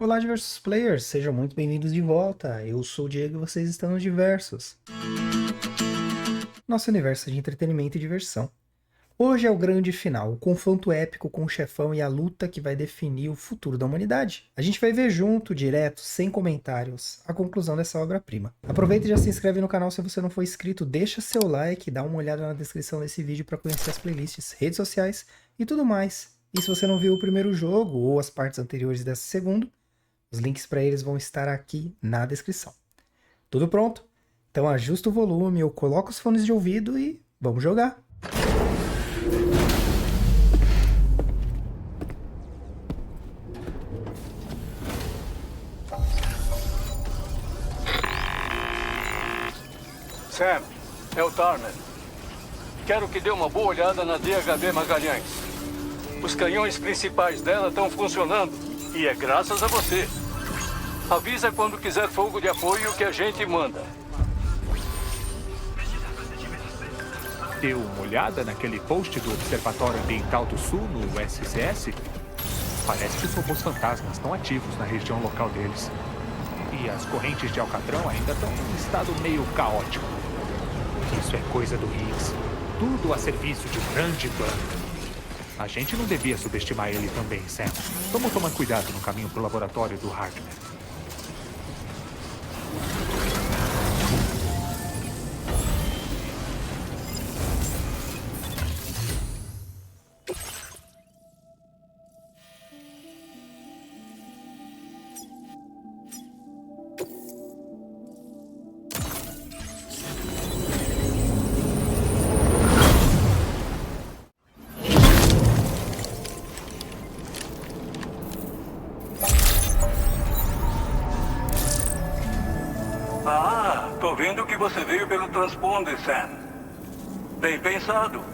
Olá, diversos players, sejam muito bem-vindos de volta. Eu sou o Diego e vocês estão no Diversos, nosso universo de entretenimento e diversão. Hoje é o grande final, o confronto épico com o chefão e a luta que vai definir o futuro da humanidade. A gente vai ver junto, direto, sem comentários, a conclusão dessa obra-prima. Aproveita e já se inscreve no canal se você não for inscrito, deixa seu like, dá uma olhada na descrição desse vídeo para conhecer as playlists, redes sociais e tudo mais. E se você não viu o primeiro jogo ou as partes anteriores desse segundo, os links para eles vão estar aqui na descrição. Tudo pronto? Então ajusta o volume, eu coloco os fones de ouvido e vamos jogar! Sam, é o Turner. Quero que dê uma boa olhada na DHB Magalhães. Os canhões principais dela estão funcionando e é graças a você. Avisa quando quiser fogo de apoio que a gente manda. Deu uma olhada naquele post do Observatório Ambiental do Sul no SCS? Parece que os robôs fantasmas estão ativos na região local deles. E as correntes de Alcatrão ainda estão em estado meio caótico. Isso é coisa do Higgs. Tudo a serviço de um grande plano. A gente não devia subestimar ele também, Sam. Vamos tomar cuidado no caminho pro laboratório do Hardman. Ah, tô vendo que você veio pelo transponder, Sam. Bem pensado.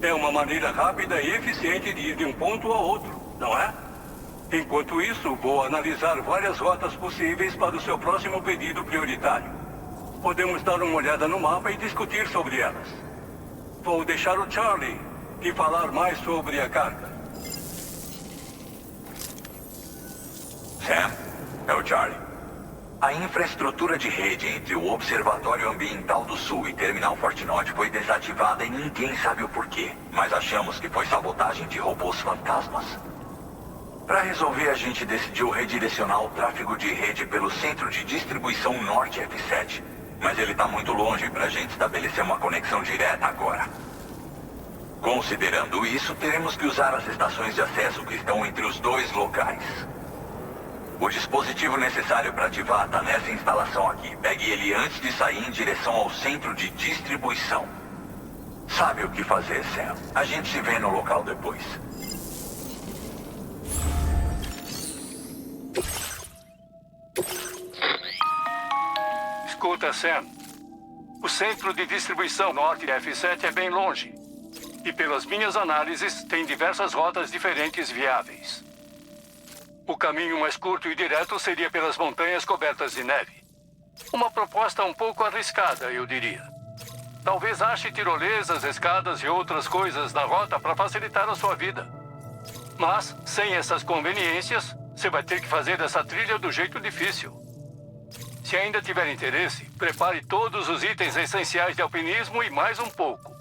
É uma maneira rápida e eficiente de ir de um ponto a outro, não é? Enquanto isso, vou analisar várias rotas possíveis para o seu próximo pedido prioritário. Podemos dar uma olhada no mapa e discutir sobre elas. Vou deixar o Charlie te falar mais sobre a carga. Sam, é o Charlie. A infraestrutura de rede entre o Observatório Ambiental do Sul e Terminal Fortinote foi desativada e ninguém sabe o porquê. Mas achamos que foi sabotagem de robôs fantasmas. Para resolver, a gente decidiu redirecionar o tráfego de rede pelo Centro de Distribuição Norte F7. Mas ele está muito longe para a gente estabelecer uma conexão direta agora. Considerando isso, teremos que usar as estações de acesso que estão entre os dois locais. O dispositivo necessário para ativar está nessa instalação aqui. Pegue ele antes de sair em direção ao centro de distribuição. Sabe o que fazer, Sam? A gente se vê no local depois. Escuta, Sam. O centro de distribuição norte F7 é bem longe. E pelas minhas análises, tem diversas rotas diferentes viáveis. O caminho mais curto e direto seria pelas montanhas cobertas de neve. Uma proposta um pouco arriscada, eu diria. Talvez ache tirolesas, escadas e outras coisas na rota para facilitar a sua vida. Mas, sem essas conveniências, você vai ter que fazer essa trilha do jeito difícil. Se ainda tiver interesse, prepare todos os itens essenciais de alpinismo e mais um pouco.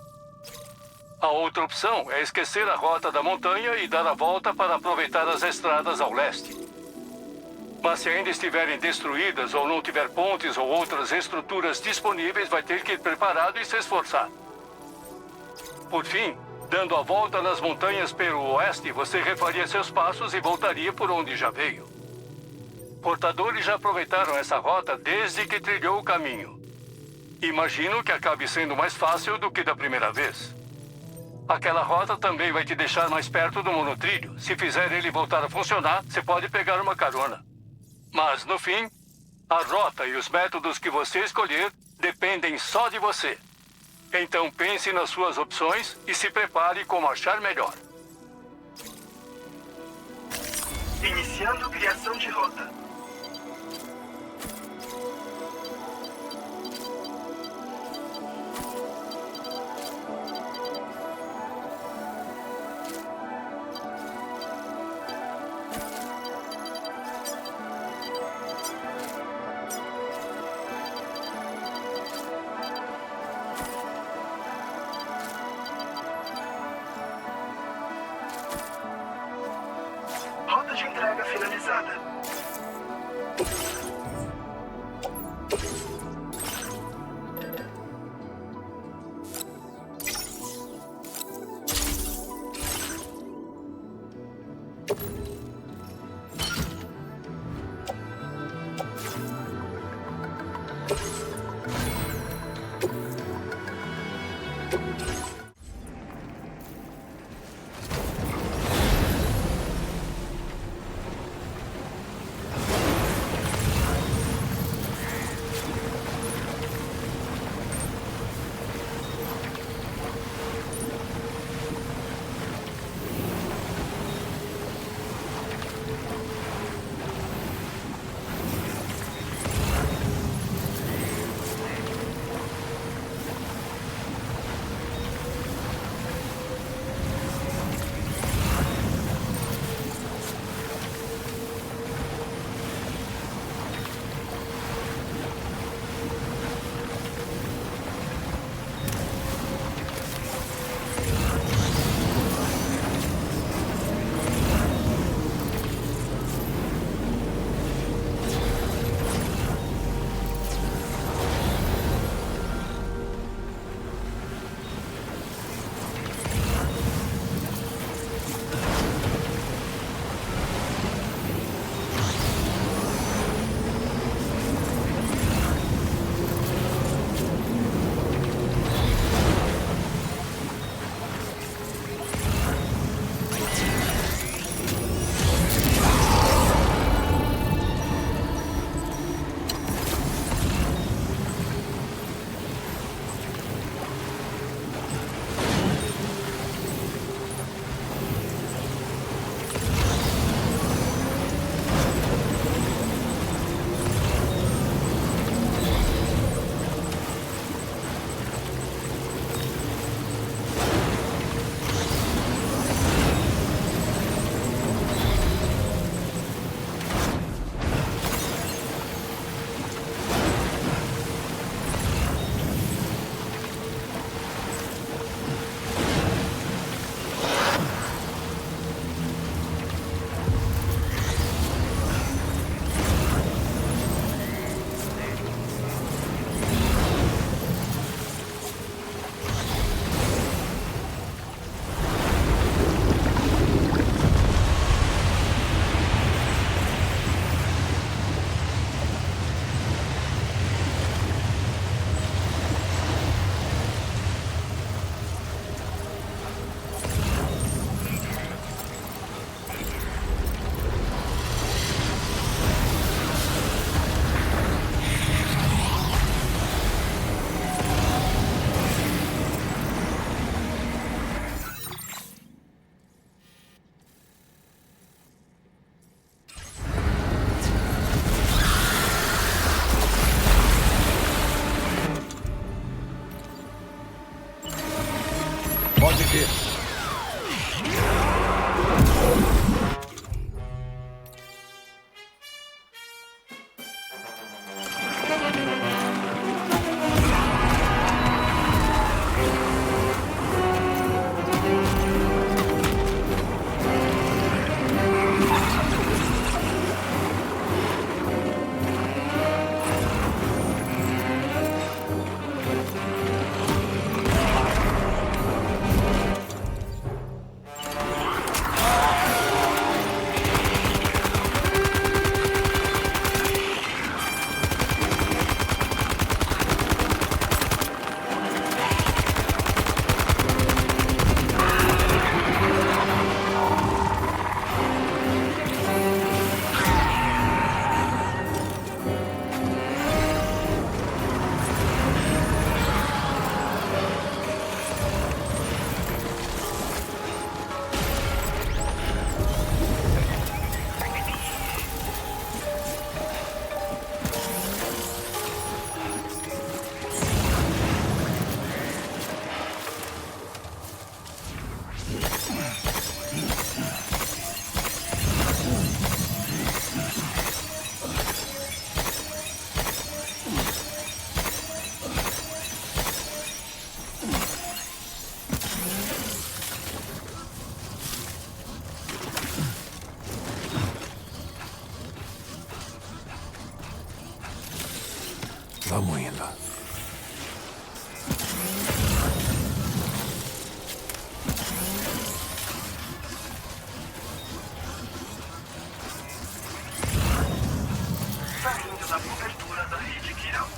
A outra opção é esquecer a rota da montanha e dar a volta para aproveitar as estradas ao leste. Mas se ainda estiverem destruídas ou não tiver pontes ou outras estruturas disponíveis, vai ter que ir preparado e se esforçar. Por fim, dando a volta nas montanhas pelo oeste, você refaria seus passos e voltaria por onde já veio. Portadores já aproveitaram essa rota desde que trilhou o caminho. Imagino que acabe sendo mais fácil do que da primeira vez. Aquela rota também vai te deixar mais perto do monotrilho. Se fizer ele voltar a funcionar, você pode pegar uma carona. Mas, no fim, a rota e os métodos que você escolher dependem só de você. Então pense nas suas opções e se prepare como achar melhor. Iniciando criação de rota. localizada. Vamos indo. Saindo da cobertura da rede Kiral.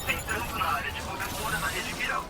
Entrando na área de cobertura da rede Kiral.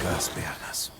Aguenta as pernas.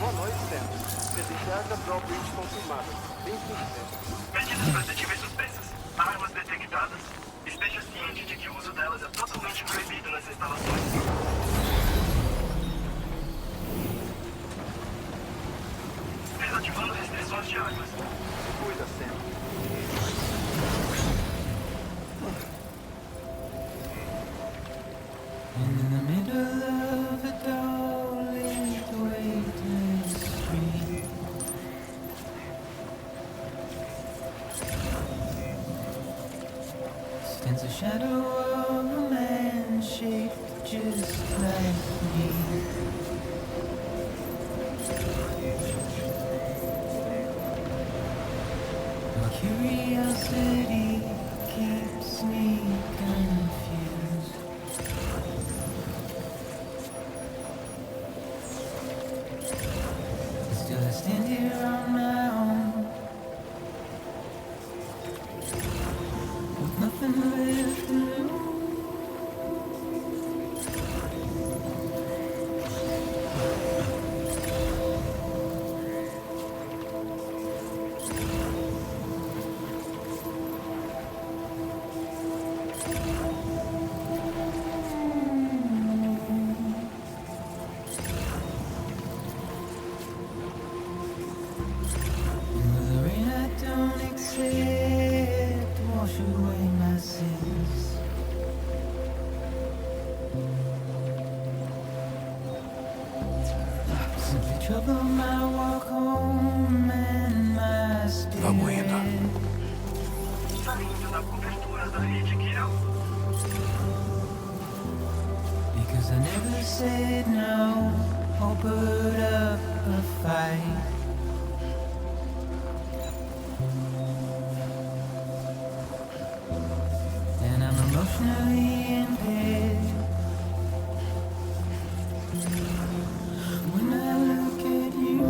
Boa noite, Sam. Credenciais da Drawbridge confirmadas. 100%. Medidas protetivas suspensas. Armas detectadas. Esteja ciente de que o uso delas é totalmente proibido nas instalações. Desativando restrições de armas. Cuida, Sam. In the middle of a dull-lit waiting street, stands a shadow of a man shaped just like me. My curiosity keeps me confused. Still I stand here on my own, with nothing left to lose. And with the rain I don't accept, wash away my sins. Simply trouble my walk home and my spirit. Vamos indo. Saindo da cobertura da rede Kiral. Because I never said no or put up a fight. And I'm emotionally impaired. When I look at you,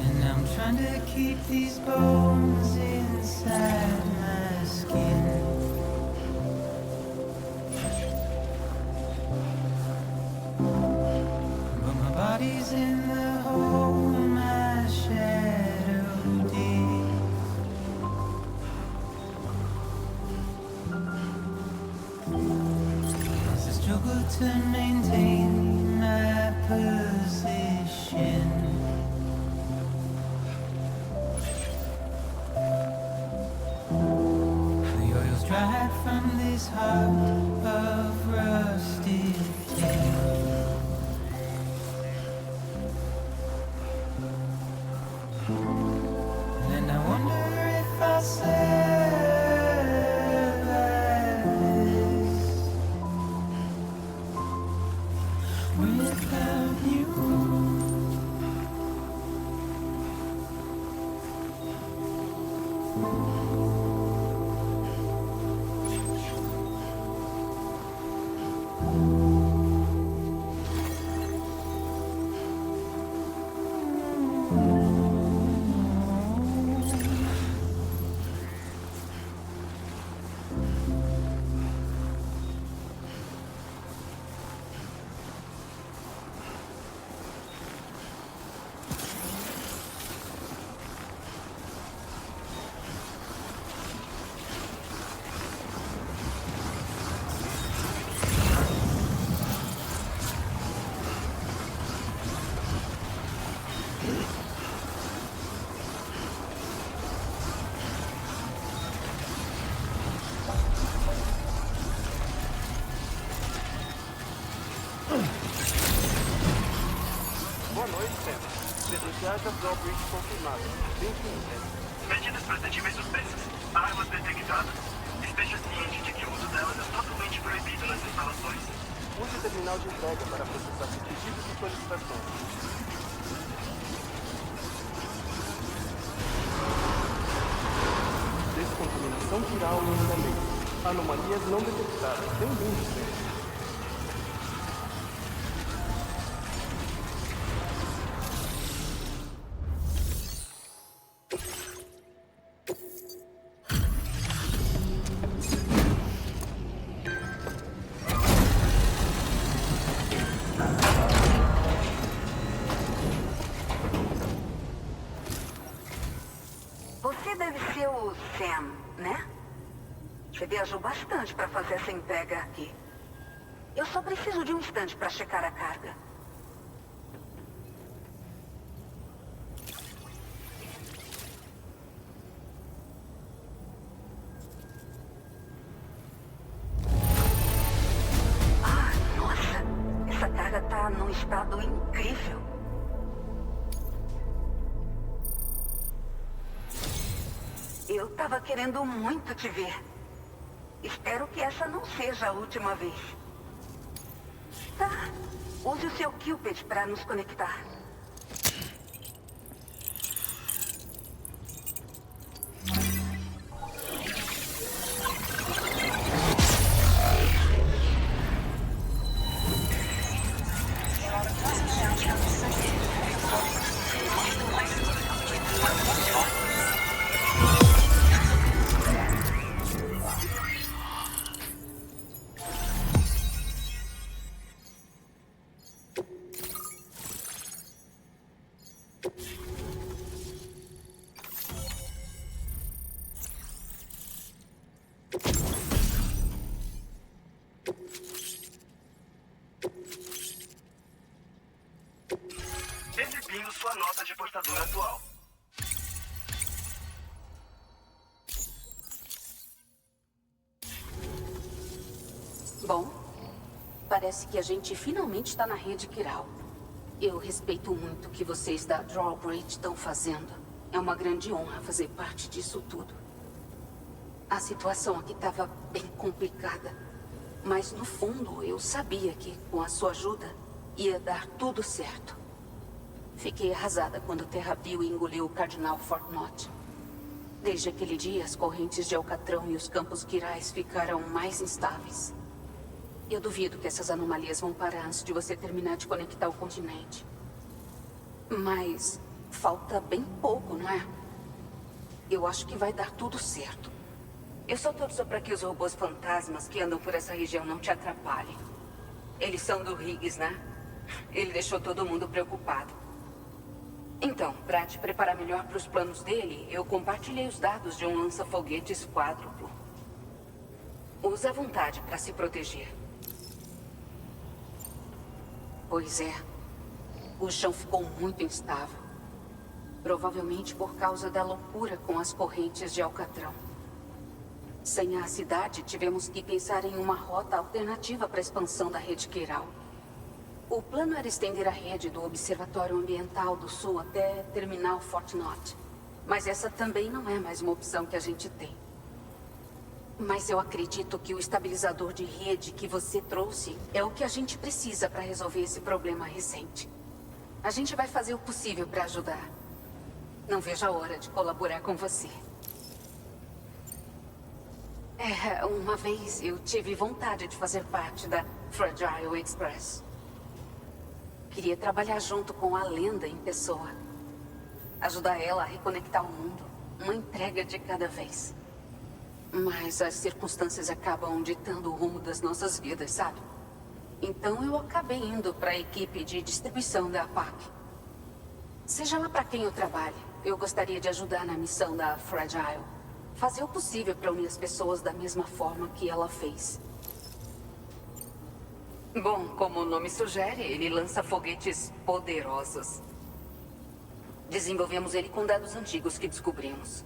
and I'm trying to keep these bones inside my skin. But my body's in the hole my shadow did. As I struggle to maintain my position. The oil's dried from this heart of rusted tin. And I wonder if I survive this without you. Boa noite, Sam. Credenciais da Drawbridge confirmadas. Bem-vindo, Sam. Medidas protetivas suspensas. Armas detectadas. Esteja ciente de que o uso delas é totalmente proibido nas instalações. Use o terminal de entrega para processar pedidos e solicitações. Descontaminação viral em andamento. Anomalias não detectadas. Bem-vindo, Sam. Você deve ser o Sam, né? Você viajou bastante para fazer essa entrega aqui. Eu só preciso de um instante para checar a carga. Ah, nossa! Essa carga tá num estado incrível. Eu tava querendo muito te ver. Espero que essa não seja a última vez. Tá. Use o seu Cupid para nos conectar. Exibindo sua nota de portador atual. Bom, parece que a gente finalmente está na rede Kiral. Eu respeito muito o que vocês da Drawbridge estão fazendo. É uma grande honra fazer parte disso tudo. A situação aqui estava bem complicada. Mas no fundo eu sabia que, com a sua ajuda, ia dar tudo certo. Fiquei arrasada quando Terra viu e engoliu o Cardinal Fortnot. Desde aquele dia, as correntes de Alcatrão e os campos quirais ficaram mais instáveis. Eu duvido que essas anomalias vão parar antes de você terminar de conectar o continente. Mas falta bem pouco, não é? Eu acho que vai dar tudo certo. Eu só torço para que os robôs fantasmas que andam por essa região não te atrapalhem. Eles são do Higgs, né? Ele deixou todo mundo preocupado. Então, para te preparar melhor para os planos dele, eu compartilhei os dados de um lança-foguetes quádruplo. Use à vontade para se proteger. Pois é. O chão ficou muito instável. Provavelmente por causa da loucura com as correntes de Alcatrão. Sem a cidade, tivemos que pensar em uma rota alternativa para a expansão da rede Kiral. O plano era estender a rede do Observatório Ambiental do Sul até Terminal Fortnot. Mas essa também não é mais uma opção que a gente tem. Mas eu acredito que o estabilizador de rede que você trouxe é o que a gente precisa para resolver esse problema recente. A gente vai fazer o possível para ajudar. Não vejo a hora de colaborar com você. Uma vez eu tive vontade de fazer parte da Fragile Express. Queria trabalhar junto com a lenda em pessoa. Ajudar ela a reconectar o mundo. Uma entrega de cada vez. Mas as circunstâncias acabam ditando o rumo das nossas vidas, sabe? Então eu acabei indo para a equipe de distribuição da APAC. Seja lá para quem eu trabalhe, eu gostaria de ajudar na missão da Fragile. Fazer o possível para unir as pessoas da mesma forma que ela fez. Bom, como o nome sugere, ele lança foguetes poderosos. Desenvolvemos ele com dados antigos que descobrimos.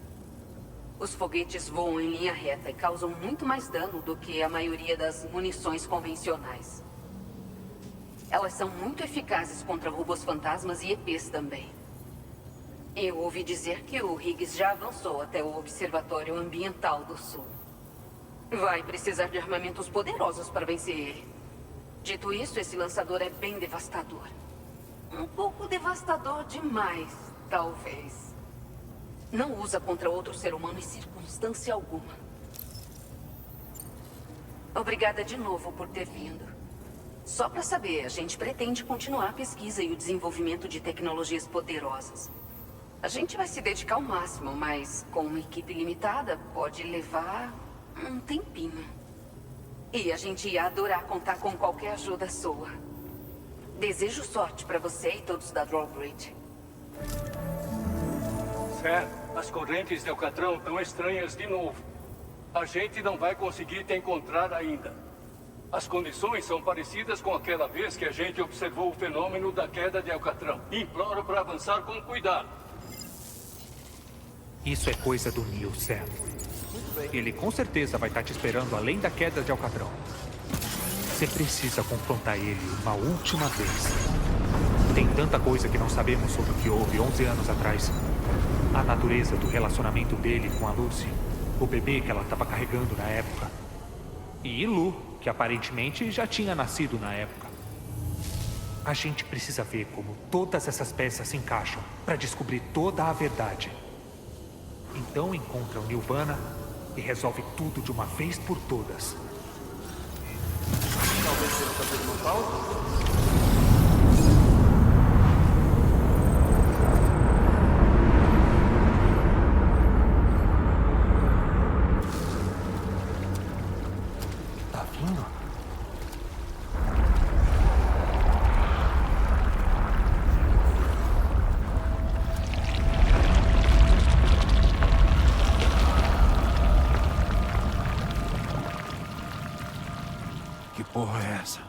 Os foguetes voam em linha reta e causam muito mais dano do que a maioria das munições convencionais. Elas são muito eficazes contra robôs fantasmas e EPs também. Eu ouvi dizer que o Higgs já avançou até o Observatório Ambiental do Sul. Vai precisar de armamentos poderosos para vencer ele. Dito isso, esse lançador é bem devastador. Um pouco devastador demais, talvez. Não usa contra outro ser humano em circunstância alguma. Obrigada de novo por ter vindo. Só para saber, a gente pretende continuar a pesquisa e o desenvolvimento de tecnologias poderosas. A gente vai se dedicar ao máximo, mas com uma equipe limitada, pode levar um tempinho. E a gente ia adorar contar com qualquer ajuda sua. Desejo sorte para você e todos da Drawbridge. Sam, as correntes de Alcatrão estão estranhas de novo. A gente não vai conseguir te encontrar ainda. As condições são parecidas com aquela vez que a gente observou o fenômeno da queda de Alcatrão. Imploro para avançar com cuidado. Isso é coisa do Neil, Sam. Ele com certeza vai estar te esperando além da queda de Alcatrão. Você precisa confrontar ele uma última vez. Tem tanta coisa que não sabemos sobre o que houve 11 anos atrás. A natureza do relacionamento dele com a Lucy, o bebê que ela estava carregando na época. E Lu, que aparentemente já tinha nascido na época. A gente precisa ver como todas essas peças se encaixam para descobrir toda a verdade. Então encontra o Nirvana e resolve tudo de uma vez por todas. Talvez seja fazer uma pausa? Tá vindo? Que porra é essa?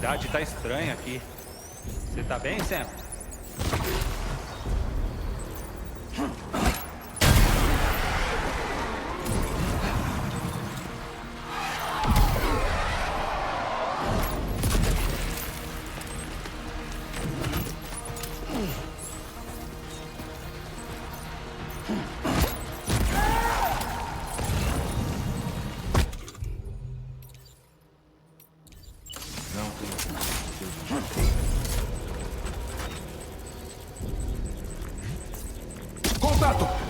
cidade tá estranha aqui. Você tá bem, Sam? Contato!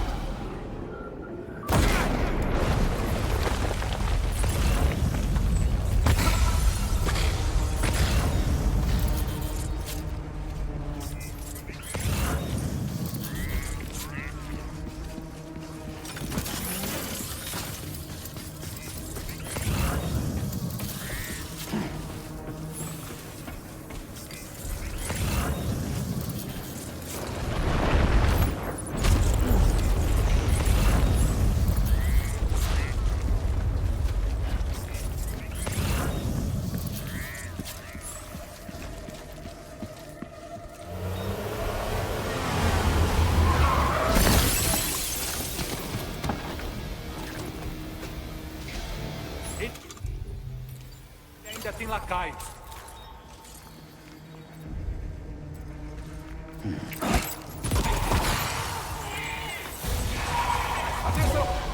Ainda tem lacaios. Atenção!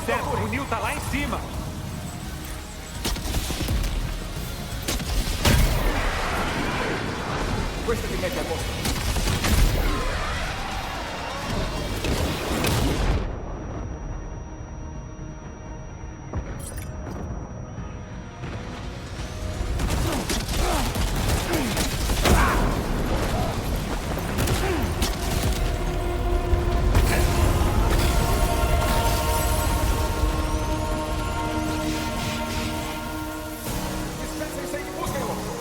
Sam, o Neil tá lá em cima. Questo ti mette a posto. Dispensa e sai di buscalo!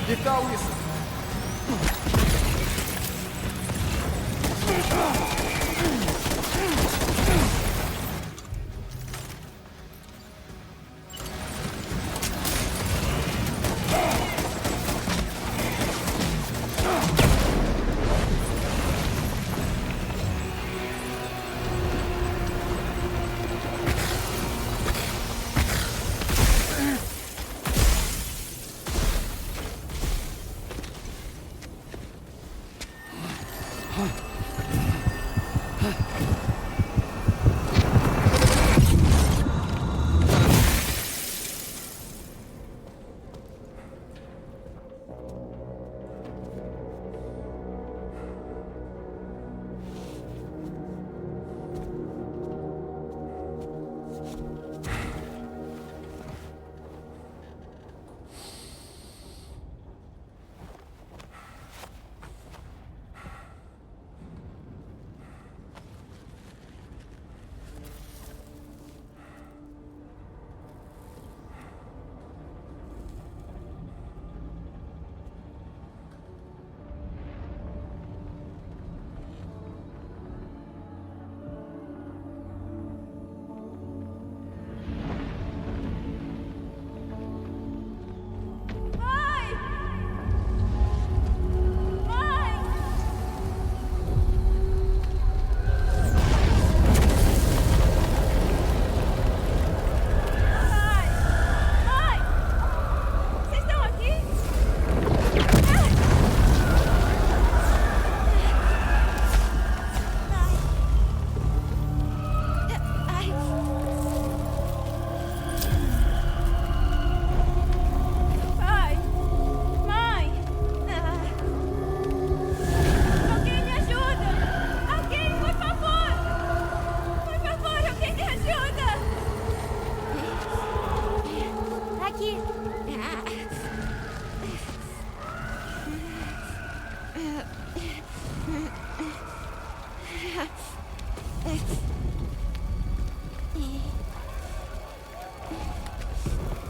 Que tal isso?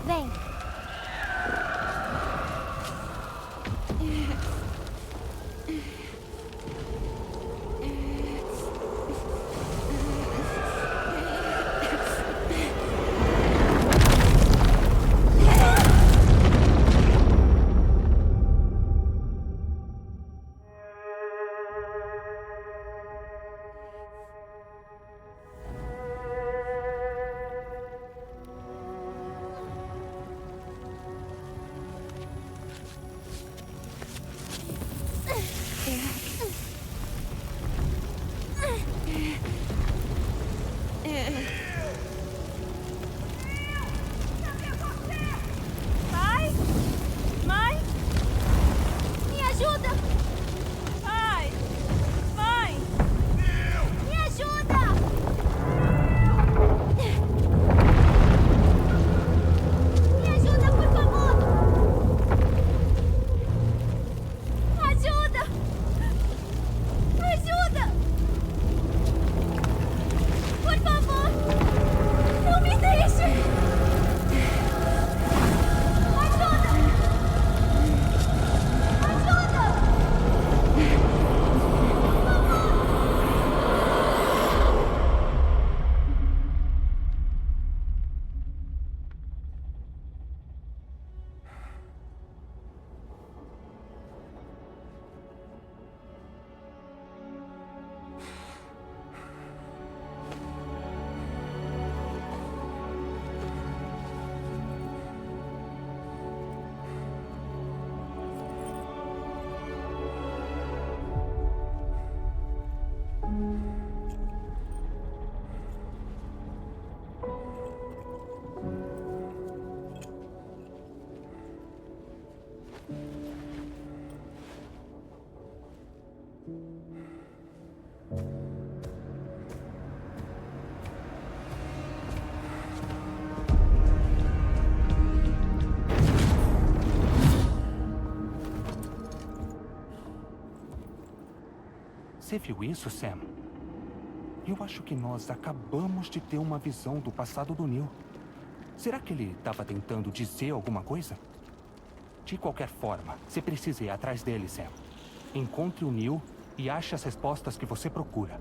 Vem. Pai? Mãe? Me ajuda! Pai! Mãe! Me ajuda! Me ajuda, por favor! Ajuda! Ajuda! Por favor! Não me deixe! Ajuda! Ajuda! Você viu isso, Sam? Eu acho que nós acabamos de ter uma visão do passado do Neil. Será que ele estava tentando dizer alguma coisa? De qualquer forma, você precisa ir atrás dele, Sam. Encontre o Neil e ache as respostas que você procura.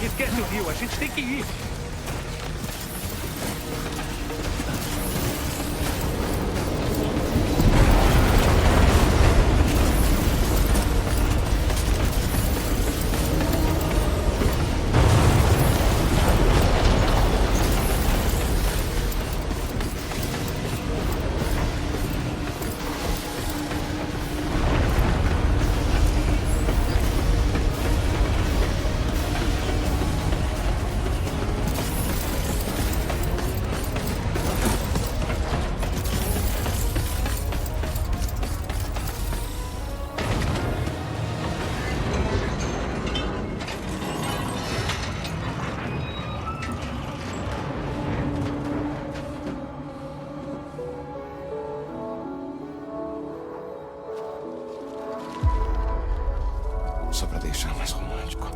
Esquece o rio, a gente tem que ir. Só pra deixar mais romântico.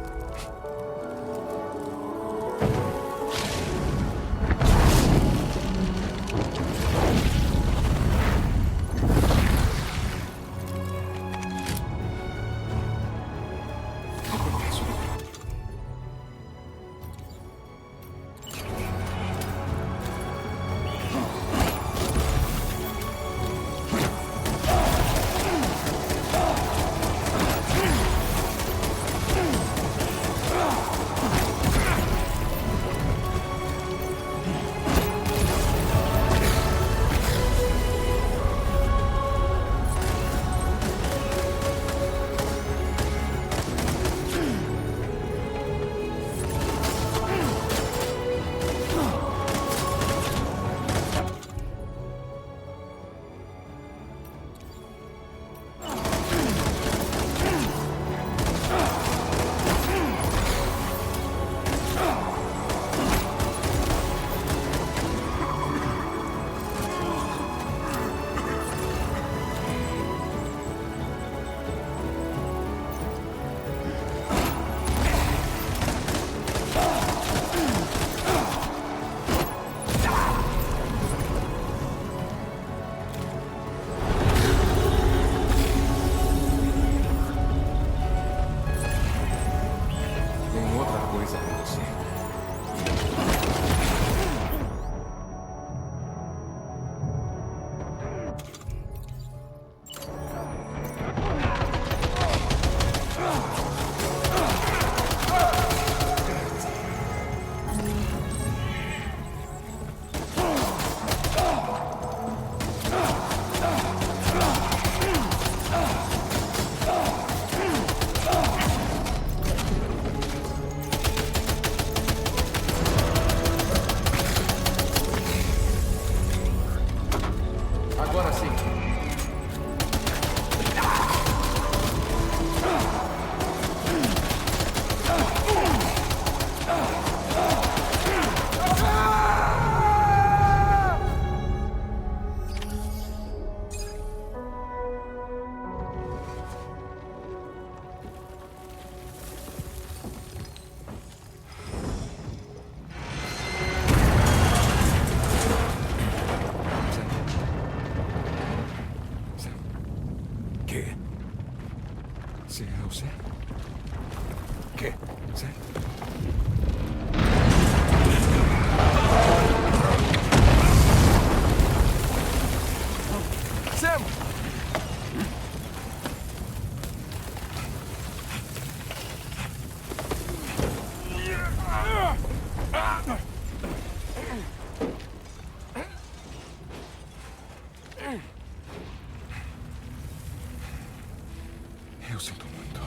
Eu sinto muito.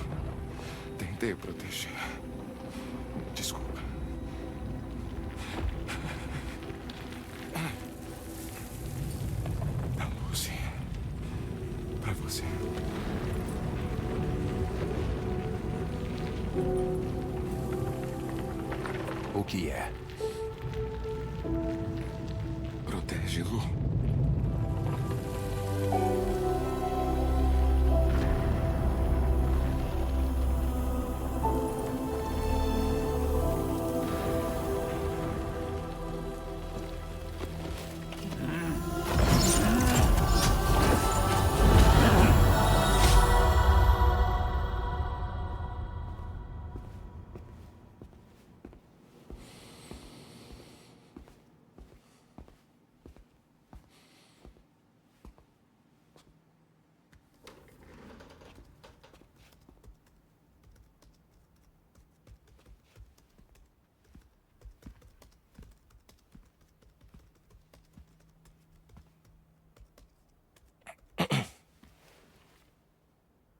Tentei proteger. Desculpa. Da Lucy. Pra você. O que é? Protege Lu.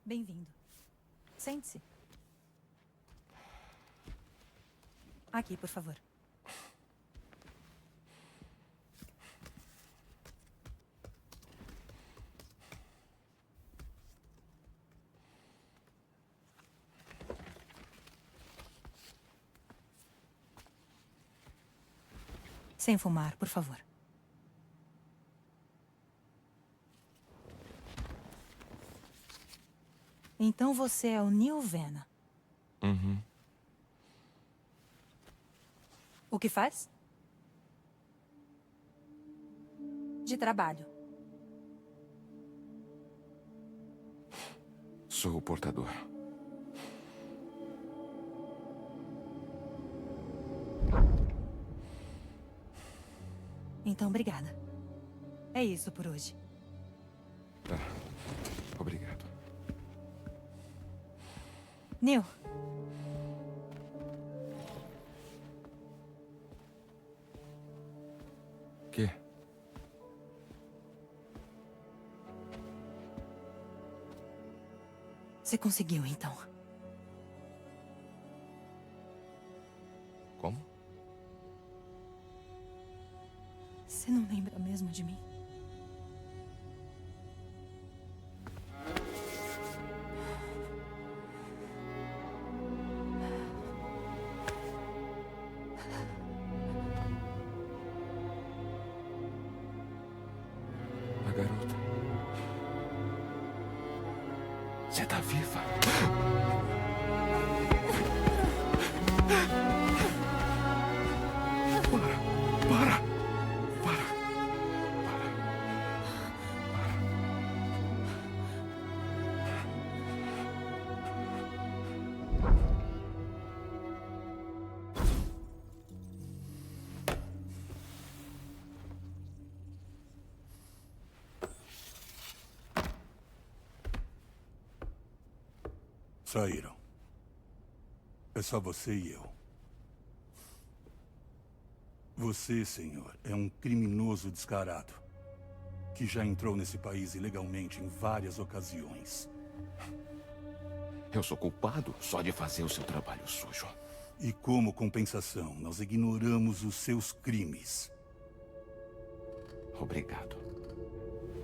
Bem-vindo. Sente-se. Aqui, por favor. Sem fumar, por favor. Então você é o Neil Vena. Uhum. O que faz? De trabalho. Sou o portador. Então, obrigada. É isso por hoje. Tá. Obrigado. Neil. Quê? Você conseguiu, então. Como? Você não lembra mesmo de mim? A garota. Você tá viva? Para! Saíram. É só você e eu. Você, senhor, é um criminoso descarado que já entrou nesse país ilegalmente em várias ocasiões. Eu sou culpado só de fazer o seu trabalho sujo. E como compensação, nós ignoramos os seus crimes. Obrigado.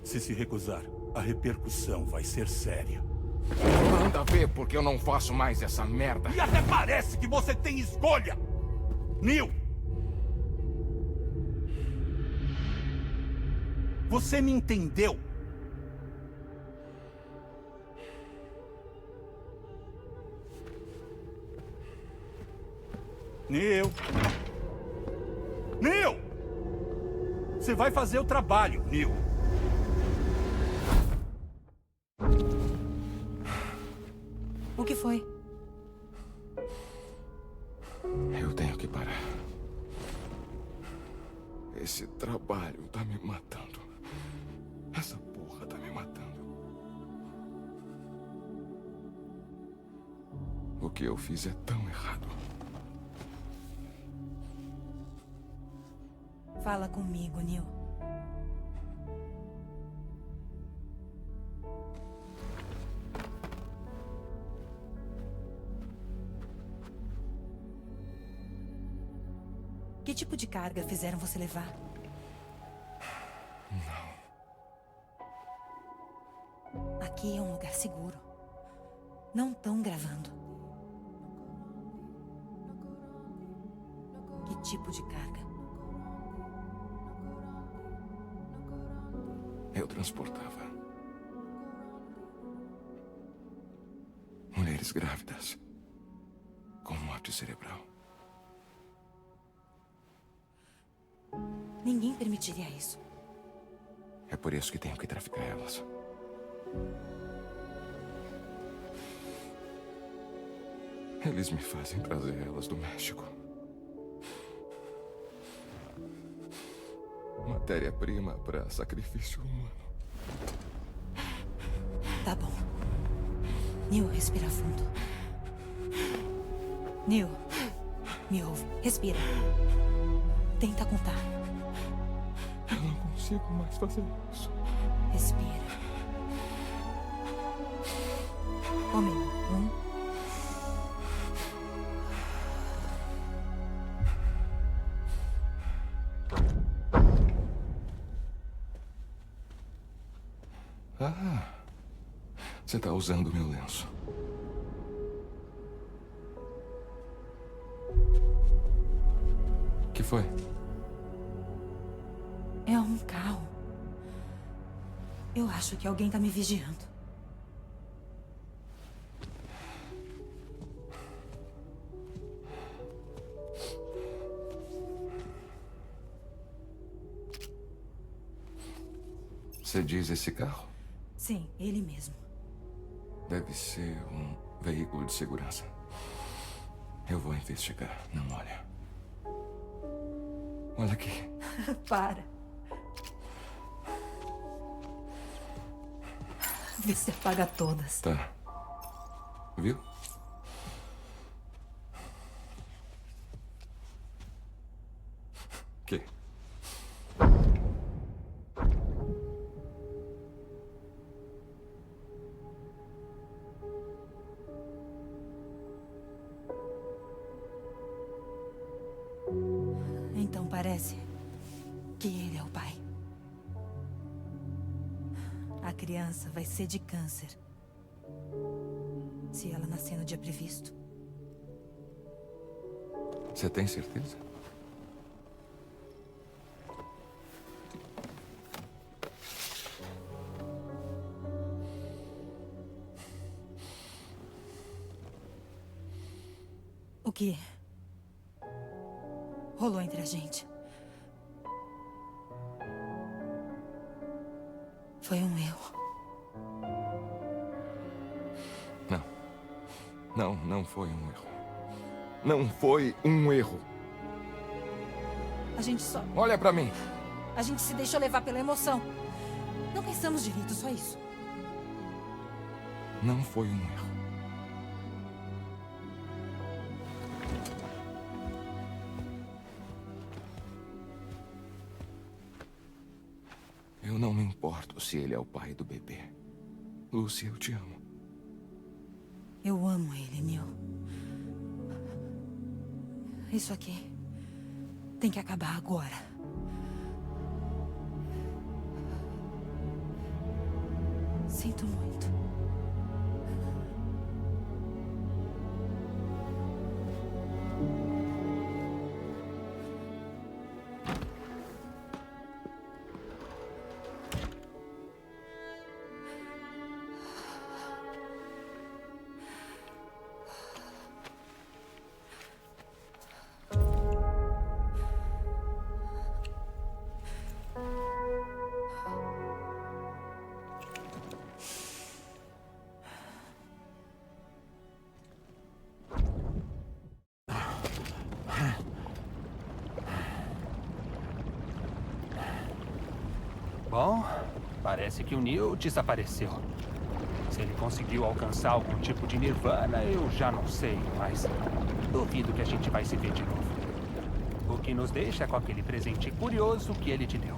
Se recusar, a repercussão vai ser séria. Manda ver porque eu não faço mais essa merda. E até parece que você tem escolha! Neil! Você me entendeu? Neil! Neil! Você vai fazer o trabalho, Neil. O que foi? Eu tenho que parar. Esse trabalho tá me matando. Essa porra tá me matando. O que eu fiz é tão errado. Fala comigo, Neil. Que tipo de carga fizeram você levar? Não. Aqui é um lugar seguro. Não estão gravando. Que tipo de carga? Eu transportava mulheres grávidas com morte cerebral. Ninguém permitiria isso. É por isso que tenho que traficar elas. Eles me fazem trazer elas do México. Matéria-prima para sacrifício humano. Tá bom. Neil, respira fundo. Neil, me ouve. Respira. Tenta contar. Eu não consigo mais fazer isso. Respira. Você tá usando o meu lenço. O que foi? É um carro. Eu acho que alguém tá me vigiando. Você diz esse carro? Sim, ele mesmo. Deve ser um veículo de segurança. Eu vou investigar. Não olha. Olha aqui. Para. Vê se apaga todas. Tá. Viu? Que? Então parece que ele é o pai. A criança vai ser de câncer. Se ela nascer no dia previsto. Você tem certeza? O que rolou entre a gente? Foi um erro. Não foi um erro. Não foi um erro. A gente só... Olha pra mim. A gente se deixou levar pela emoção. Não pensamos direito, só isso. Não foi um erro. Eu não me importo se ele é o pai do bebê. Lucy, eu te amo. Eu amo ele, Neil. Isso aqui tem que acabar agora. Sinto muito. Bom, parece que o Neil desapareceu. Se ele conseguiu alcançar algum tipo de nirvana, eu já não sei, mas duvido que a gente vai se ver de novo. O que nos deixa com aquele presente curioso que ele te deu.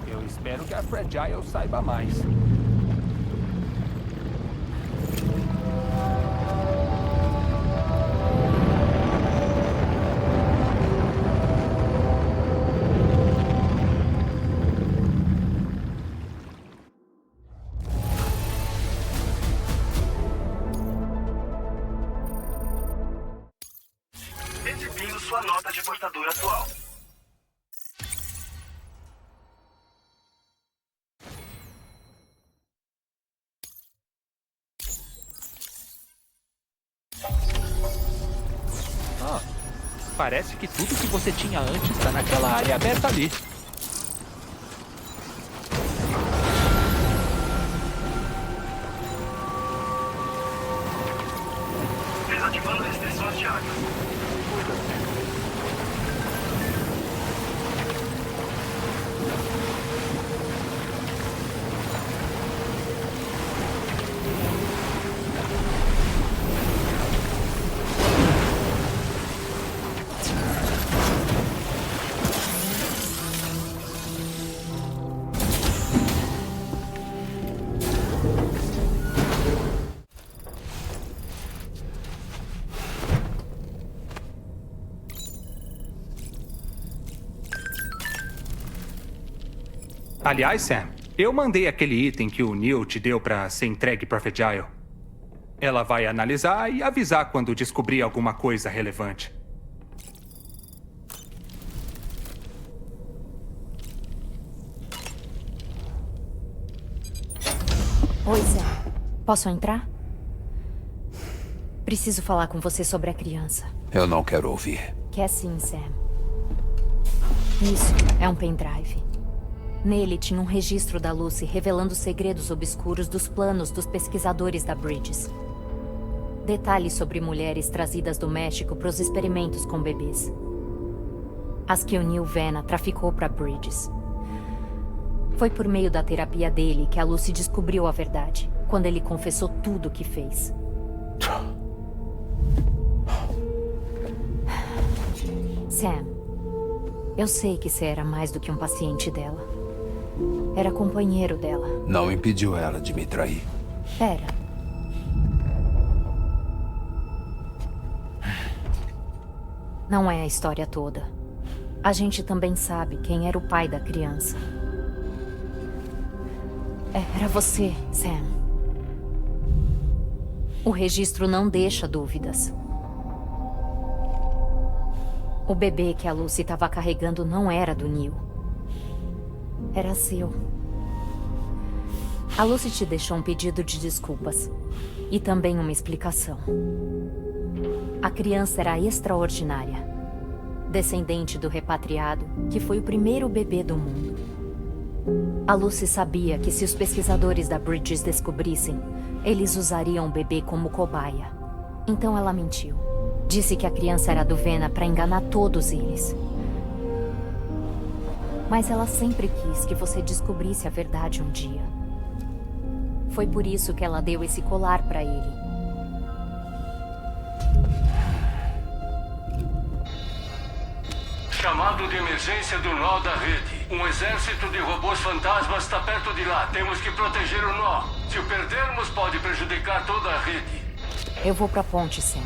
Eu espero que a Fragile saiba mais. Exibindo sua nota de portador atual. Parece que tudo que você tinha antes está naquela área aberta ali. Desativando restrições de água. Aliás, Sam, Eu mandei aquele item que o Neil te deu pra ser entregue pra Fragile. Ela vai analisar e avisar quando descobrir alguma coisa relevante. Oi, Sam. Posso entrar? Preciso falar com você sobre a criança. Eu não quero ouvir. Quer sim, Sam. Isso é um pendrive. Nele tinha um registro da Lucy revelando segredos obscuros dos planos dos pesquisadores da Bridges. Detalhes sobre mulheres trazidas do México para os experimentos com bebês. As que o Neil Vena traficou para Bridges. Foi por meio da terapia dele que a Lucy descobriu a verdade, quando ele confessou tudo o que fez. Sam, eu sei que você era mais do que um paciente dela. Era companheiro dela. Não impediu ela de me trair. Pera. Não é a história toda. A gente também sabe quem era o pai da criança. Era você, Sam. O registro não deixa dúvidas. O bebê que a Lucy estava carregando não era do Neil. Era seu. A Lucy te deixou um pedido de desculpas. E também uma explicação. A criança era extraordinária. Descendente do repatriado, que foi o primeiro bebê do mundo. A Lucy sabia que se os pesquisadores da Bridges descobrissem, eles usariam o bebê como cobaia. Então ela mentiu. Disse que a criança era do Vena para enganar todos eles. Mas ela sempre quis que você descobrisse a verdade um dia. Foi por isso que ela deu esse colar para ele. Chamado de emergência do nó da rede. Um exército de robôs fantasmas está perto de lá. Temos que proteger o nó. Se o perdermos, pode prejudicar toda a rede. Eu vou pra ponte, Sam.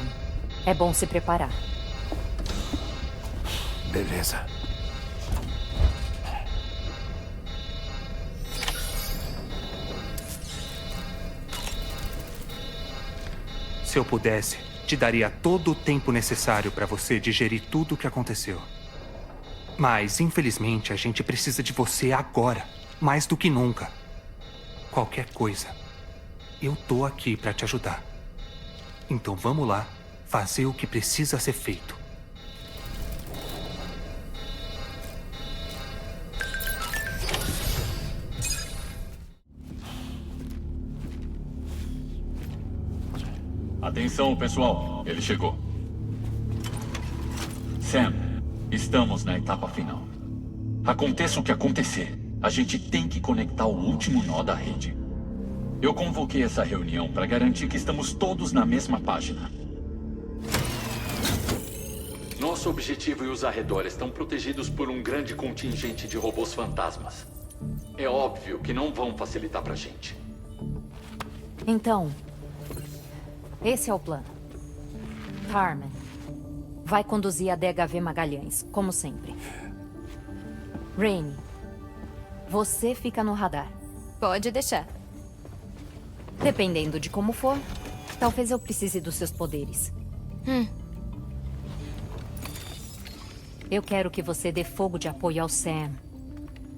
É bom se preparar. Beleza. Se eu pudesse, te daria todo o tempo necessário para você digerir tudo o que aconteceu. Mas, infelizmente, a gente precisa de você agora, mais do que nunca. Qualquer coisa, eu tô aqui para te ajudar. Então vamos lá, fazer o que precisa ser feito. Atenção, pessoal. Ele chegou. Sam, estamos na etapa final. Aconteça o que acontecer, a gente tem que conectar o último nó da rede. Eu convoquei essa reunião para garantir que estamos todos na mesma página. Nosso objetivo e os arredores estão protegidos por um grande contingente de robôs fantasmas. É óbvio que não vão facilitar pra gente. Então, esse é o plano. Carmen vai conduzir a DHV Magalhães, como sempre. Rainey, você fica no radar. Pode deixar. Dependendo de como for, talvez eu precise dos seus poderes. Eu quero que você dê fogo de apoio ao Sam,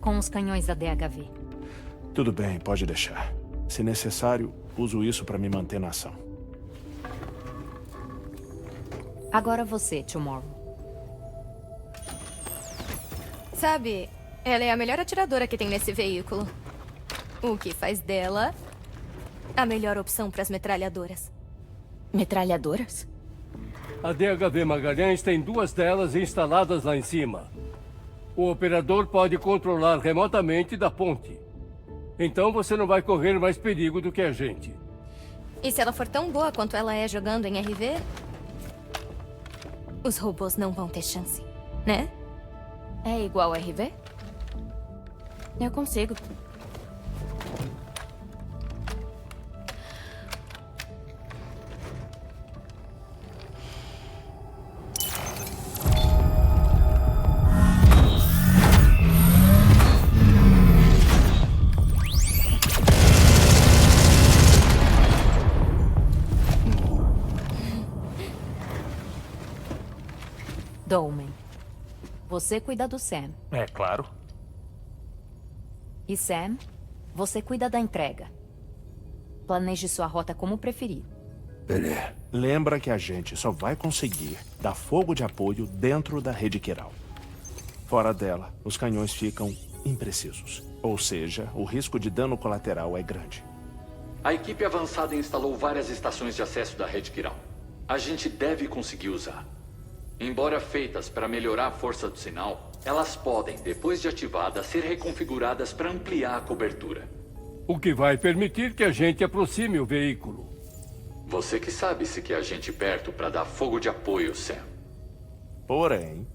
com os canhões da DHV. Tudo bem, pode deixar. Se necessário, uso isso para me manter na ação. Agora você, Tomorrow. Sabe, ela é a melhor atiradora que tem nesse veículo. O que faz dela a melhor opção para as metralhadoras. Metralhadoras? A DHV Magalhães tem 2 delas instaladas lá em cima. O operador pode controlar remotamente da ponte. Então você não vai correr mais perigo do que a gente. E se ela for tão boa quanto ela é jogando em RV, os robôs não vão ter chance, né? É igual RV? Eu consigo. você cuida do Sam. É claro. E Sam, você cuida da entrega. Planeje sua rota como preferir. Beleza. Lembra que a gente só vai conseguir dar fogo de apoio dentro da rede Kiral. Fora dela, os canhões ficam imprecisos. Ou seja, o risco de dano colateral é grande. A equipe avançada instalou várias estações de acesso da rede Kiral. A gente deve conseguir usar. Embora feitas para melhorar a força do sinal, elas podem, depois de ativadas, ser reconfiguradas para ampliar a cobertura. O que vai permitir que a gente aproxime o veículo. Você que sabe se quer a gente perto para dar fogo de apoio, Sam. Porém,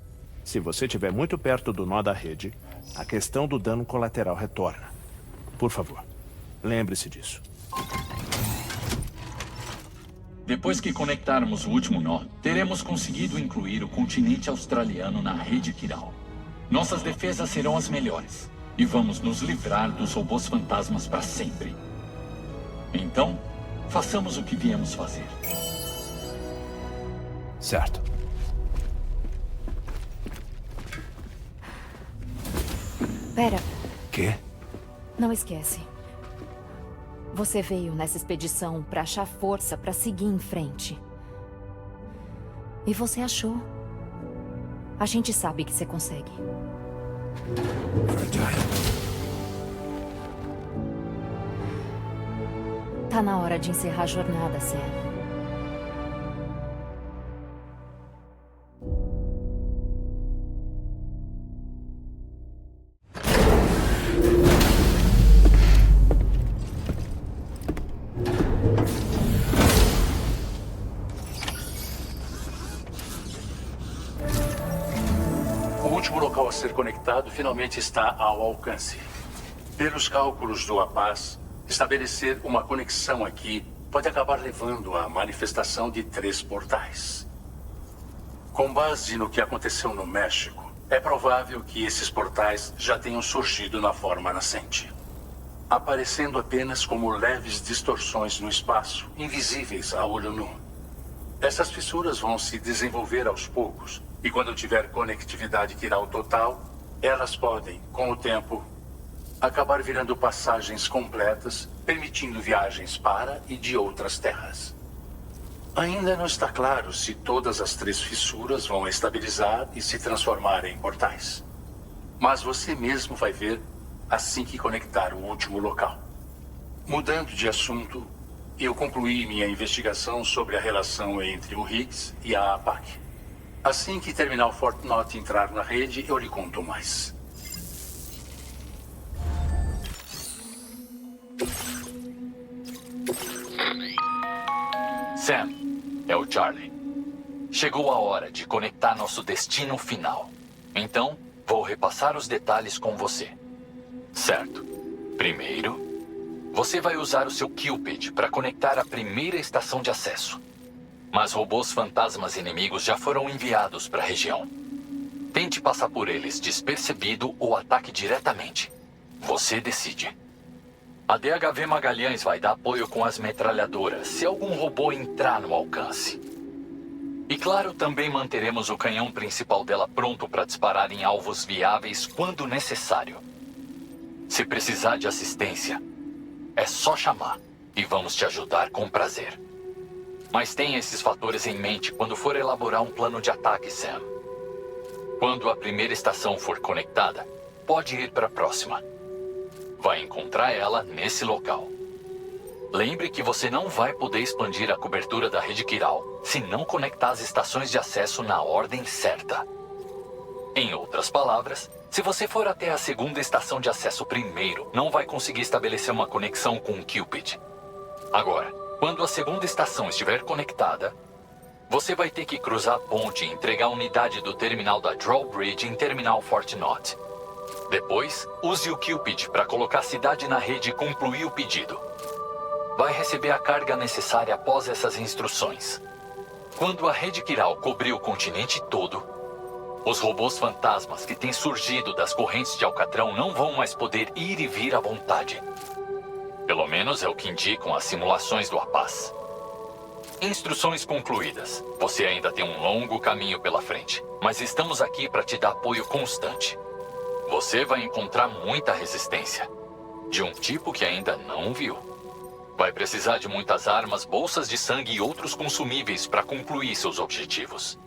se você estiver muito perto do nó da rede, a questão do dano colateral retorna. Por favor, lembre-se disso. Depois que conectarmos o último nó, teremos conseguido incluir o continente australiano na rede Kiral. Nossas defesas serão as melhores. E vamos nos livrar dos robôs fantasmas para sempre. Então, façamos o que viemos fazer. Certo. Pera. Quê? Não esquece. Você veio nessa expedição para achar força para seguir em frente. E você achou. A gente sabe que você consegue. Tá na hora de encerrar a jornada, Sam. O último local a ser conectado finalmente está ao alcance. Pelos cálculos do APAS, estabelecer uma conexão aqui pode acabar levando à manifestação de 3 portais. Com base no que aconteceu no México, é provável que esses portais já tenham surgido na forma nascente, aparecendo apenas como leves distorções no espaço, invisíveis a olho nu. Essas fissuras vão se desenvolver aos poucos, e quando tiver conectividade Kiral total, elas podem, com o tempo, acabar virando passagens completas, permitindo viagens para e de outras terras. Ainda não está claro se todas as 3 fissuras vão estabilizar e se transformar em portais. Mas você mesmo vai ver assim que conectar o último local. Mudando de assunto, eu concluí minha investigação sobre a relação entre o Higgs e a APAC. Assim que terminar o Fort Knott entrar na rede, eu lhe conto mais. Sam, é o Charlie. Chegou a hora de conectar nosso destino final. Então, vou repassar os detalhes com você. Certo. Primeiro, você vai usar o seu Cupid para conectar a primeira estação de acesso. Mas robôs fantasmas inimigos já foram enviados para a região. Tente passar por eles despercebido ou ataque diretamente. Você decide. A DHV Magalhães vai dar apoio com as metralhadoras se algum robô entrar no alcance. E claro, também manteremos o canhão principal dela pronto para disparar em alvos viáveis quando necessário. Se precisar de assistência, é só chamar e vamos te ajudar com prazer. Mas tenha esses fatores em mente quando for elaborar um plano de ataque, Sam. Quando a primeira estação for conectada, pode ir para a próxima. Vai encontrar ela nesse local. Lembre que você não vai poder expandir a cobertura da rede Kiral se não conectar as estações de acesso na ordem certa. Em outras palavras, se você for até a segunda estação de acesso primeiro, não vai conseguir estabelecer uma conexão com o Cupid. Agora, quando a segunda estação estiver conectada, você vai ter que cruzar a ponte e entregar a unidade do terminal da Drawbridge em terminal Fort Knott. Depois, use o Cupid para colocar a cidade na rede e concluir o pedido. Vai receber a carga necessária após essas instruções. Quando a rede Kiral cobrir o continente todo, os robôs fantasmas que têm surgido das correntes de Alcatrão não vão mais poder ir e vir à vontade. Pelo menos é o que indicam as simulações do APAS. Instruções concluídas. Você ainda tem um longo caminho pela frente, mas estamos aqui para te dar apoio constante. Você vai encontrar muita resistência, de um tipo que ainda não viu. Vai precisar de muitas armas, bolsas de sangue e outros consumíveis para concluir seus objetivos.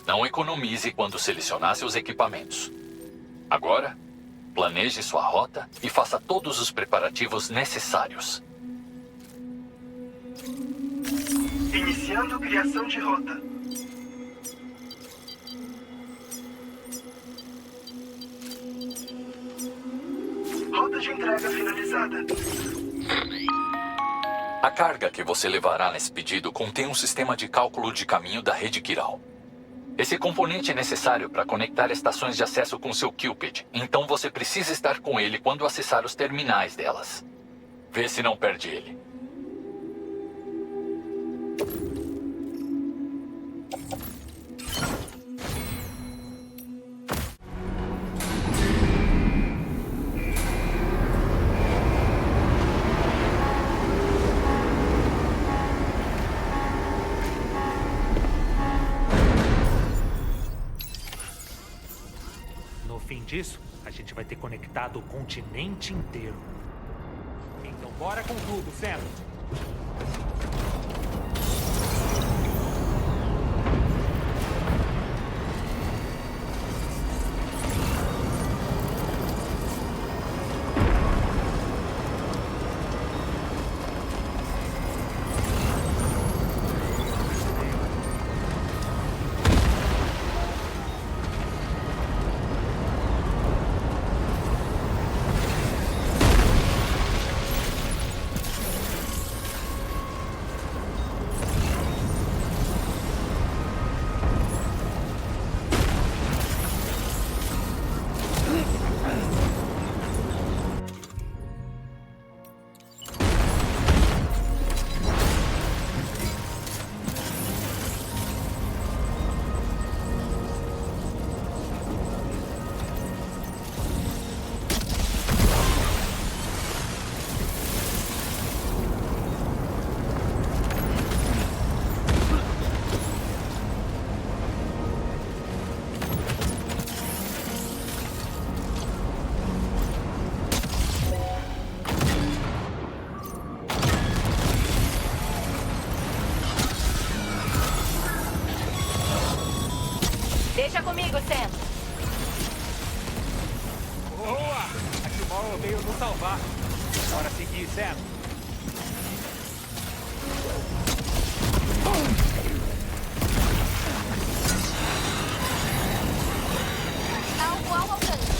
Não economize quando selecionar seus equipamentos. Agora, planeje sua rota e faça todos os preparativos necessários. Iniciando criação de rota. Rota de entrega finalizada. A carga que você levará nesse pedido contém um sistema de cálculo de caminho da rede Kiral. Esse componente é necessário para conectar estações de acesso com seu Cupid, então você precisa estar com ele quando acessar os terminais delas. Vê se não perde ele. No fim disso, a gente vai ter conectado o continente inteiro. Então bora com tudo, Sam. Deixa comigo, Sam. Boa! A Tomorrow veio nos salvar. Bora seguir, Sam. Algo ao alcance.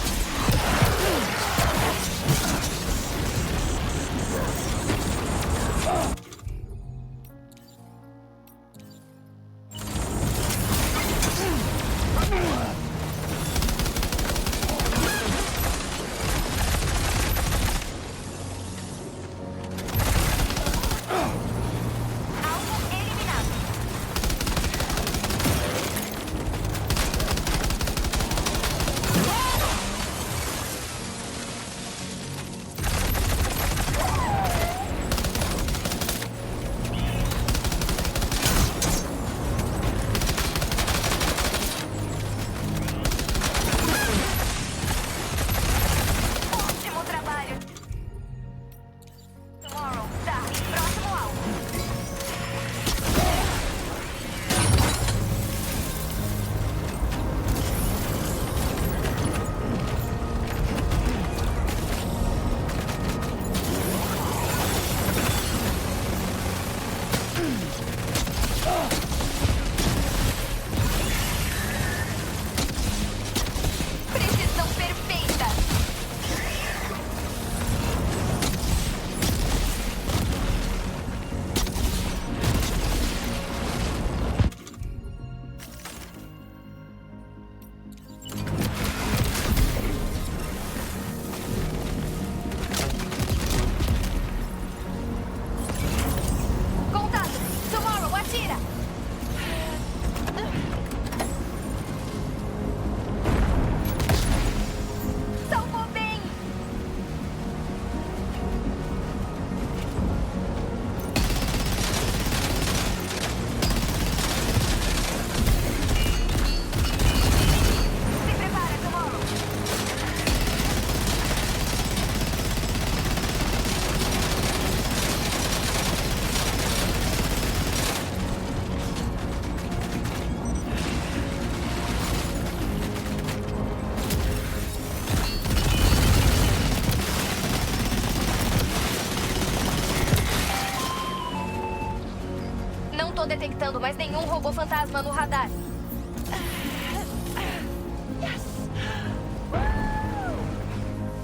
tô detectando mais nenhum robô fantasma no radar.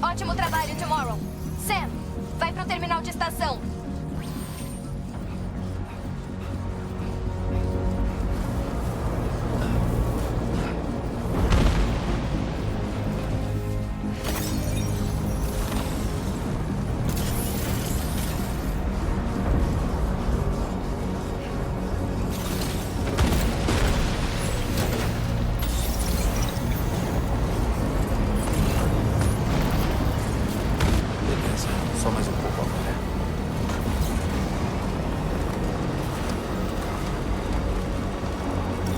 Ótimo trabalho, Tomorrow. Sam, vai pro terminal de estação. Só mais um pouco agora.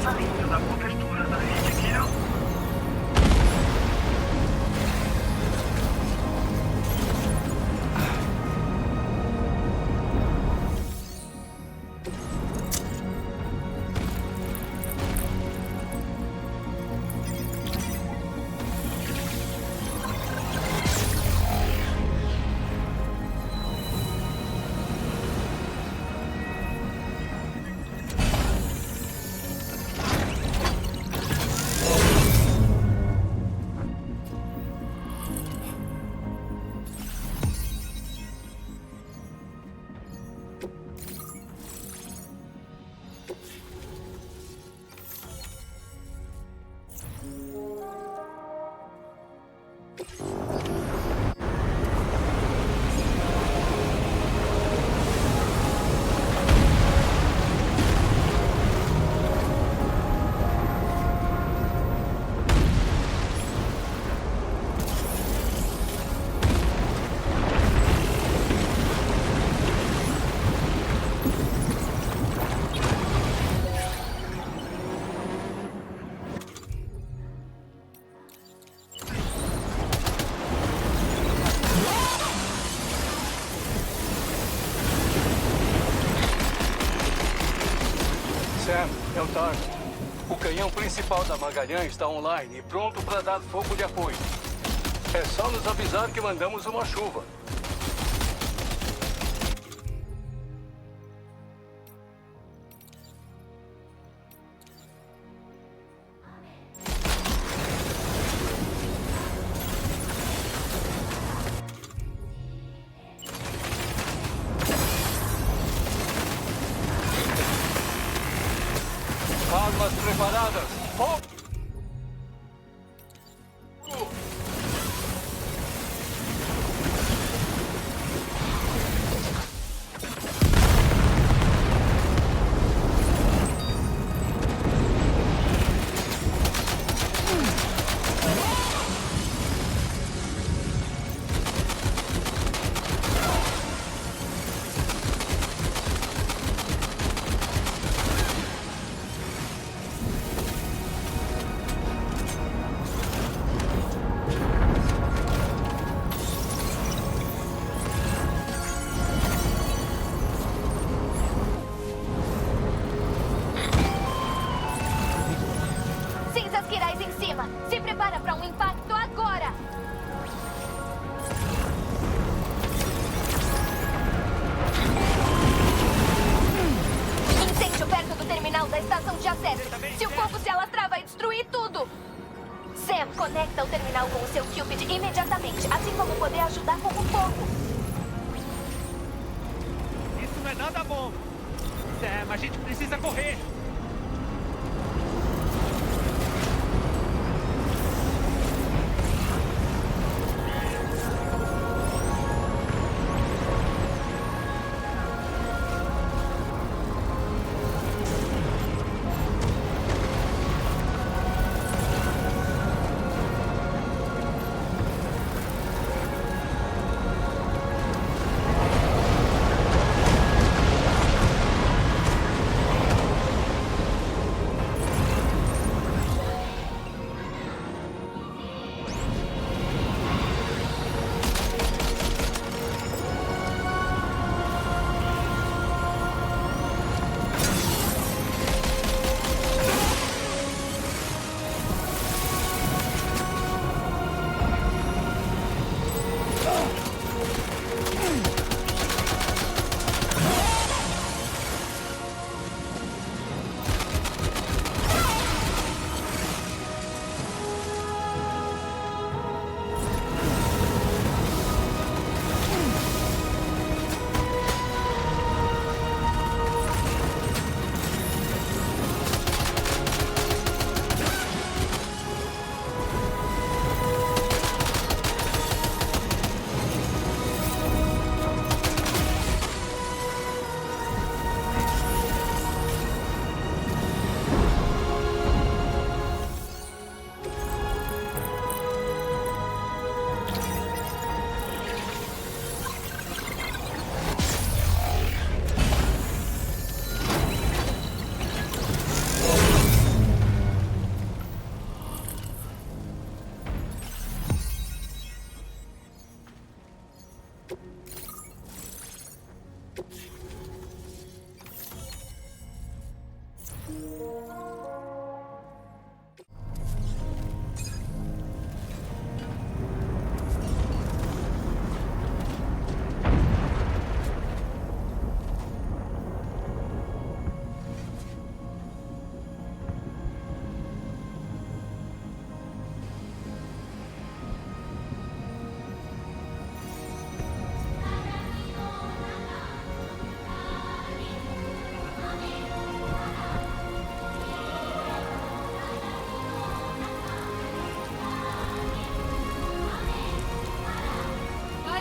Saindo da cobertura da rede Kiral. Sam, é o Tark. O canhão principal da Magalhães está online e pronto para dar fogo de apoio. É só nos avisar que mandamos uma chuva. Armas preparadas. Fogo! Cinzas Quirais em cima. Se prepara para um impacto agora. Incêndio perto do terminal da estação de acesso. Se o fogo se alastrar, vai destruir tudo. Sam, conecta o terminal com o seu Cupid imediatamente, assim como poder ajudar com o fogo. Isso não é nada bom. Sam, a gente precisa correr.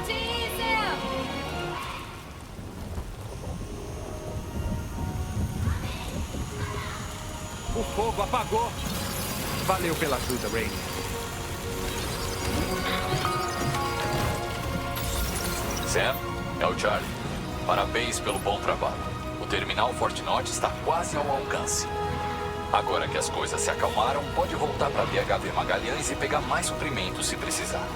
Pode ir, Sam! O fogo apagou. Valeu pela ajuda, Rain. Sam, é o Charlie. Parabéns pelo bom trabalho. O terminal Fortinote está quase ao alcance. Agora que as coisas se acalmaram, pode voltar para DHV Magalhães e pegar mais suprimentos se precisar.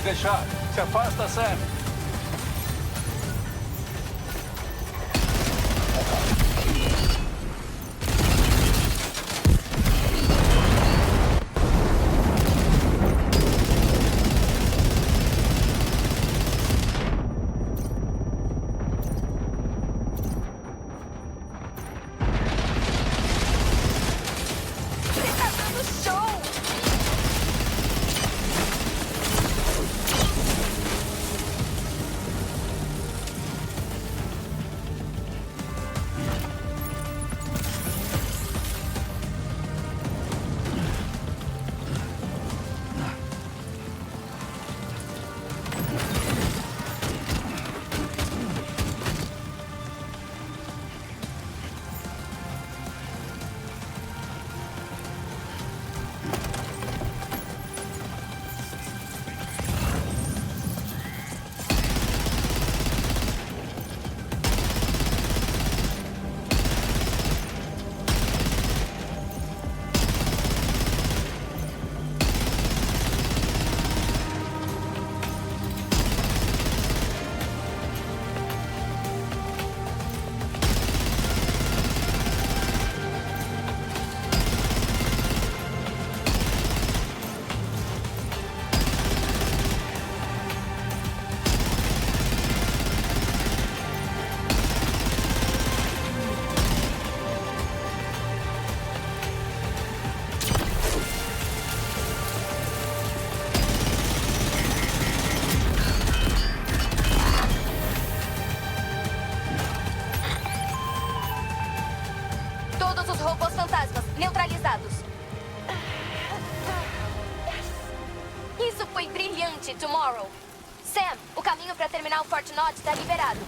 deixar. Se afasta, Sam. neutralizados. Isso foi brilhante, Tomorrow. Sam, o caminho para terminar o Fort Knot está liberado.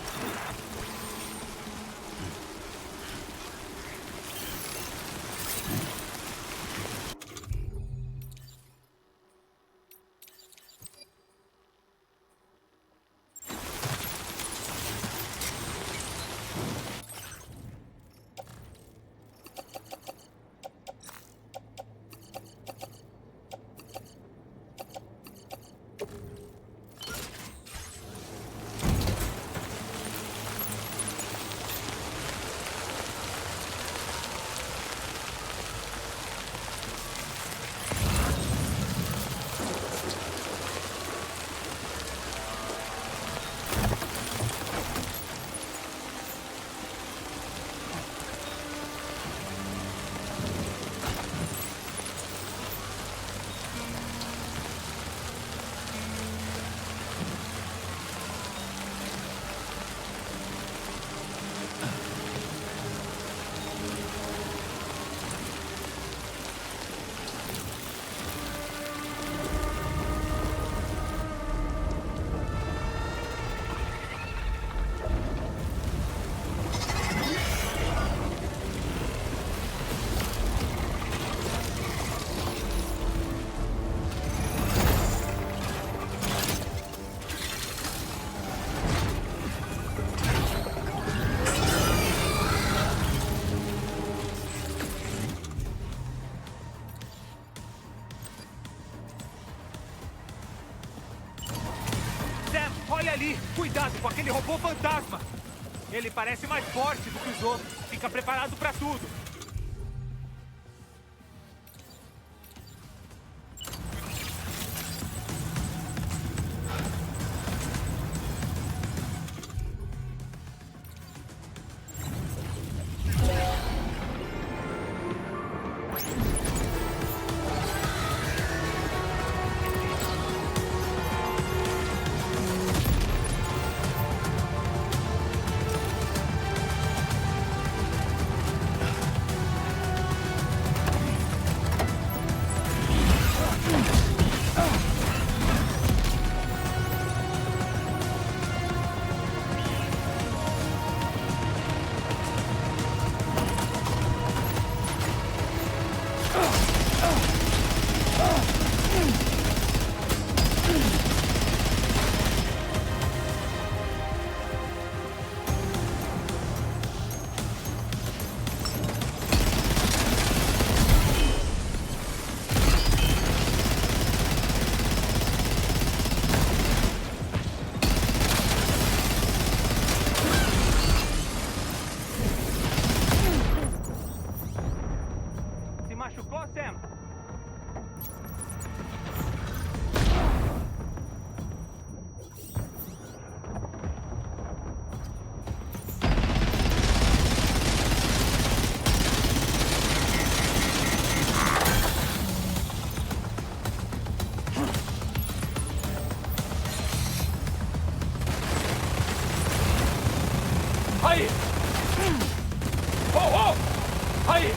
Olha ali! Cuidado com aquele robô fantasma! Ele parece mais forte do que os outros. Fica preparado pra tudo. Sam. Aí! Oh, oh! Aí!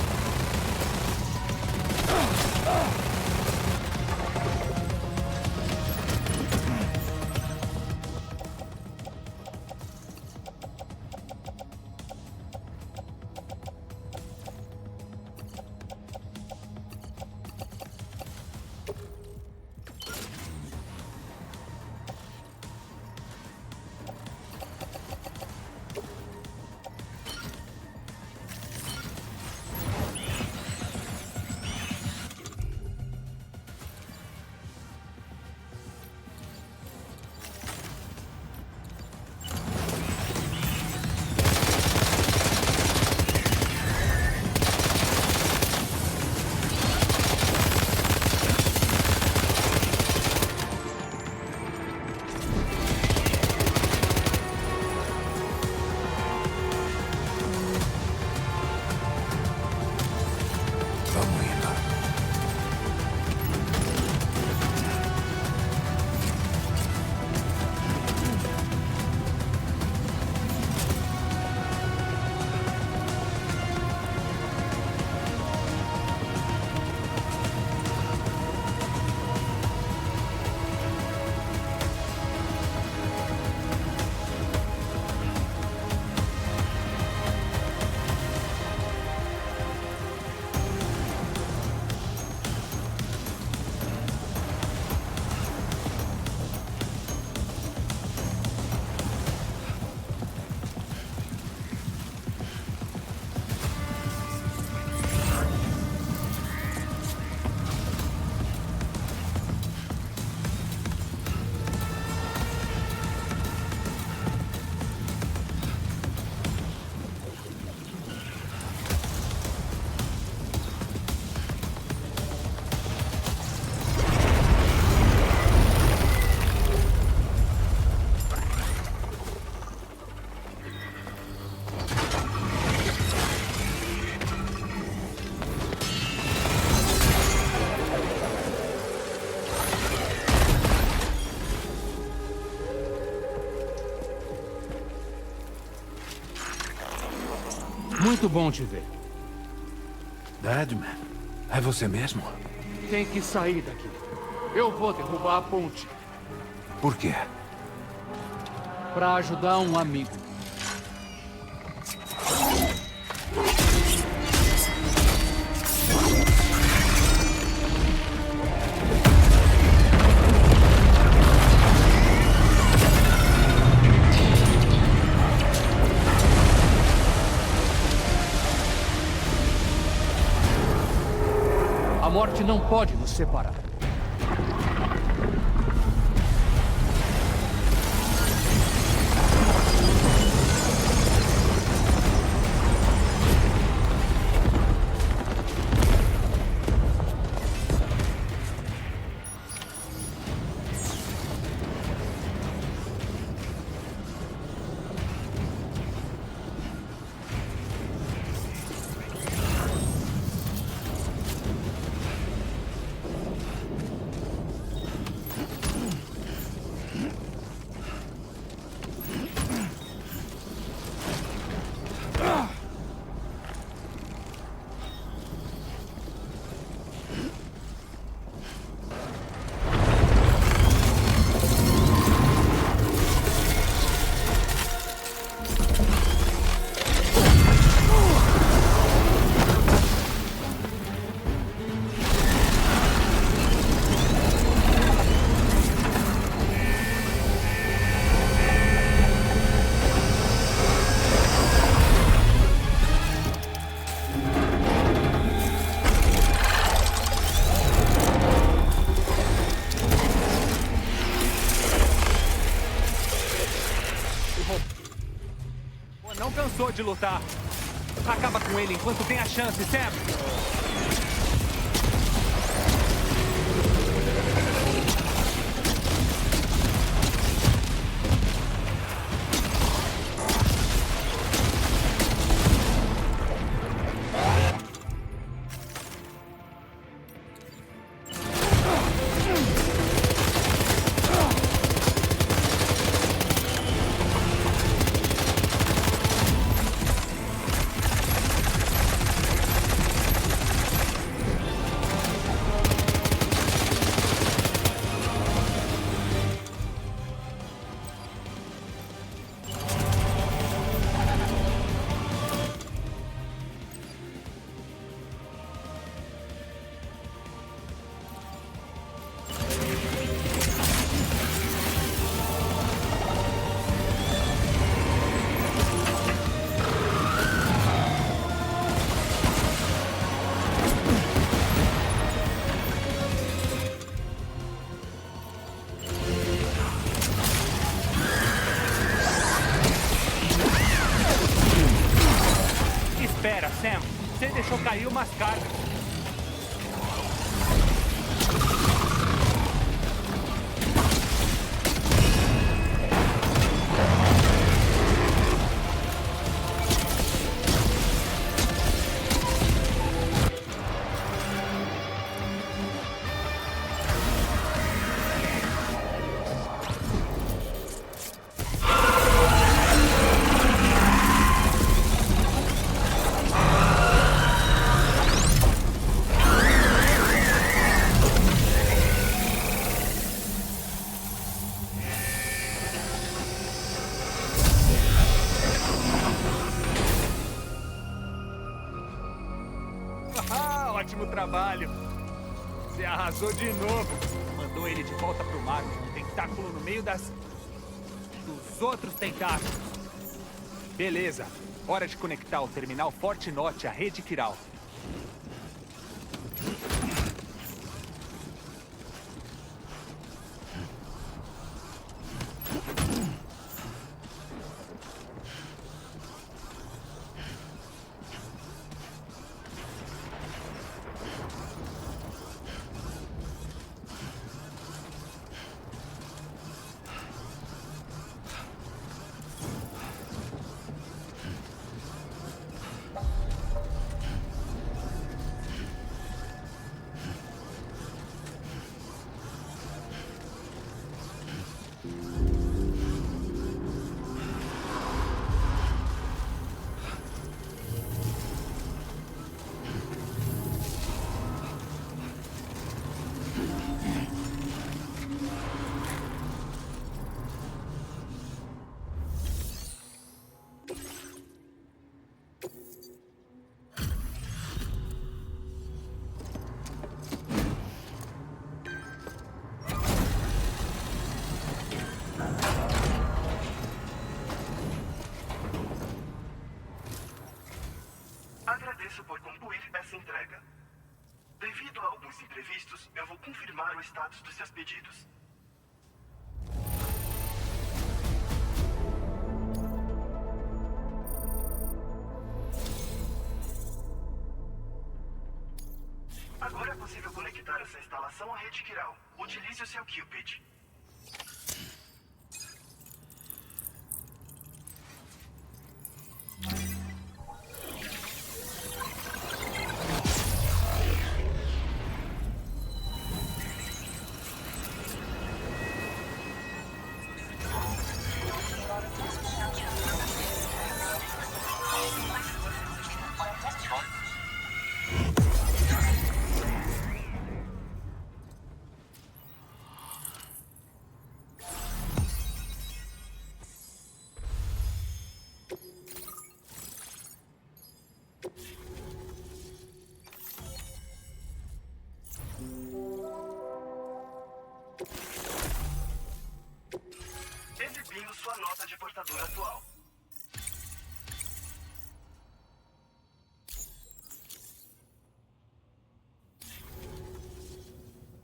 Muito bom te ver. Deadman, é você mesmo? Tem que sair daqui. Eu vou derrubar a ponte. Por quê? Pra ajudar um amigo. A morte não pode nos separar. Não cansou de lutar. Acaba com ele enquanto tem a chance, Sam. Caiu umas cargas. Ótimo trabalho. Você arrasou de novo. Mandou ele de volta pro mar, com um tentáculo no meio dos outros tentáculos. Beleza. Hora de conectar o terminal Forte Norte à rede Kiral. Agradeço por concluir essa entrega. Devido a alguns imprevistos, eu vou confirmar o status dos seus pedidos. Agora é possível conectar essa instalação à rede Kiral. Utilize o seu Cupid. Exibindo sua nota de portador atual.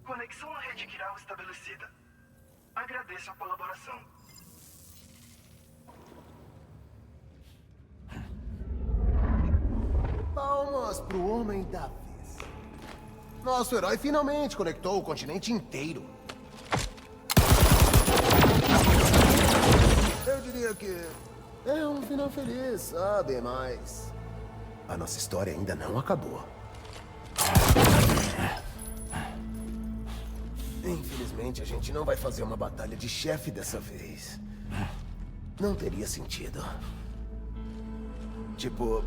Conexão à rede Kiral estabelecida. Agradeço a colaboração. Palmas pro homem da vez. Nosso herói finalmente conectou o continente inteiro. Eu diria que é um final feliz, sabe? Mas a nossa história ainda não acabou. Infelizmente, a gente não vai fazer uma batalha de chefe dessa vez. Não teria sentido. Tipo,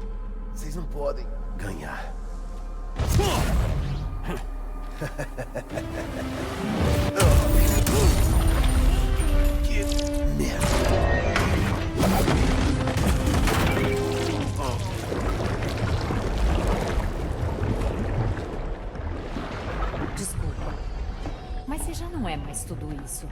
vocês não podem ganhar. Que merda. Desculpa, mas você já não é mais tudo isso.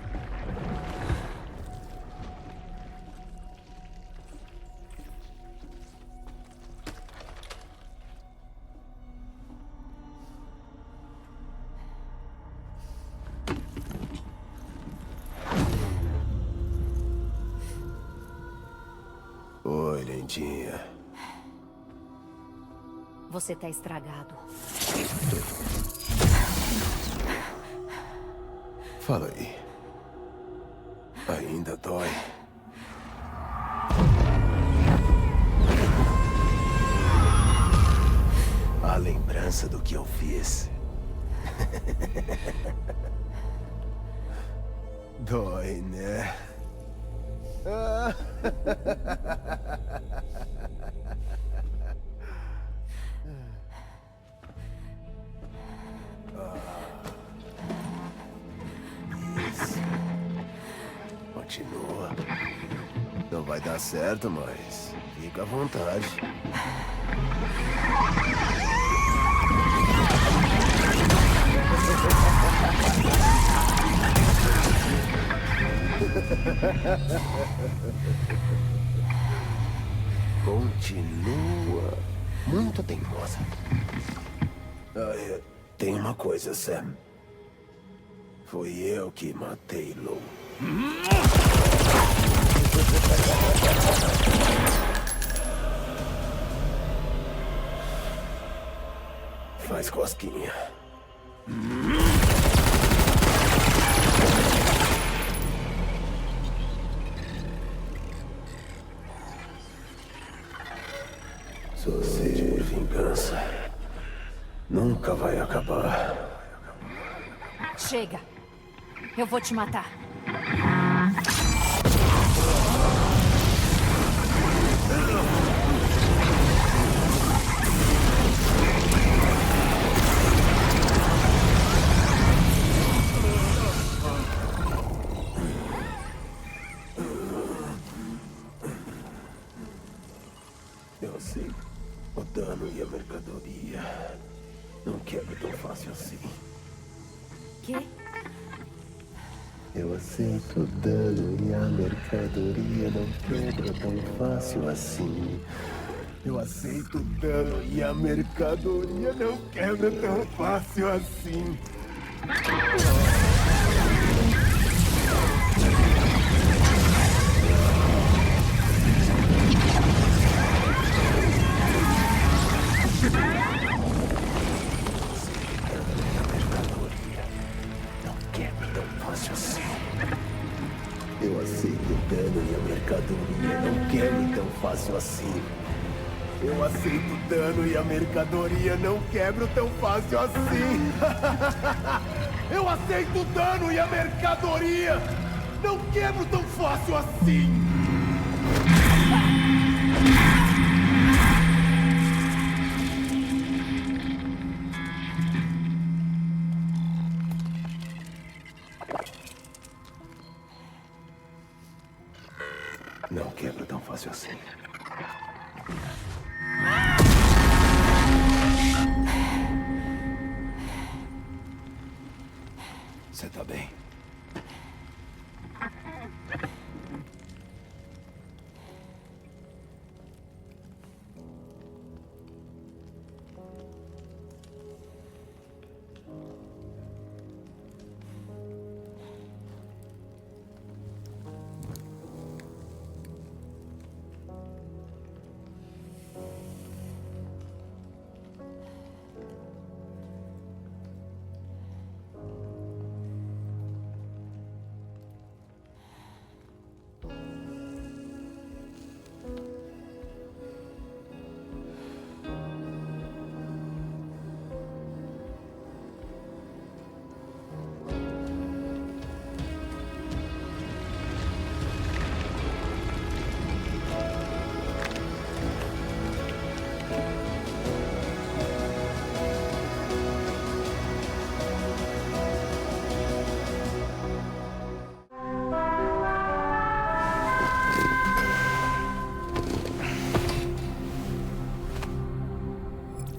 Oi, lindinha. Você tá estragado. Fala aí. Ainda dói. A lembrança do que eu fiz. Dói, né? Isso. Continua. Não vai dar certo, mas fica à vontade. Continua. Muito teimosa. Tem uma coisa, Sam. Foi eu que matei Lou. Faz cosquinha. Sua sede por vingança nunca vai acabar. Chega. Eu vou te matar. Eu sei o dano e a mercadoria. Não quebra tão fácil assim. Quê? Eu aceito o dano e a mercadoria não quebra tão fácil assim. Eu aceito o dano e a mercadoria não quebra tão fácil assim. Eu aceito o dano e a mercadoria não quebra tão fácil assim. Eu aceito o dano e a mercadoria não quebra tão fácil assim. Eu aceito o dano e a mercadoria não quebra tão fácil assim. Não quebra tão fácil assim. Você tá bem?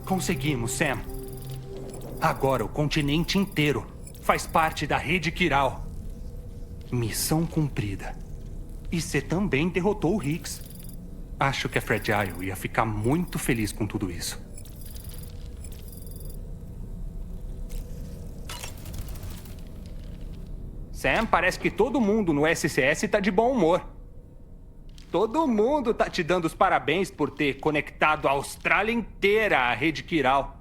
Conseguimos, Sam. Agora o continente inteiro faz parte da Rede Kiral. Missão cumprida. E você também derrotou o Higgs. Acho que a Fragile ia ficar muito feliz com tudo isso. Sam, parece que todo mundo no SCS tá de bom humor. Todo mundo tá te dando os parabéns por ter conectado a Austrália inteira à rede Kiral.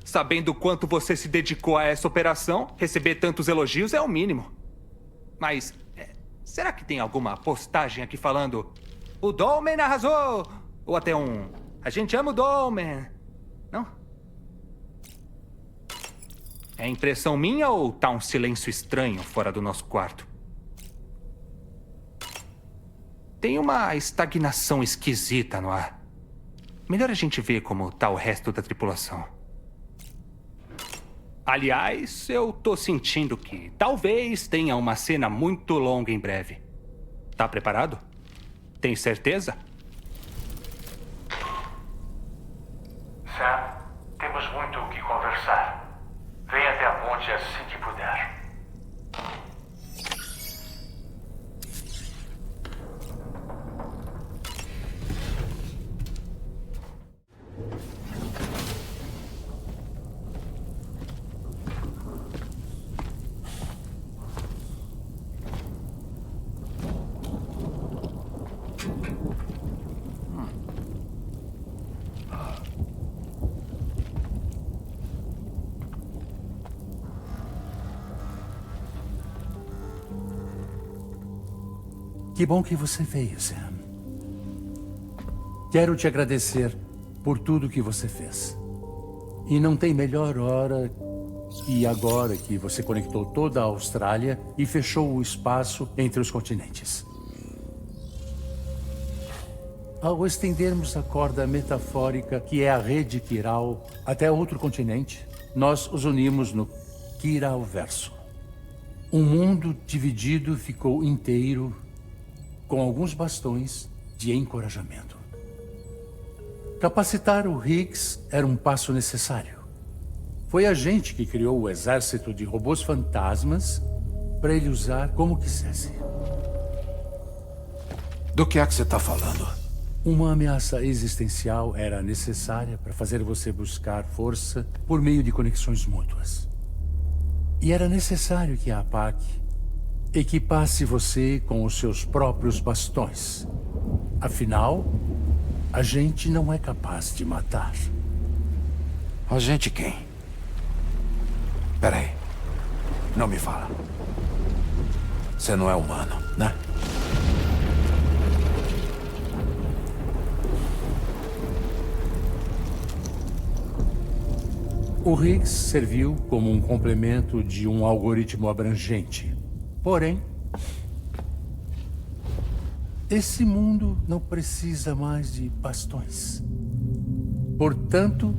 Sabendo o quanto você se dedicou a essa operação, receber tantos elogios é o mínimo. Mas, será que tem alguma postagem aqui falando "O Dolmen arrasou"? Ou até um "A gente ama o Dolmen"? Não? É impressão minha ou tá um silêncio estranho fora do nosso quarto? Tem uma estagnação esquisita no ar. Melhor a gente ver como tá o resto da tripulação. Aliás, eu tô sentindo que talvez tenha uma cena muito longa em breve. Tá preparado? Tem certeza? Sam, temos muito o que conversar. Venha até a ponte assim que puder. Que bom que você veio, Sam. Quero te agradecer por tudo que você fez. E não tem melhor hora que agora que você conectou toda a Austrália e fechou o espaço entre os continentes. Ao estendermos a corda metafórica que é a rede Kiral até outro continente, nós os unimos no Kiralverso. Um mundo dividido ficou inteiro com alguns bastões de encorajamento. Capacitar o Higgs era um passo necessário. Foi a gente que criou o exército de robôs fantasmas para ele usar como quisesse. Do que é que você está falando? Uma ameaça existencial era necessária para fazer você buscar força por meio de conexões mútuas. E era necessário que a APAC equipasse você com os seus próprios bastões. Afinal, a gente não é capaz de matar. A gente quem? Peraí. Não me fala. Você não é humano, né? O Higgs serviu como um complemento de um algoritmo abrangente. Porém, esse mundo não precisa mais de bastões. Portanto,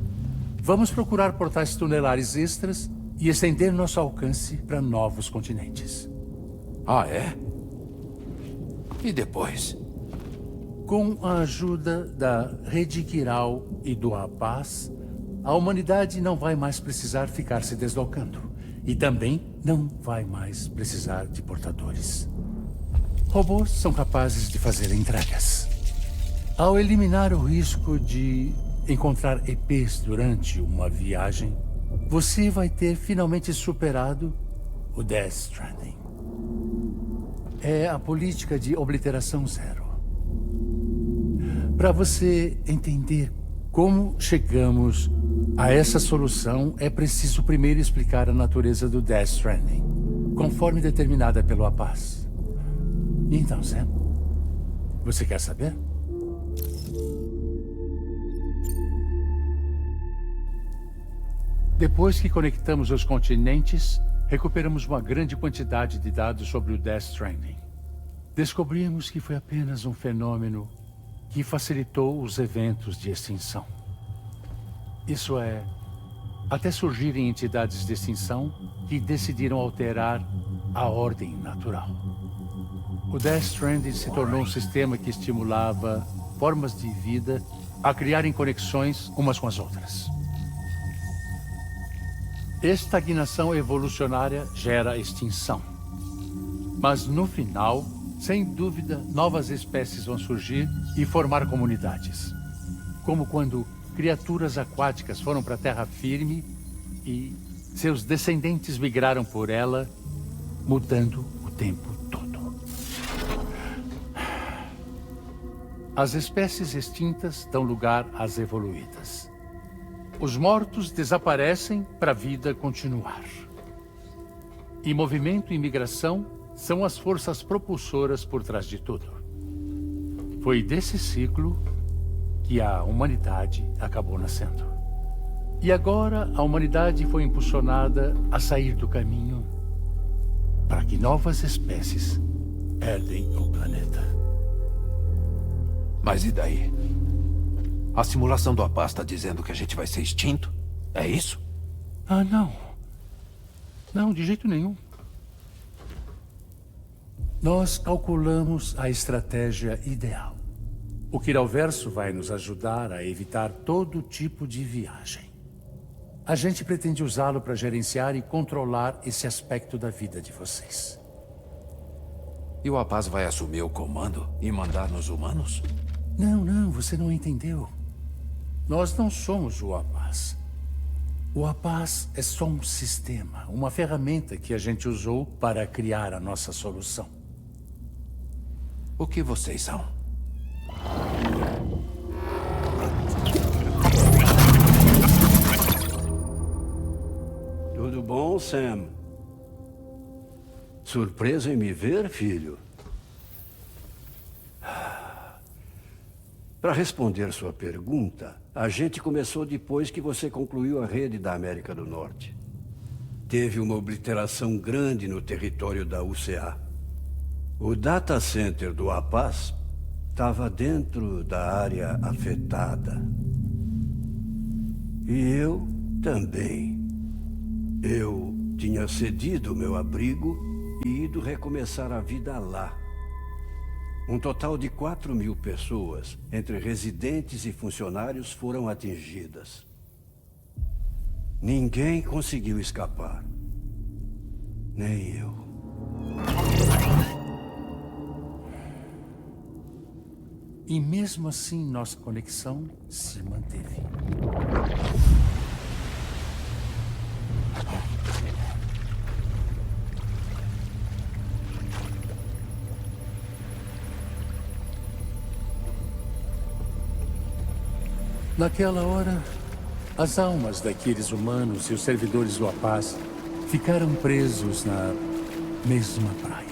vamos procurar portais tunelares extras e estender nosso alcance para novos continentes. Ah, é? E depois? Com a ajuda da Rede Kiral e do Apaz, a humanidade não vai mais precisar ficar se deslocando. E também não vai mais precisar de portadores. Robôs são capazes de fazer entregas. Ao eliminar o risco de encontrar EPs durante uma viagem, você vai ter finalmente superado o Death Stranding. É a política de obliteração zero. Para você entender como chegamos a essa solução, é preciso primeiro explicar a natureza do Death Stranding, conforme determinada pelo Apaz. Então, Sam, você quer saber? Depois que conectamos os continentes, recuperamos uma grande quantidade de dados sobre o Death Stranding. Descobrimos que foi apenas um fenômeno que facilitou os eventos de extinção. Isso é, até surgirem entidades de extinção que decidiram alterar a ordem natural. O Death Stranding se tornou um sistema que estimulava formas de vida a criarem conexões umas com as outras. Estagnação evolucionária gera extinção. Mas no final, sem dúvida, novas espécies vão surgir e formar comunidades. Como quando criaturas aquáticas foram para a terra firme e seus descendentes migraram por ela, mudando o tempo todo. As espécies extintas dão lugar às evoluídas. Os mortos desaparecem para a vida continuar. E movimento e migração são as forças propulsoras por trás de tudo. Foi desse ciclo que a humanidade acabou nascendo. E agora a humanidade foi impulsionada a sair do caminho para que novas espécies herdem o planeta. Mas e daí? A simulação do APAS está dizendo que a gente vai ser extinto? É isso? Ah, não. Não, de jeito nenhum. Nós calculamos a estratégia ideal. O Quiralverso vai nos ajudar a evitar todo tipo de viagem. A gente pretende usá-lo para gerenciar e controlar esse aspecto da vida de vocês. E o APAS vai assumir o comando e mandar nos humanos? Não, você não entendeu. Nós não somos o APAS. O APAS é só um sistema, uma ferramenta que a gente usou para criar a nossa solução. O que vocês são? Tudo bom, Sam? Surpreso em me ver, filho? Para responder sua pergunta, a gente começou depois que você concluiu a rede da América do Norte. Teve uma obliteração grande no território da UCA. O data center do APAS estava dentro da área afetada. E eu também. Eu tinha cedido meu abrigo e ido recomeçar a vida lá. Um total de 4.000 pessoas, entre residentes e funcionários, foram atingidas. Ninguém conseguiu escapar. Nem eu. E mesmo assim, nossa conexão se manteve. Naquela hora, as almas daqueles humanos e os servidores do APAS ficaram presos na mesma praia.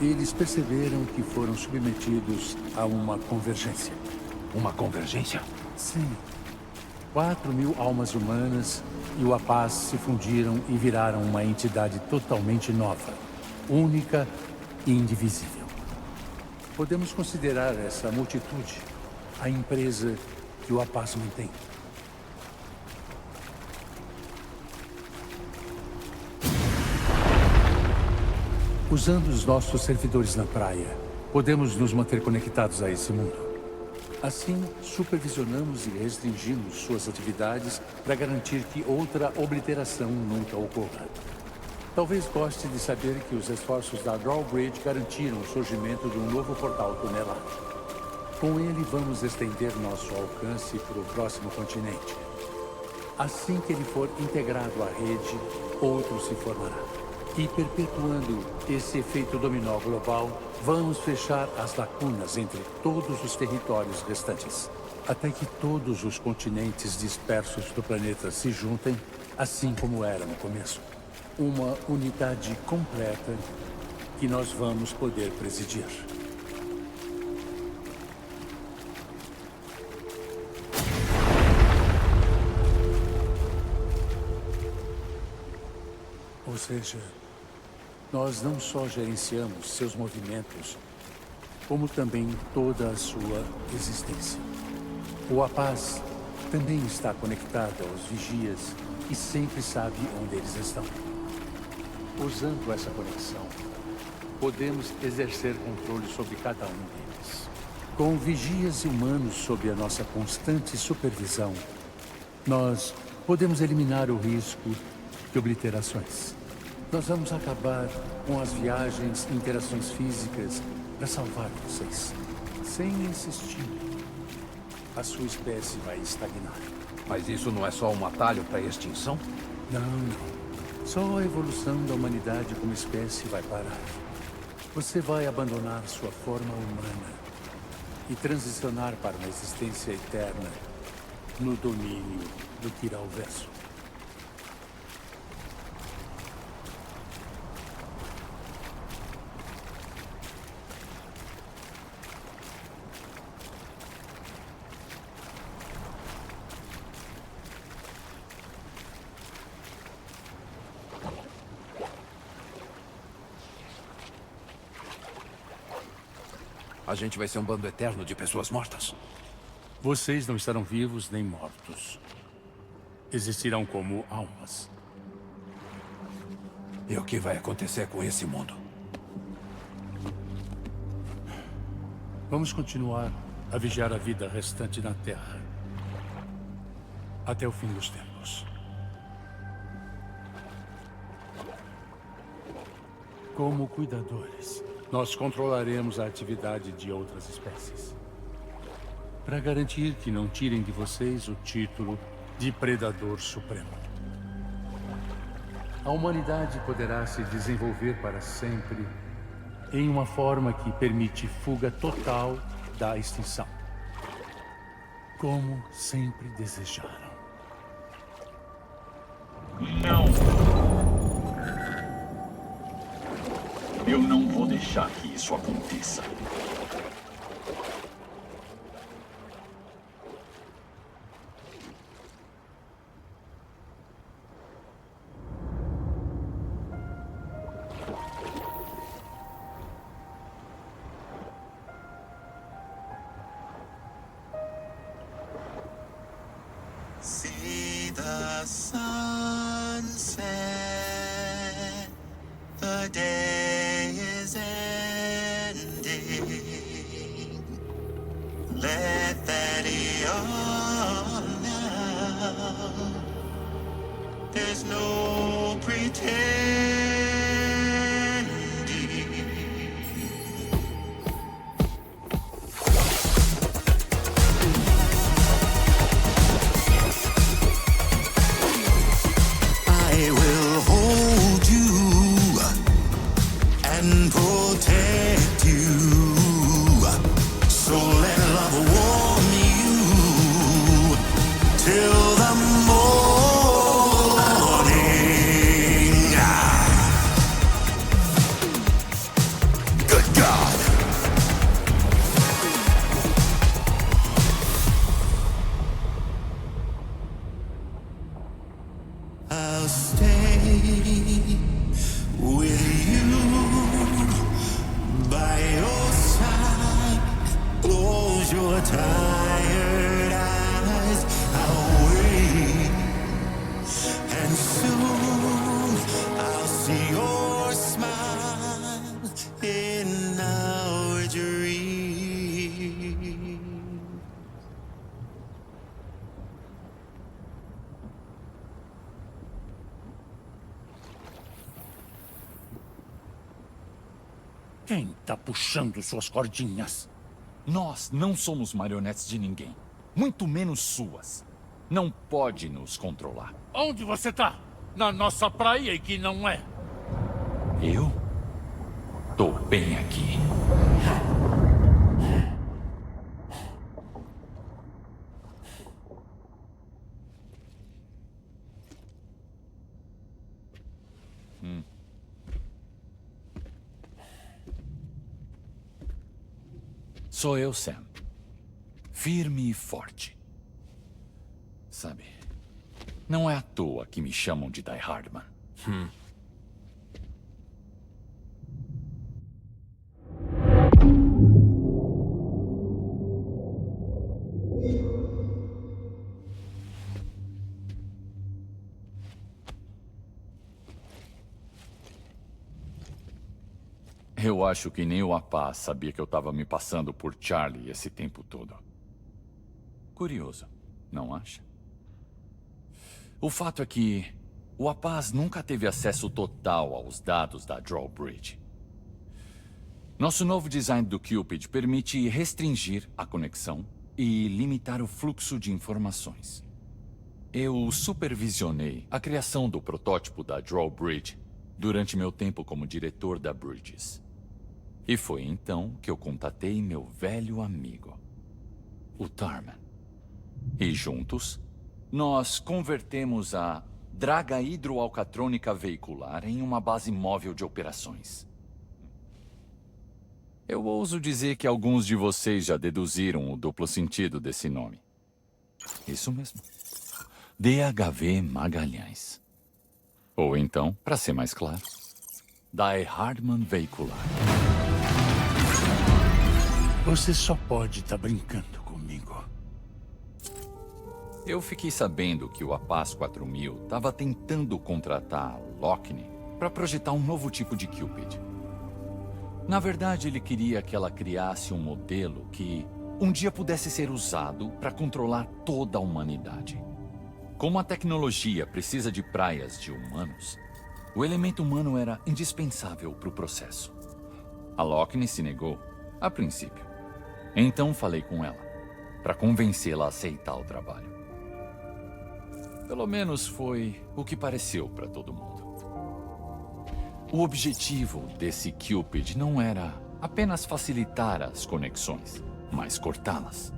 Eles perceberam que foram submetidos a uma convergência. Uma convergência? Sim. 4.000 almas humanas e o APAS se fundiram e viraram uma entidade totalmente nova, única e indivisível. Podemos considerar essa multitude a empresa que o APAS mantém. Usando os nossos servidores na praia, podemos nos manter conectados a esse mundo. Assim, supervisionamos e restringimos suas atividades para garantir que outra obliteração nunca ocorra. Talvez goste de saber que os esforços da Drawbridge garantiram o surgimento de um novo portal tunelado. Com ele, vamos estender nosso alcance para o próximo continente. Assim que ele for integrado à rede, outro se formará. E perpetuando esse efeito dominó global, vamos fechar as lacunas entre todos os territórios restantes, até que todos os continentes dispersos do planeta se juntem, assim como era no começo. Uma unidade completa que nós vamos poder presidir. Ou seja, nós não só gerenciamos seus movimentos, como também toda a sua existência. O APAS também está conectado aos vigias e sempre sabe onde eles estão. Usando essa conexão, podemos exercer controle sobre cada um deles. Com vigias e humanos sob a nossa constante supervisão, nós podemos eliminar o risco de obliterações. Nós vamos acabar com as viagens e interações físicas para salvar vocês. Sem insistir, a sua espécie vai estagnar. Mas isso não é só um atalho para a extinção? Não. Só a evolução da humanidade como espécie vai parar. Você vai abandonar sua forma humana e transicionar para uma existência eterna no domínio do Kiralverso. A gente vai ser um bando eterno de pessoas mortas? Vocês não estarão vivos nem mortos. Existirão como almas. E o que vai acontecer com esse mundo? Vamos continuar a vigiar a vida restante na Terra. Até o fim dos tempos. Como cuidadores, nós controlaremos a atividade de outras espécies. Para garantir que não tirem de vocês o título de Predador Supremo. A humanidade poderá se desenvolver para sempre em uma forma que permite fuga total da extinção. Como sempre desejaram. Não! Eu não vou deixar que isso aconteça. See the sunset, the day is ending. Let that yawn now. There's no pretending. I will hold you and protect you. So let love warm you till the morning. Good God. I'll stay with you by your side. Close your tired eyes. I'll wait, and soon I'll see your smile in our dream. Quem tá puxando suas cordinhas? Nós não somos marionetes de ninguém. Muito menos suas. Não pode nos controlar. Onde você tá? Na nossa praia e que não é. Eu? Tô bem aqui. Sou eu, Sam. Firme e forte. Sabe, não é à toa que me chamam de Die Hardman. Eu acho que nem o Apaz sabia que eu estava me passando por Charlie esse tempo todo. Curioso, não acha? O fato é que o Apaz nunca teve acesso total aos dados da Drawbridge. Nosso novo design do Cupid permite restringir a conexão e limitar o fluxo de informações. Eu supervisionei a criação do protótipo da Drawbridge durante meu tempo como diretor da Bridges. E foi então que eu contatei meu velho amigo, o Tarman. E juntos, nós convertemos a draga hidroalcatrônica veicular em uma base móvel de operações. Eu ouso dizer que alguns de vocês já deduziram o duplo sentido desse nome. Isso mesmo. DHV Magalhães. Ou então, para ser mais claro, Die Hardman Veicular. Você só pode estar brincando comigo. Eu fiquei sabendo que o Apaz 4000 estava tentando contratar a Lockne para projetar um novo tipo de Cupid. Na verdade, ele queria que ela criasse um modelo que um dia pudesse ser usado para controlar toda a humanidade. Como a tecnologia precisa de praias de humanos, o elemento humano era indispensável para o processo. A Lockne se negou, a princípio. Então falei com ela, para convencê-la a aceitar o trabalho. Pelo menos foi o que pareceu para todo mundo. O objetivo desse Cupid não era apenas facilitar as conexões, mas cortá-las.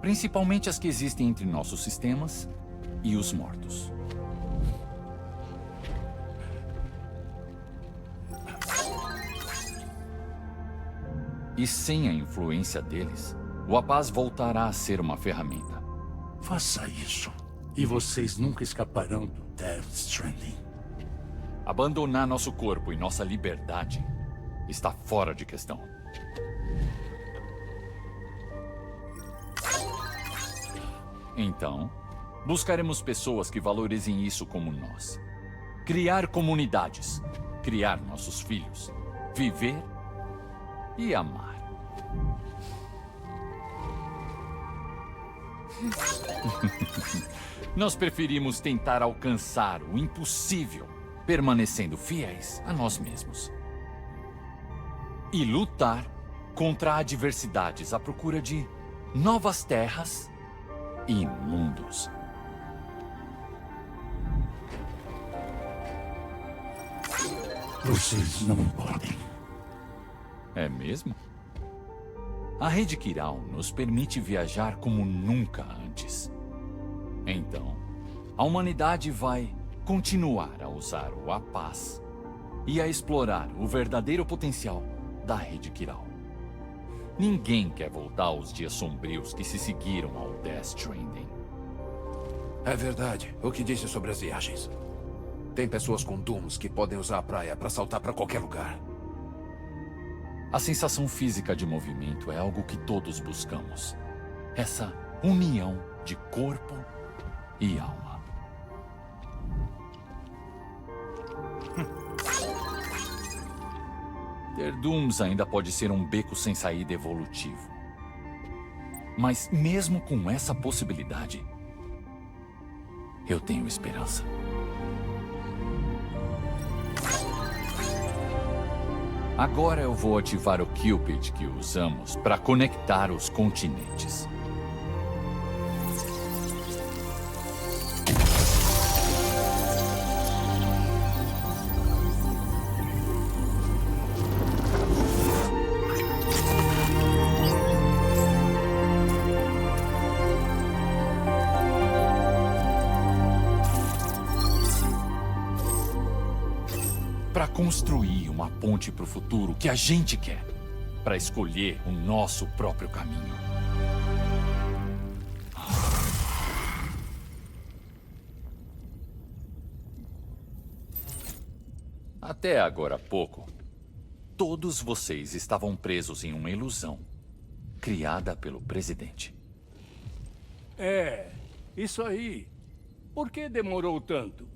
Principalmente as que existem entre nossos sistemas e os mortos. E sem a influência deles, o Apaz voltará a ser uma ferramenta. Faça isso, e vocês nunca escaparão do Death Stranding. Abandonar nosso corpo e nossa liberdade está fora de questão. Então, buscaremos pessoas que valorizem isso como nós. Criar comunidades, criar nossos filhos, viver e amar. Nós preferimos tentar alcançar o impossível, permanecendo fiéis a nós mesmos. E lutar contra adversidades à procura de novas terras e mundos. Vocês não podem. É mesmo? A Rede Kiral nos permite viajar como nunca antes. Então, a humanidade vai continuar a usar o Apaz e a explorar o verdadeiro potencial da Rede Kiral. Ninguém quer voltar aos dias sombrios que se seguiram ao Death Stranding. É verdade o que disse sobre as viagens. Tem pessoas com Dooms que podem usar a praia para saltar para qualquer lugar. A sensação física de movimento é algo que todos buscamos. Essa união de corpo e alma. Ter Dooms ainda pode ser um beco sem saída evolutivo. Mas mesmo com essa possibilidade, eu tenho esperança. Agora eu vou ativar o Cupid que usamos para conectar os continentes. Para construir uma ponte para o futuro que a gente quer, para escolher o nosso próprio caminho. Até agora há pouco, todos vocês estavam presos em uma ilusão criada pelo presidente. É, isso aí. Por que demorou tanto?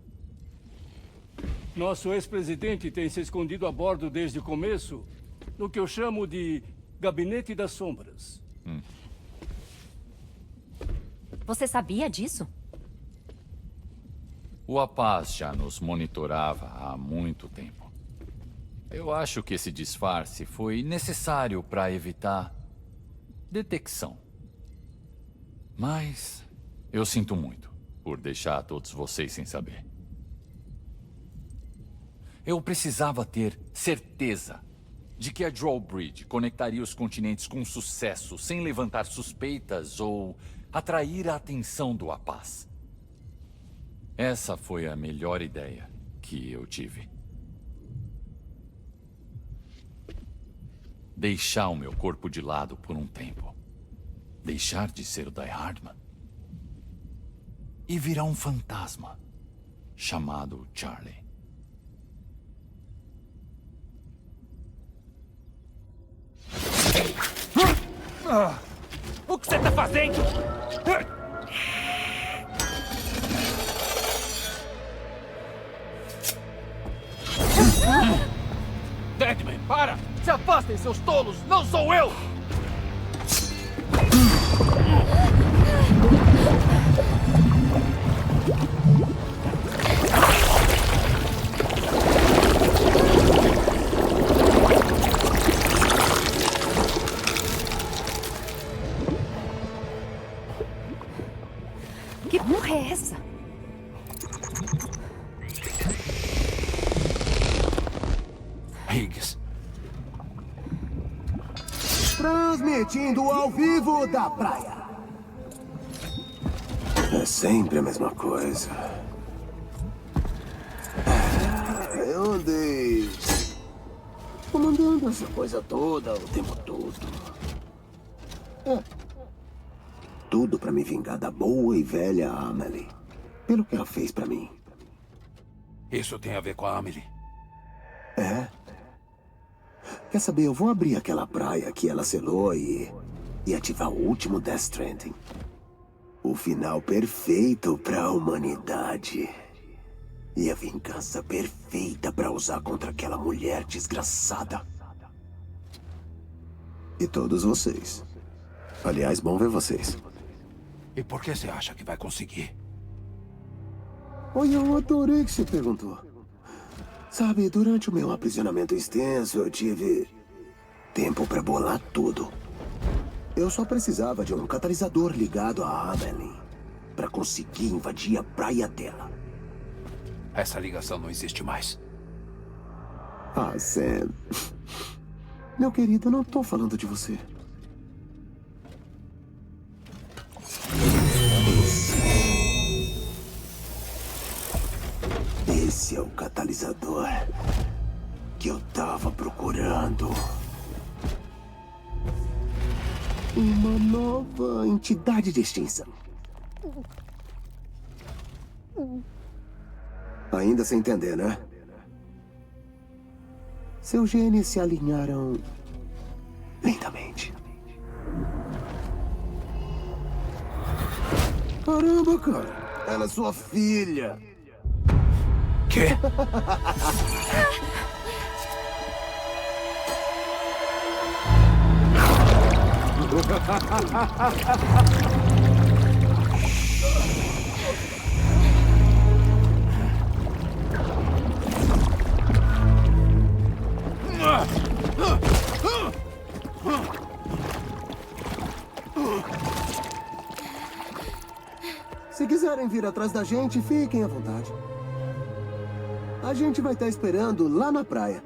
Nosso ex-presidente tem se escondido a bordo desde o começo, no que eu chamo de Gabinete das Sombras. Você sabia disso? O Apaz já nos monitorava há muito tempo. Eu acho que esse disfarce foi necessário para evitar detecção. Mas eu sinto muito por deixar todos vocês sem saber. Eu precisava ter certeza de que a Drawbridge conectaria os continentes com sucesso, sem levantar suspeitas ou atrair a atenção do Apaz. Essa foi a melhor ideia que eu tive. Deixar o meu corpo de lado por um tempo. Deixar de ser o Die Hardman. E virar um fantasma chamado Charlie. O que você tá fazendo? Deadman, para! Se afastem, seus tolos! Não sou eu! Que porra é essa? Higgs. Transmitindo ao vivo da praia. É sempre a mesma coisa. Eu andei comandando essa coisa toda o tempo todo. Tudo pra me vingar da boa e velha Amelie. Pelo que ela fez pra mim. Isso tem a ver com a Amelie? É? Quer saber, eu vou abrir aquela praia que ela selou e ativar o último Death Stranding. O final perfeito pra humanidade. E a vingança perfeita pra usar contra aquela mulher desgraçada. E todos vocês. Aliás, bom ver vocês. E por que você acha que vai conseguir? Olha, eu adorei que você perguntou. Sabe, durante o meu aprisionamento extenso, eu tive tempo pra bolar tudo. Eu só precisava de um catalisador ligado à Amelie pra conseguir invadir a praia dela. Essa ligação não existe mais. Ah, Sam. Meu querido, eu não tô falando de você. Esse é o catalisador que eu tava procurando. Uma nova entidade de extinção. Ainda sem entender, né? Seus genes se alinharam lentamente. Caramba, cara. Ela é sua filha. Quê? Se quiserem vir atrás da gente, fiquem à vontade. A gente vai estar esperando lá na praia.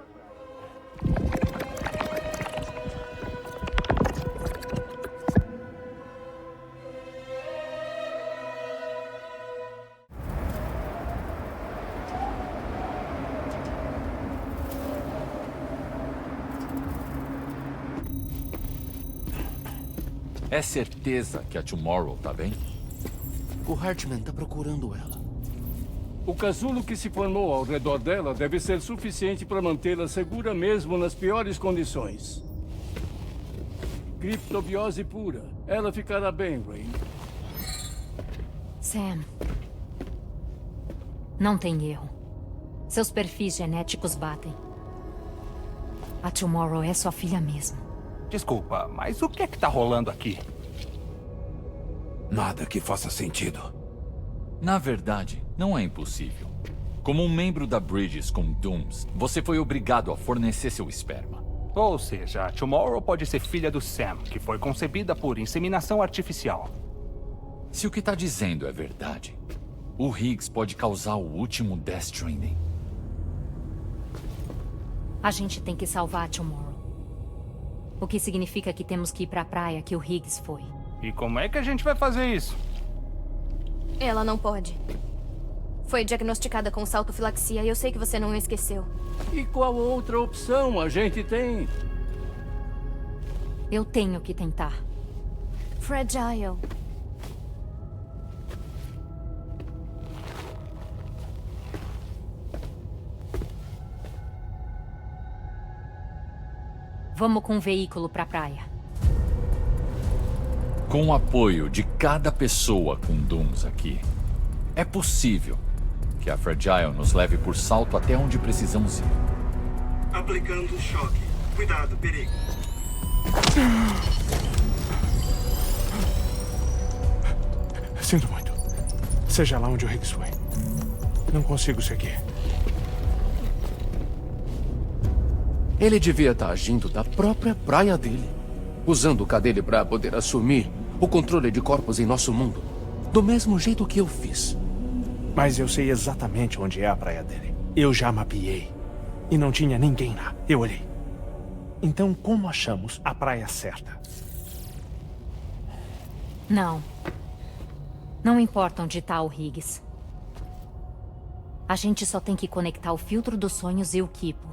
É certeza que a Tomorrow tá bem? O Hartman tá procurando ela. O casulo que se formou ao redor dela deve ser suficiente para mantê-la segura mesmo nas piores condições. Criptobiose pura. Ela ficará bem, Rain. Sam. Não tem erro. Seus perfis genéticos batem. A Tomorrow é sua filha mesmo. Desculpa, mas o que é que tá rolando aqui? Nada que faça sentido. Na verdade, não é impossível. Como um membro da Bridges com Dooms, você foi obrigado a fornecer seu esperma. Ou seja, a Tomorrow pode ser filha do Sam, que foi concebida por inseminação artificial. Se o que tá dizendo é verdade, o Higgs pode causar o último Death Stranding. A gente tem que salvar a Tomorrow. O que significa que temos que ir pra praia que o Higgs foi. E como é que a gente vai fazer isso? Ela não pode. Foi diagnosticada com saltofilaxia e eu sei que você não esqueceu. E qual outra opção a gente tem? Eu tenho que tentar. Fragile. Vamos com um veículo pra praia. Com o apoio de cada pessoa com Dooms aqui, é possível que a Fragile nos leve por salto até onde precisamos ir. Aplicando choque. Cuidado, perigo. Sinto muito. Seja lá onde o Higgs foi. Não consigo seguir. Ele devia estar agindo da própria praia dele. Usando o K dele para poder assumir o controle de corpos em nosso mundo. Do mesmo jeito que eu fiz. Mas eu sei exatamente onde é a praia dele. Eu já mapeei. E não tinha ninguém lá. Eu olhei. Então, como achamos a praia certa? Não. Não importa onde tá o Higgs. A gente só tem que conectar o filtro dos sonhos e o Kipo.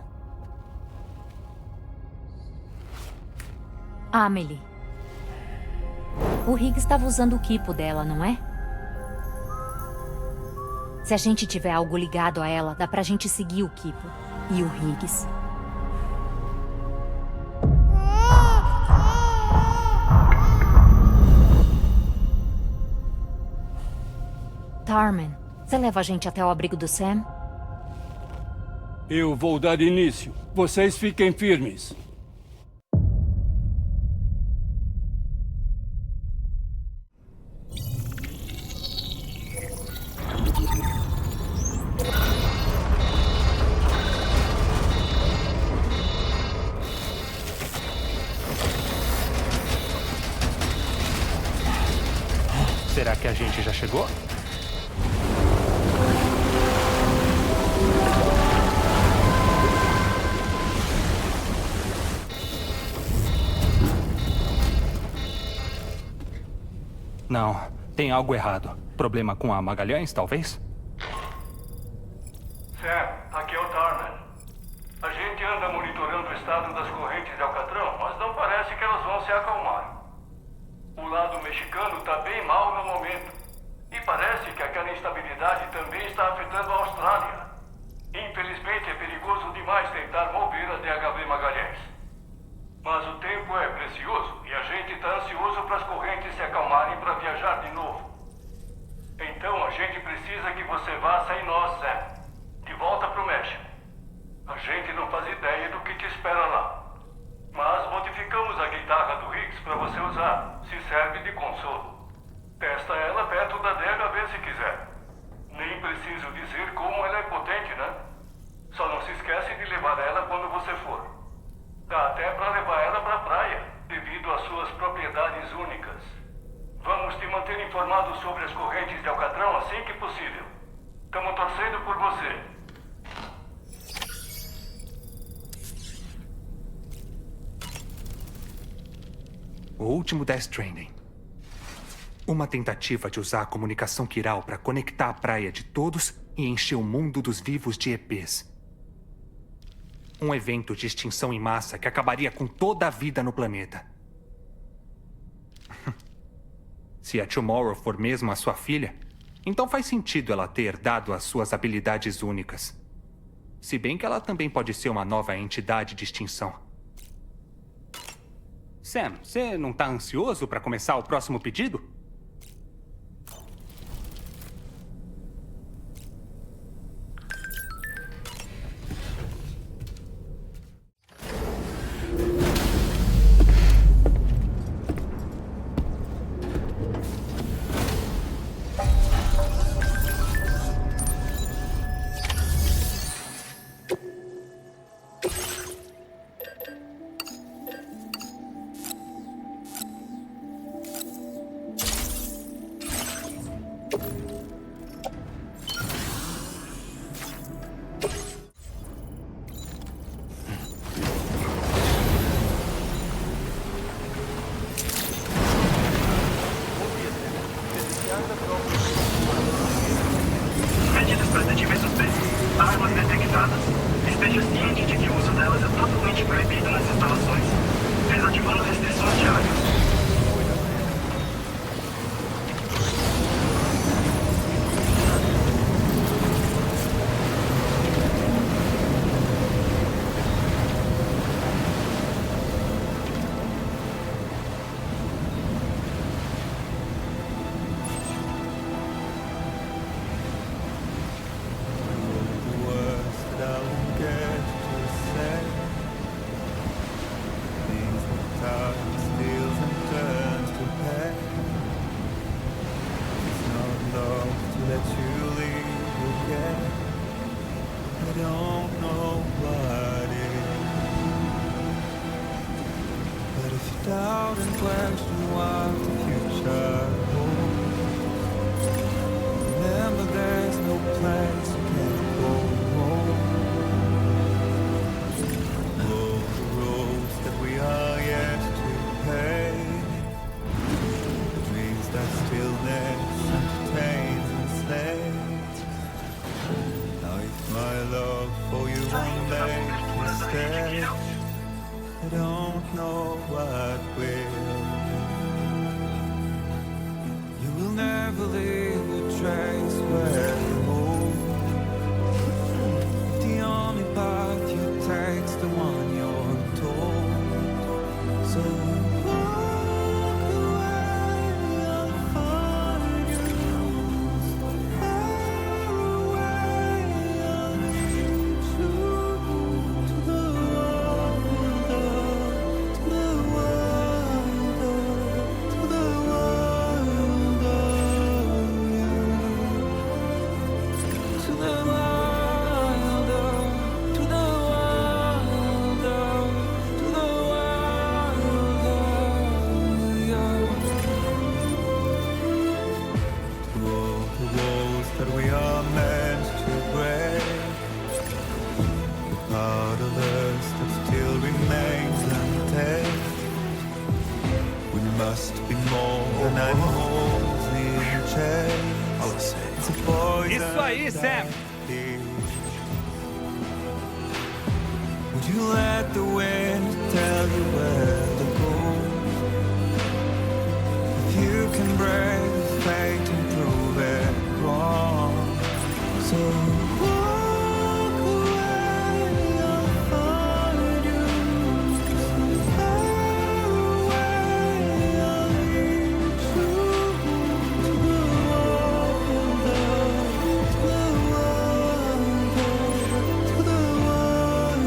Amelie. O Higgs estava usando o Kipo dela, não é? Se a gente tiver algo ligado a ela, dá pra gente seguir o Kipo e o Higgs. Tarman, você leva a gente até o abrigo do Sam? Eu vou dar início. Vocês fiquem firmes. Será que a gente já chegou? Não, tem algo errado. Problema com a Magalhães, talvez? Sam, aqui é o Tarman. A gente anda monitorando o estado das correntes de Alcatrão, mas não parece que elas vão se acalmar. O lado mexicano está bem mal no momento. E parece que aquela instabilidade também está afetando a Austrália. Infelizmente é perigoso demais tentar mover a DHV Magalhães. Mas o tempo é precioso e a gente está ansioso para as correntes se acalmarem para viajar de novo. Então a gente precisa que você vá sem nós, Sam. De volta pro México. A gente não faz ideia do que te espera lá. Mas modificamos a guitarra do Higgs para você usar. Se serve de consolo. Testa ela perto da DHV se quiser. Nem preciso dizer como ela é potente, né? Só não se esquece de levar ela quando você for. Dá até para levar ela para a praia, devido às suas propriedades únicas. Vamos te manter informado sobre as correntes de Alcatrão assim que possível. Estamos torcendo por você. O último Death Stranding. Uma tentativa de usar a comunicação quiral para conectar a praia de todos e encher o mundo dos vivos de EPs. Um evento de extinção em massa que acabaria com toda a vida no planeta. Se a Tomorrow for mesmo a sua filha, então faz sentido ela ter herdado as suas habilidades únicas. Se bem que ela também pode ser uma nova entidade de extinção. Sam, você não tá ansioso para começar o próximo pedido? Esteja ciente de que o uso delas é totalmente proibido nas instalações, desativando restrições diárias. Doubt and question what the future holds. Remember, there's no place you can't go. All the roads that we are yet to pave, the dreams that stillness entertains and slays. Now if my love for you won't make me stay, I don't know what will. You will never leave a trace where you move. The only path you take's the one you're told. So walk away, I'll find you. Far away, I'll lead you to the must be more than animals in chains. It's a poison. Isso aí, Sam. Would you let the wind tell you where to go? If you can break fate and prove it wrong, so walk away, I'll find you. Far away, I'll lead you to the wonder, to the wonder, to the wonder.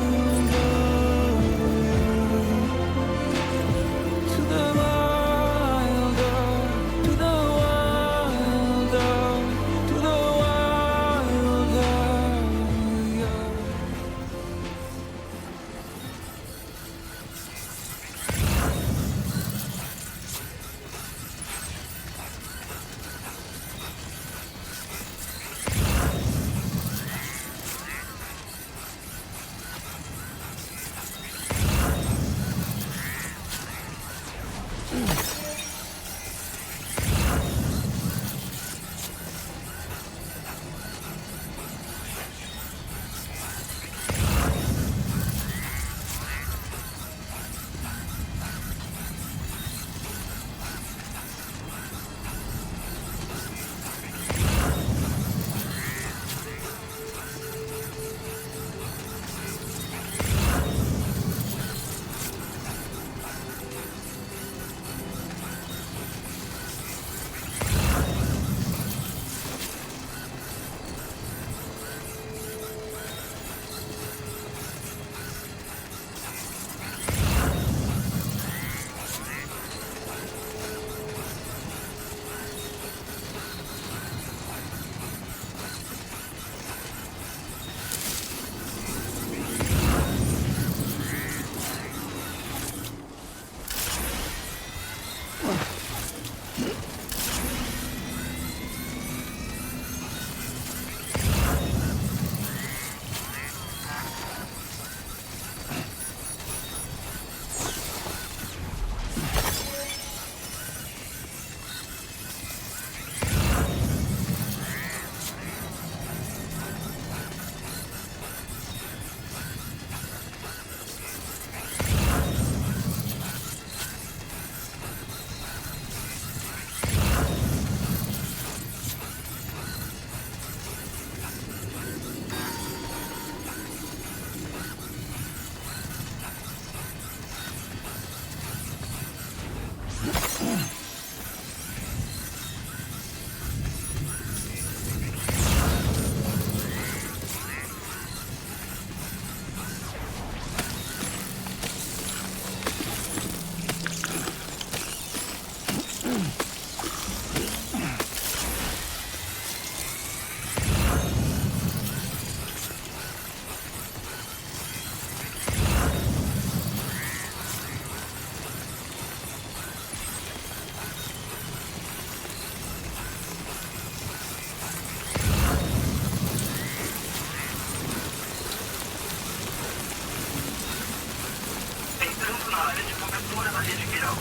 da rede Quiral.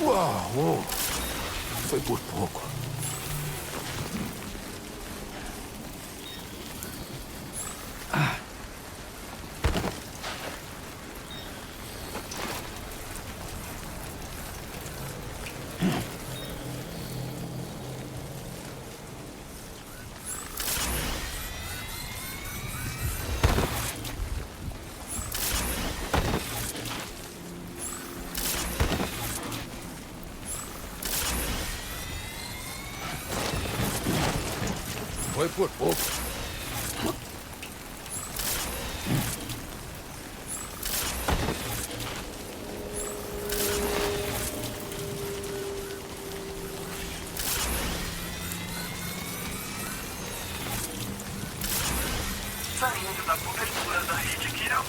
Uau! Foi por pouco. Foi por pouco. Saindo da cobertura da rede Quiral.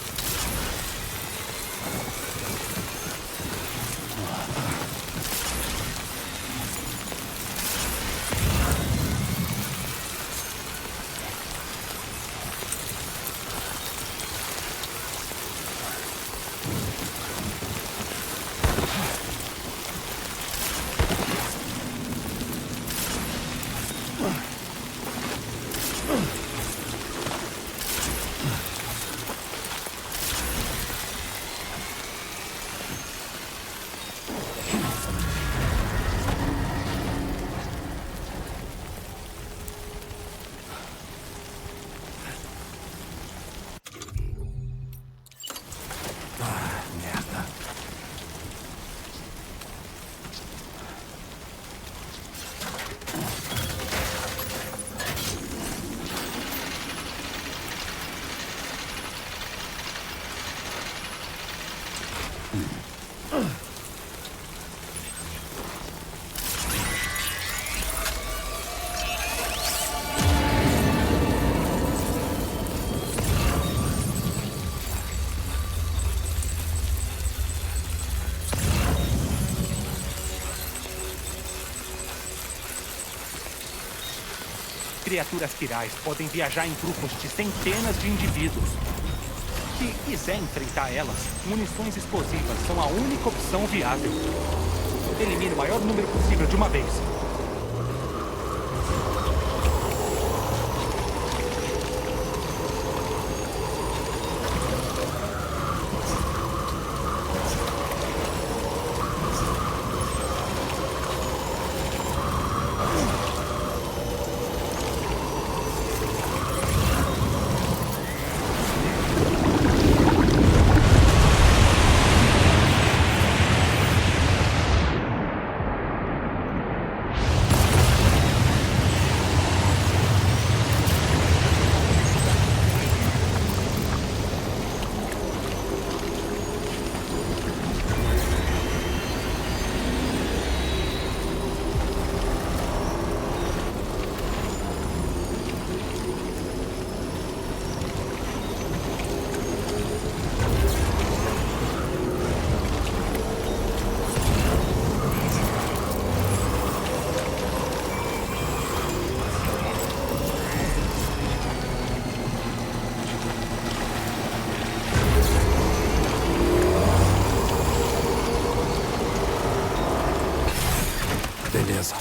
Criaturas quirais podem viajar em grupos de centenas de indivíduos. Se quiser enfrentar elas, munições explosivas são a única opção viável. Elimine o maior número possível de uma vez. Beleza.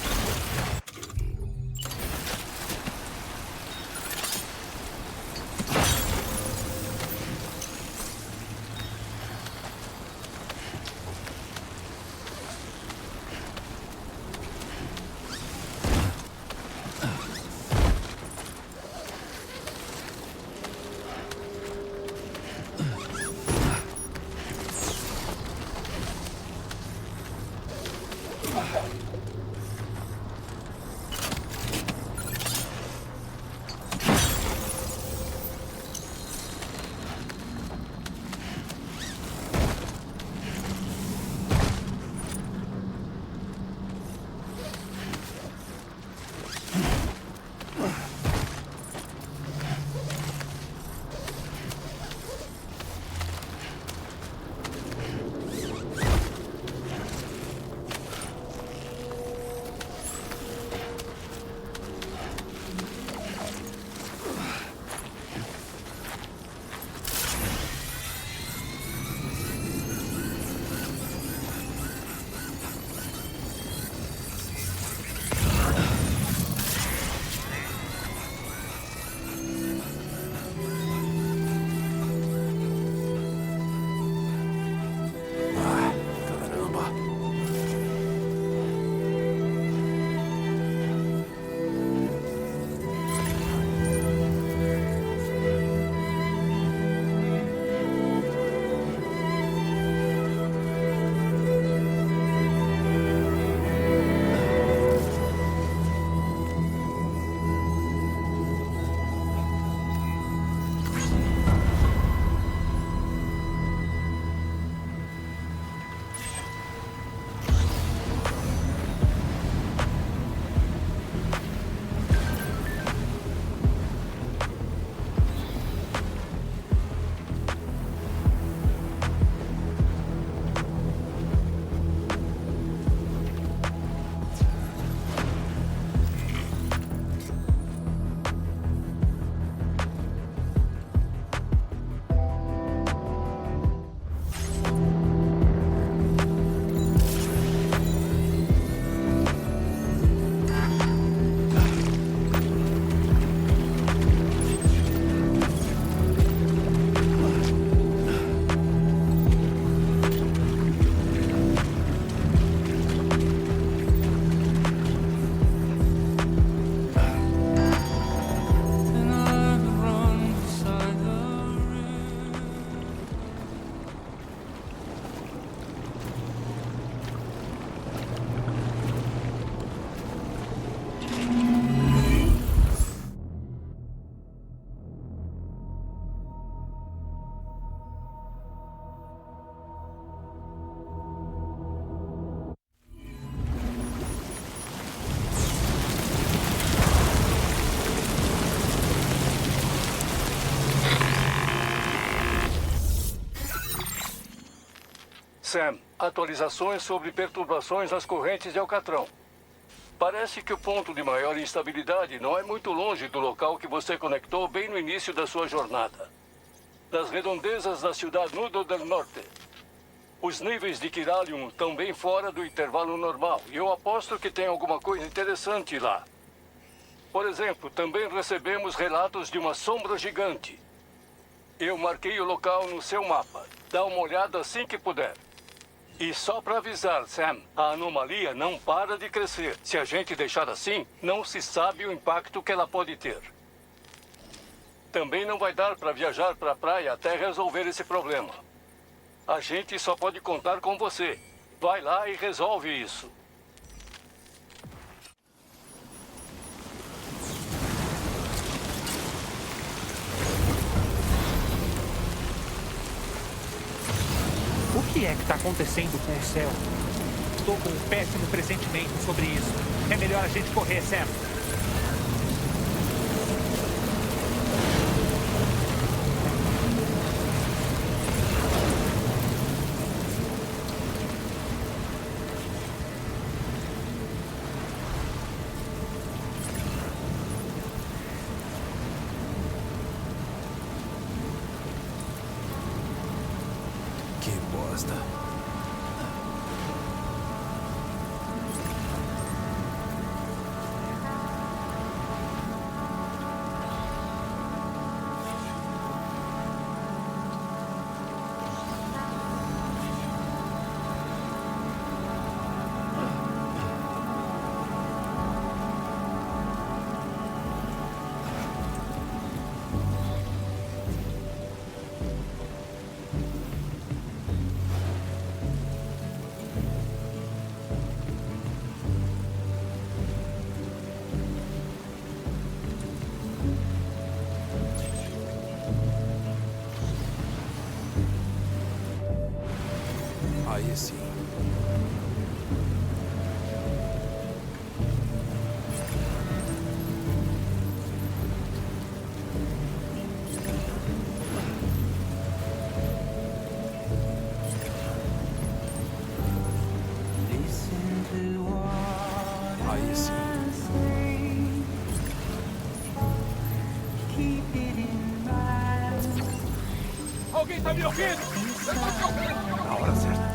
Sam, atualizações sobre perturbações nas correntes de Alcatrão. Parece que o ponto de maior instabilidade não é muito longe do local que você conectou bem no início da sua jornada. Nas redondezas da cidade Nudo del Norte. Os níveis de Kiralium estão bem fora do intervalo normal e eu aposto que tem alguma coisa interessante lá. Por exemplo, também recebemos relatos de uma sombra gigante. Eu marquei o local no seu mapa. Dá uma olhada assim que puder. E só para avisar, Sam, a anomalia não para de crescer. Se a gente deixar assim, não se sabe o impacto que ela pode ter. Também não vai dar para viajar para a praia até resolver esse problema. A gente só pode contar com você. Vai lá e resolve isso. O que é que está acontecendo com o céu? Estou com um péssimo pressentimento sobre isso. É melhor a gente correr, Sam. Que bosta. Aí sim. Aí sim. Alguém tá me ouvindo? Eu tô te ouvindo! Na hora certa.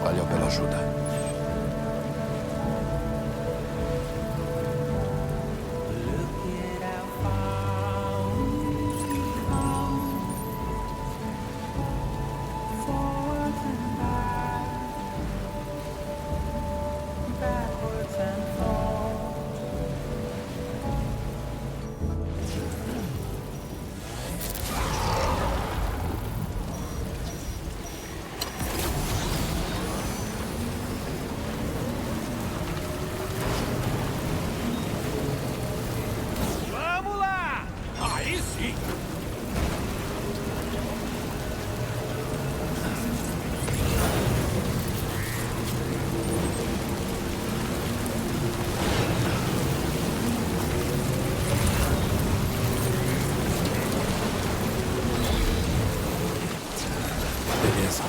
Valeu pela ajuda. Vamos lá! Aí sim! Beleza.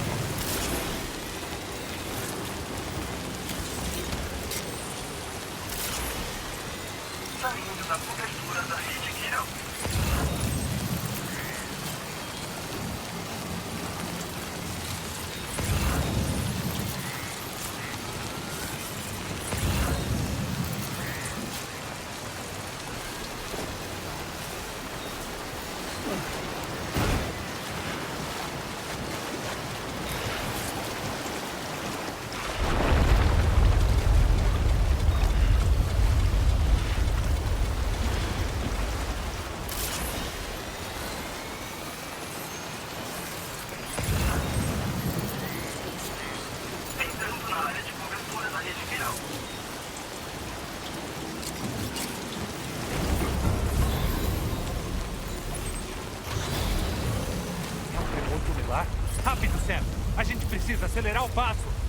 Saindo da cobertura da rede Kiral. A gente precisa acelerar o passo.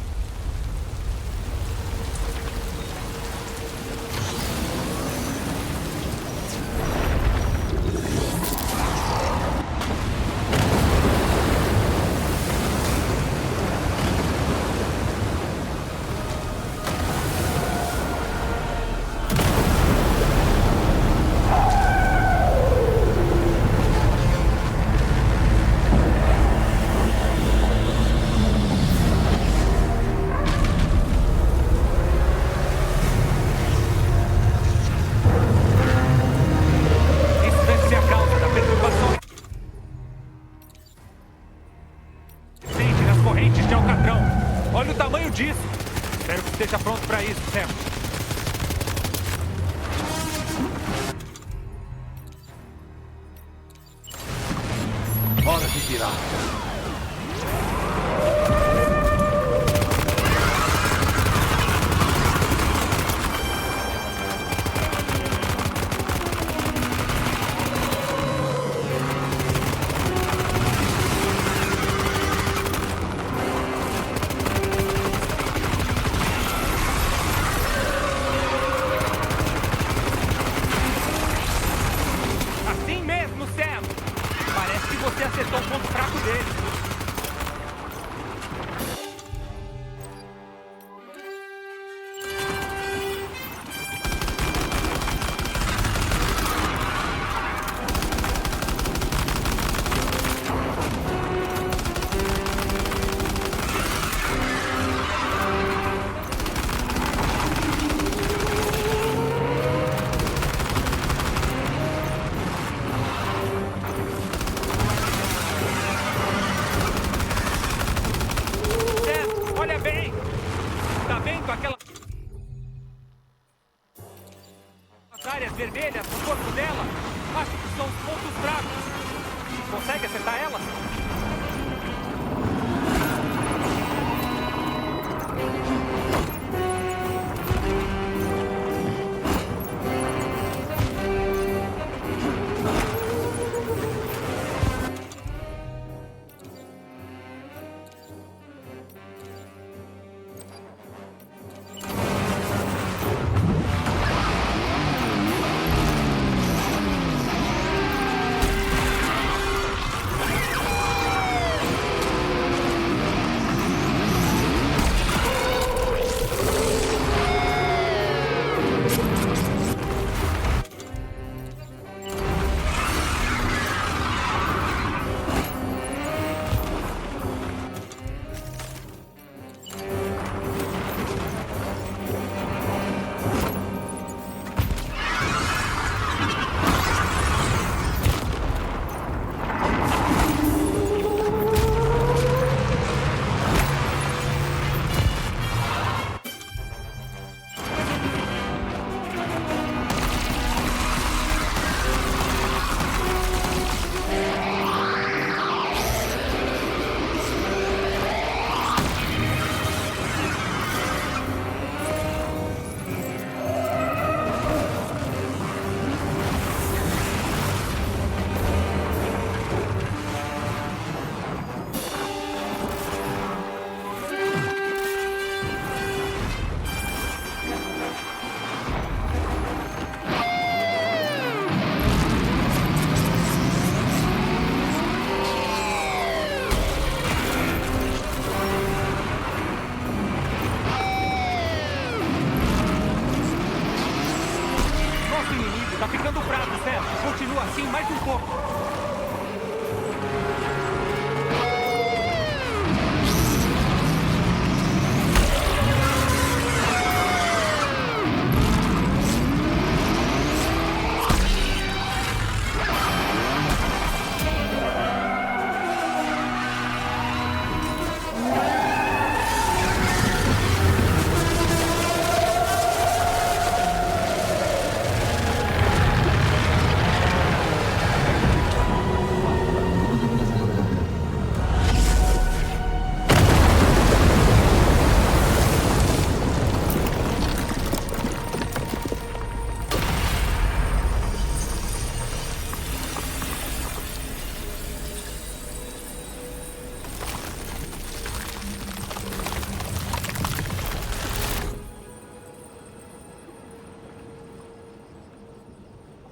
Esteja pronto para isso, Sam. Hora de tirar. áreas vermelhas no corpo dela, acho que são os pontos fracos. Consegue acertar elas? Tá ficando fraco, Sam. Continua assim mais um pouco.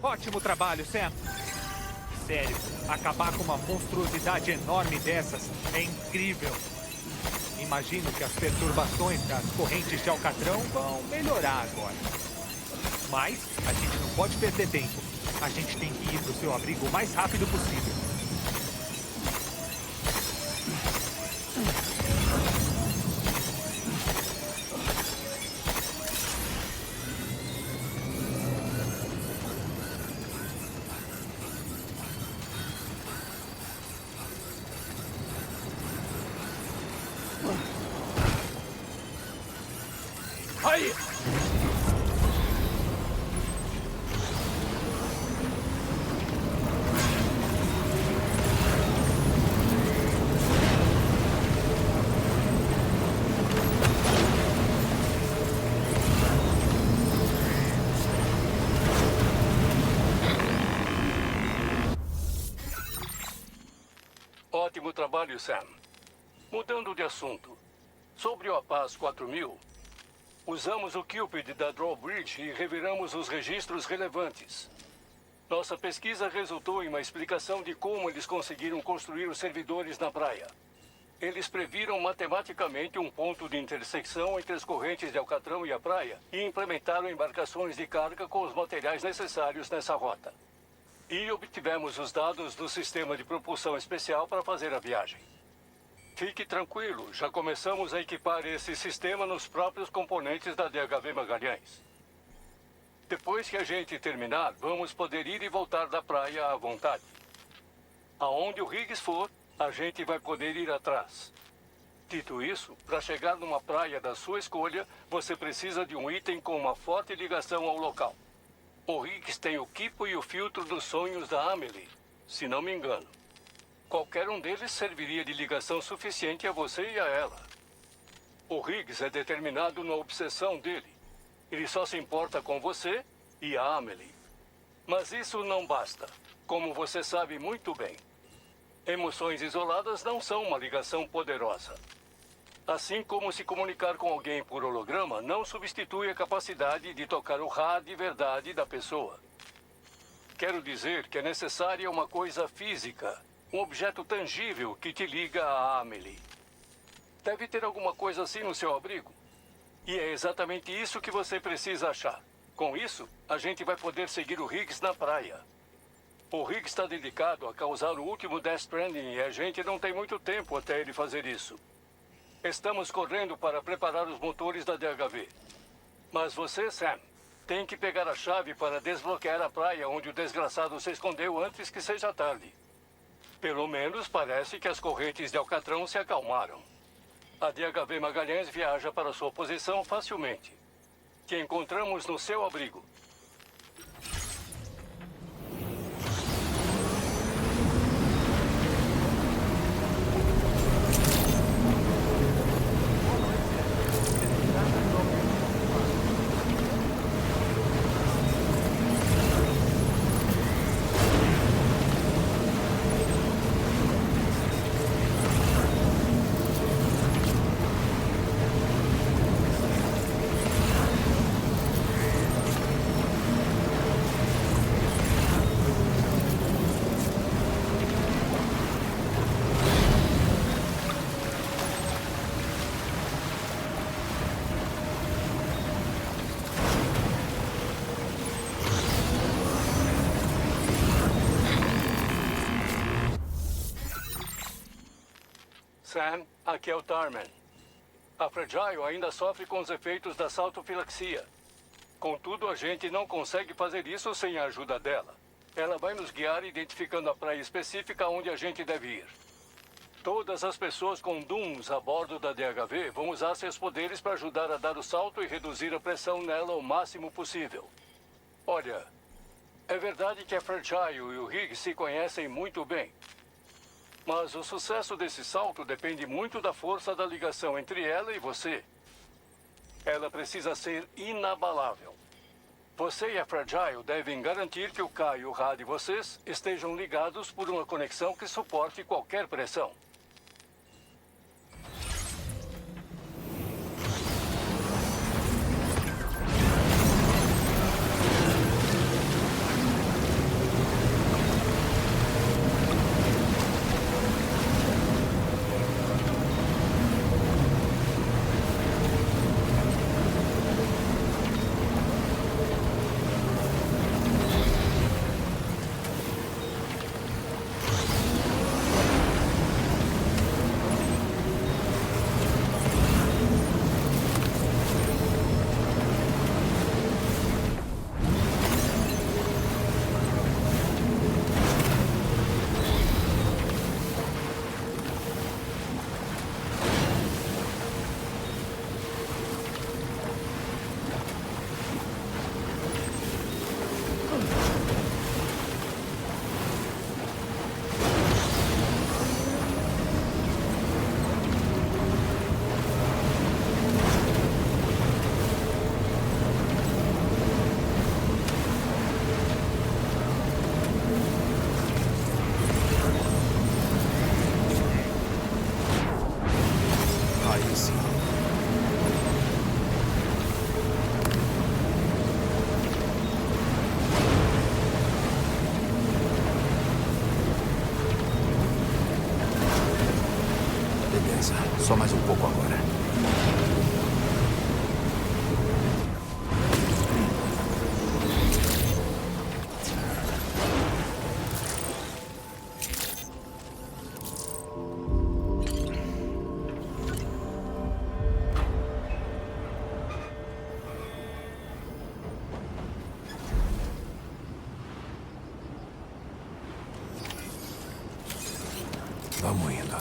Ótimo trabalho, Sam. Sério, acabar com uma monstruosidade enorme dessas é incrível. Imagino que as perturbações das correntes de Alcatrão vão melhorar agora. Mas a gente não pode perder tempo. A gente tem que ir pro seu abrigo o mais rápido possível. Aí! Ótimo trabalho, Sam. Mudando de assunto. Sobre o APAS 4000, usamos o Cupid da Drawbridge e reviramos os registros relevantes. Nossa pesquisa resultou em uma explicação de como eles conseguiram construir os servidores na praia. Eles previram matematicamente um ponto de intersecção entre as correntes de Alcatrão e a praia e implementaram embarcações de carga com os materiais necessários nessa rota. E obtivemos os dados do sistema de propulsão especial para fazer a viagem. Fique tranquilo, já começamos a equipar esse sistema nos próprios componentes da DHV Magalhães. Depois que a gente terminar, vamos poder ir e voltar da praia à vontade. Aonde o Higgs for, a gente vai poder ir atrás. Dito isso, para chegar numa praia da sua escolha, você precisa de um item com uma forte ligação ao local. O Higgs tem o quipo e o filtro dos sonhos da Amelie, se não me engano. Qualquer um deles serviria de ligação suficiente a você e a ela. O Higgs é determinado na obsessão dele. Ele só se importa com você e a Amelie. Mas isso não basta, como você sabe muito bem. Emoções isoladas não são uma ligação poderosa. Assim como se comunicar com alguém por holograma não substitui a capacidade de tocar o Ra de verdade da pessoa. Quero dizer que é necessária uma coisa física, um objeto tangível que te liga a Amelie. Deve ter alguma coisa assim no seu abrigo. E é exatamente isso que você precisa achar. Com isso, a gente vai poder seguir o Higgs na praia. O Higgs está dedicado a causar o último Death Stranding e a gente não tem muito tempo até ele fazer isso. Estamos correndo para preparar os motores da DHV. Mas você, Sam, tem que pegar a chave para desbloquear a praia onde o desgraçado se escondeu antes que seja tarde. Pelo menos parece que as correntes de Alcatrão se acalmaram. A DHV Magalhães viaja para sua posição facilmente. Te encontramos no seu abrigo. Sam, aqui é o Tarman. A Fragile ainda sofre com os efeitos da saltofilaxia. Contudo, a gente não consegue fazer isso sem a ajuda dela. Ela vai nos guiar identificando a praia específica onde a gente deve ir. Todas as pessoas com Dooms a bordo da DHV vão usar seus poderes para ajudar a dar o salto e reduzir a pressão nela o máximo possível. Olha, é verdade que a Fragile e o Higgs se conhecem muito bem. Mas o sucesso desse salto depende muito da força da ligação entre ela e você. Ela precisa ser inabalável. Você e a Fragile devem garantir que o K e o Ra de vocês estejam ligados por uma conexão que suporte qualquer pressão. Aí sim. Beleza, só mais um pouco agora. Vamos indo.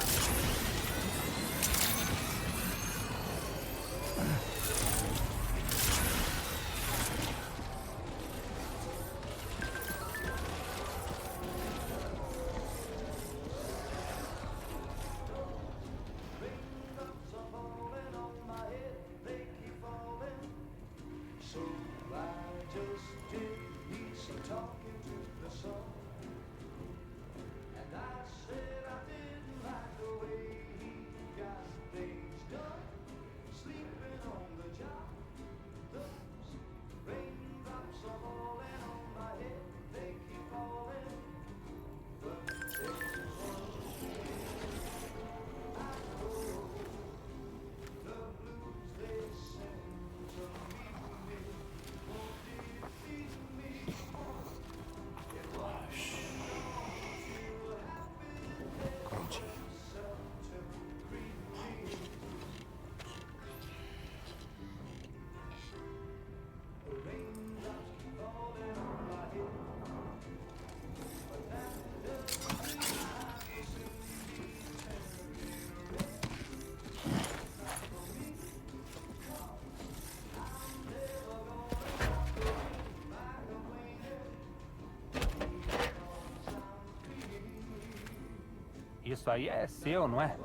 Isso aí é seu, não é?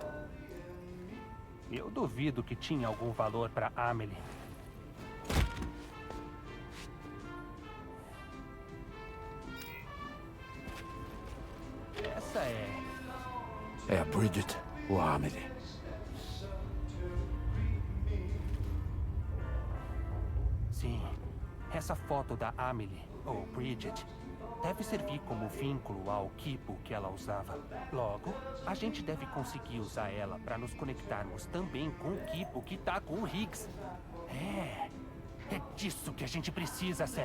Eu duvido que tinha algum valor para Amelie. Essa é... É a Bridget ou a Amelie? Sim. Essa foto da Amelie, ou Bridget, deve servir como vínculo ao Kipo que ela usava. Logo, a gente deve conseguir usar ela para nos conectarmos também com o Kipo que tá com o Higgs. É disso que a gente precisa, Sam.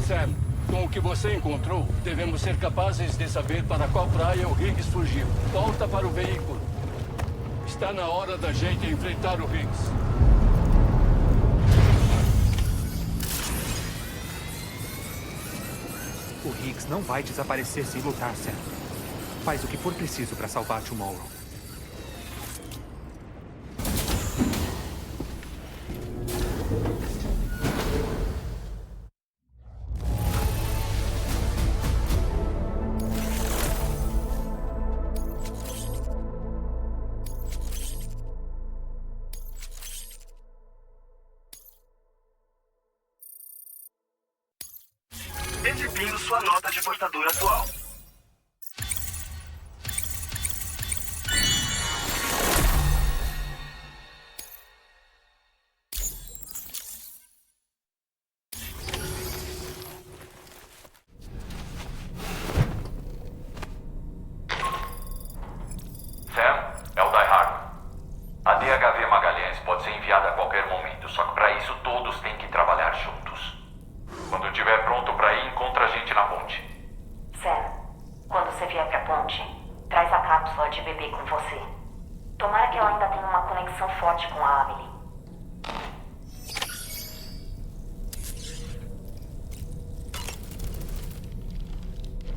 Sam, com o que você encontrou, devemos ser capazes de saber para qual praia o Higgs fugiu. Volta para o veículo. Está na hora da gente enfrentar o Higgs. O Higgs não vai desaparecer sem lutar, Sam. Faz o que for preciso para salvar Tomorrow. Exibindo sua nota de portador atual. Sam, é o Die Hard. A DHV Magalhães pode ser enviada a qualquer momento, só que para isso todos têm que trabalhar juntos. Quando estiver pronto para ir, encontra a gente na ponte. Sam, quando você vier pra ponte, traz a cápsula de bebê com você. Tomara que ela ainda tenha uma conexão forte com a Amelie.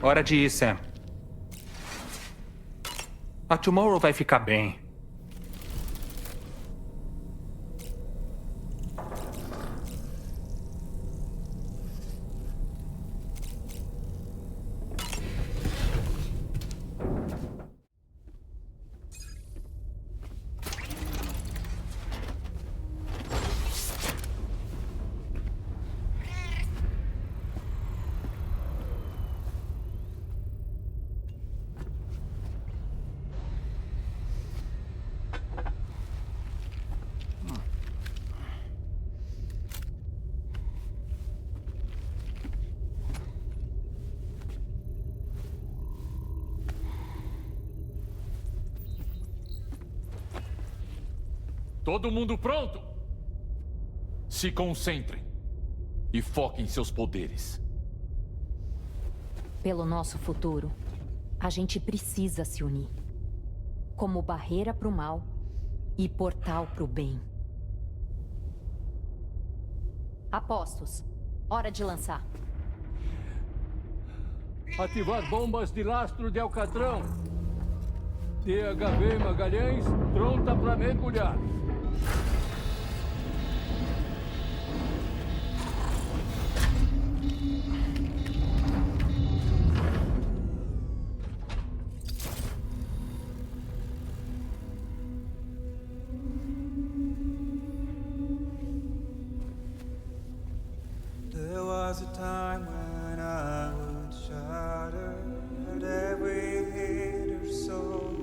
Hora de ir, Sam. A Tomorrow vai ficar bem. Todo mundo pronto? Se concentrem e foquem seus poderes. Pelo nosso futuro, a gente precisa se unir. Como barreira pro mal e portal pro bem. Apostos. Hora de lançar. Ativar bombas de lastro de Alcatrão. DHV Magalhães, pronta para mergulhar. There was a time when I would shatter at every hit or so,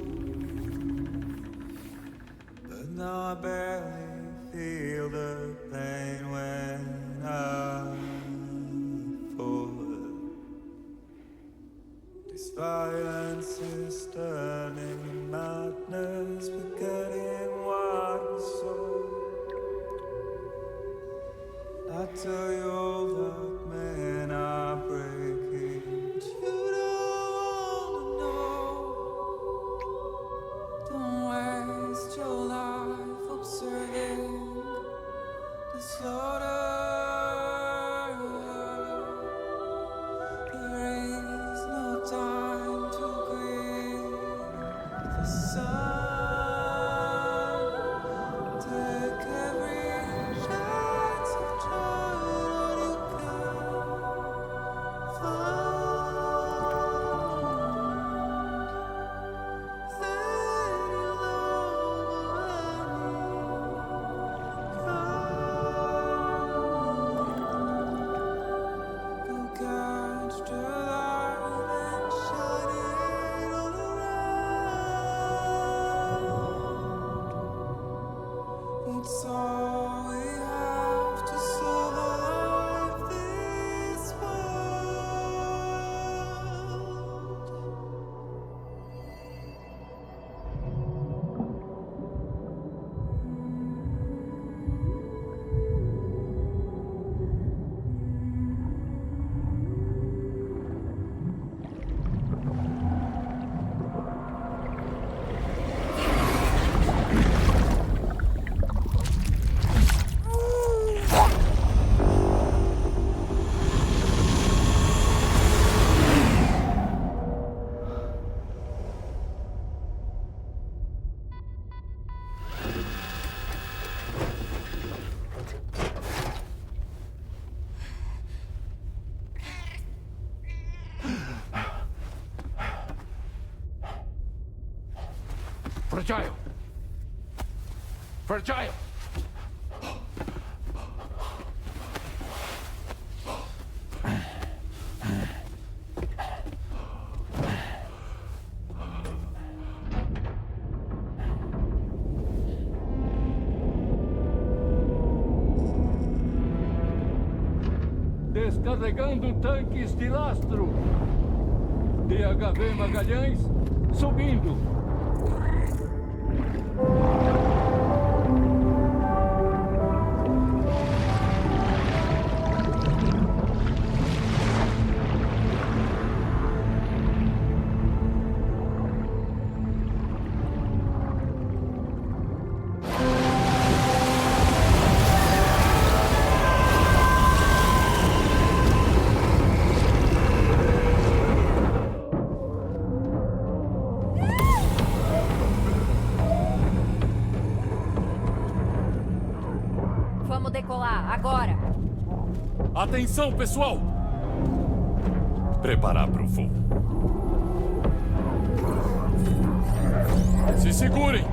but now I barely feel the pain when I fall. This violence is turning madness, forgetting what was so. I tell you all that men are breaking, but you don't know. Don't waste your life observing the slaughter. There is no time to grieve the sun. Take every chance of trying what you can find. Go catch the light and shine it all around. It's all we have to survive this world. Fragile! Fragile! Descarregando tanques de lastro. DHV Magalhães, subindo. Vamos decolar, agora! Atenção, pessoal! Preparar para o voo. Se segurem!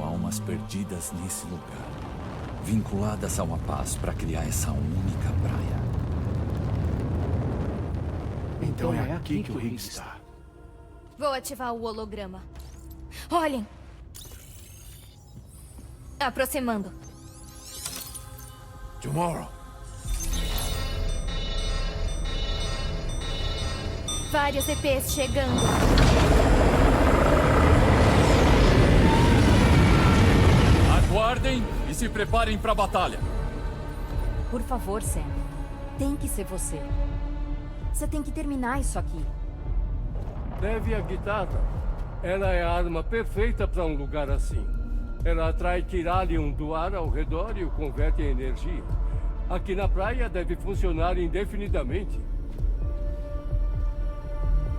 almas perdidas nesse lugar, vinculadas a uma paz para criar essa única praia. Então é aqui que o Higgs está. Vou ativar o holograma. Olhem! Aproximando. Tomorrow. Vários EPs chegando. Aguardem e se preparem para a batalha. Por favor, Sam. Tem que ser você. Você tem que terminar isso aqui. Leve a guitarra. Ela é a arma perfeita para um lugar assim. Ela atrai Kiralion do ar ao redor e o converte em energia. Aqui na praia deve funcionar indefinidamente.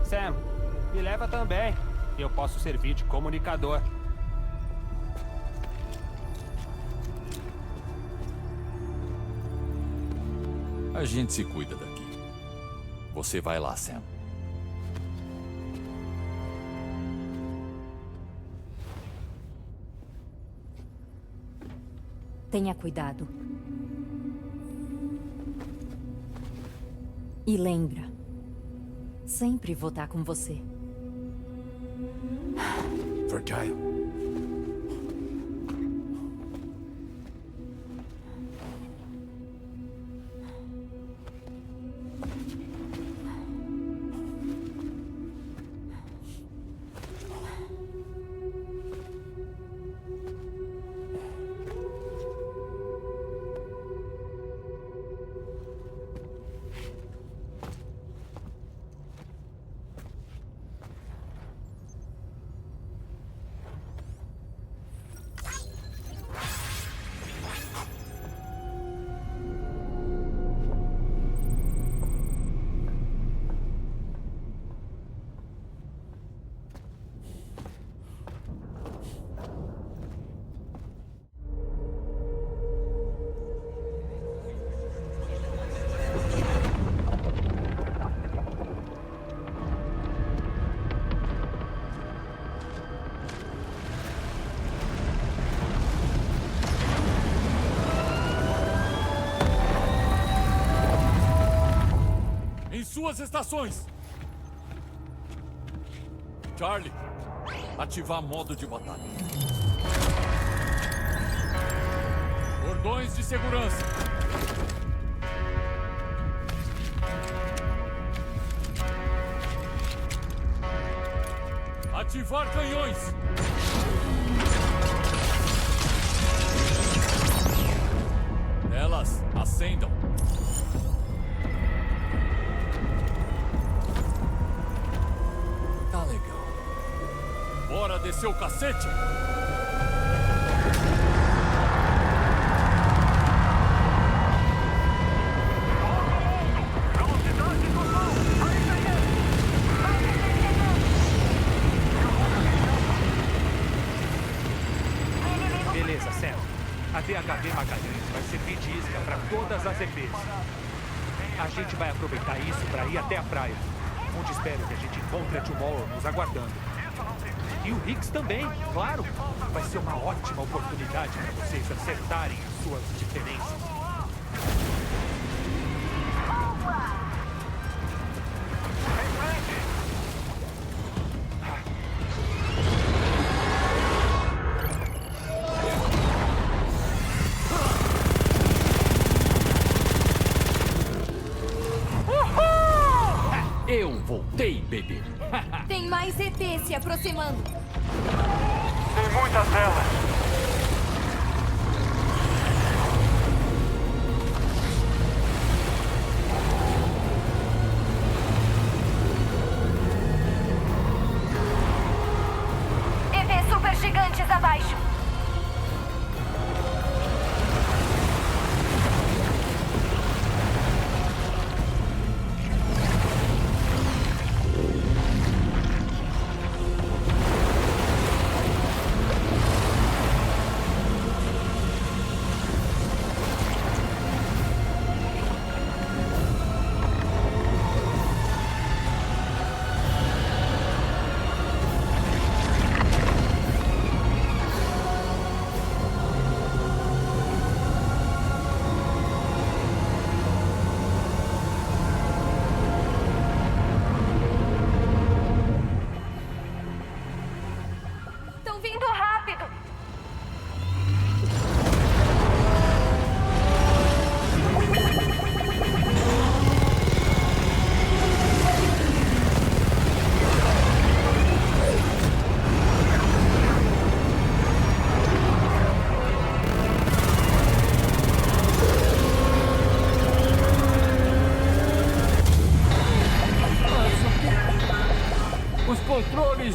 Sam, me leva também. Eu posso servir de comunicador. A gente se cuida daqui. Você vai lá, Sam. Tenha cuidado. E lembra, sempre vou estar com você. Vergile. Suas estações! Charlie, ativar modo de batalha. Cordões de segurança. Ativar canhões. Elas acendam. Bora descer o cacete? Beleza, Sam. A DHV Magalhães vai servir de isca para todas as EPs. A gente vai aproveitar isso para ir até a praia, onde espero que a gente encontre a Tomorrow nos aguardando. E o Higgs também, claro. Vai ser uma ótima oportunidade para vocês acertarem as suas diferenças. Eu voltei, bebê. Tem mais ET se aproximando. Tem muitas delas. ET super gigantes abaixo.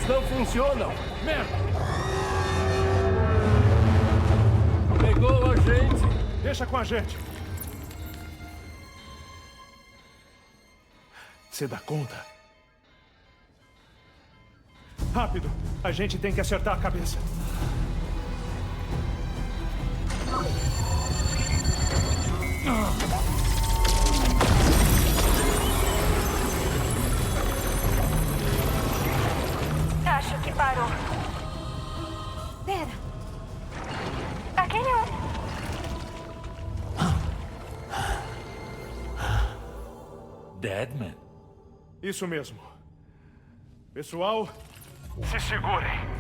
Eles não funcionam. Merda! Pegou a gente. Deixa com a gente. Você dá conta? Rápido! A gente tem que acertar a cabeça. Acho que parou. Pera. Aquele homem. Deadman? Isso mesmo. Pessoal, se segurem.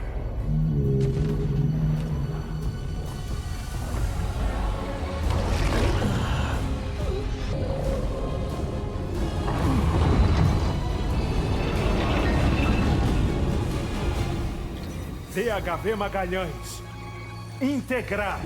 DHV Magalhães. Integrar.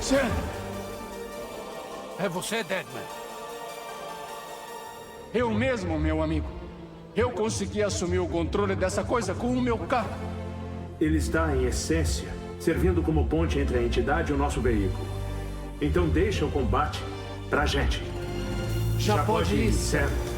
Sam! É você, Deadman? Eu mesmo, meu amigo. Eu consegui assumir o controle dessa coisa com o meu carro. Ele está, em essência, servindo como ponte entre a entidade e o nosso veículo. Então deixa o combate pra gente. Já pode ir, certo?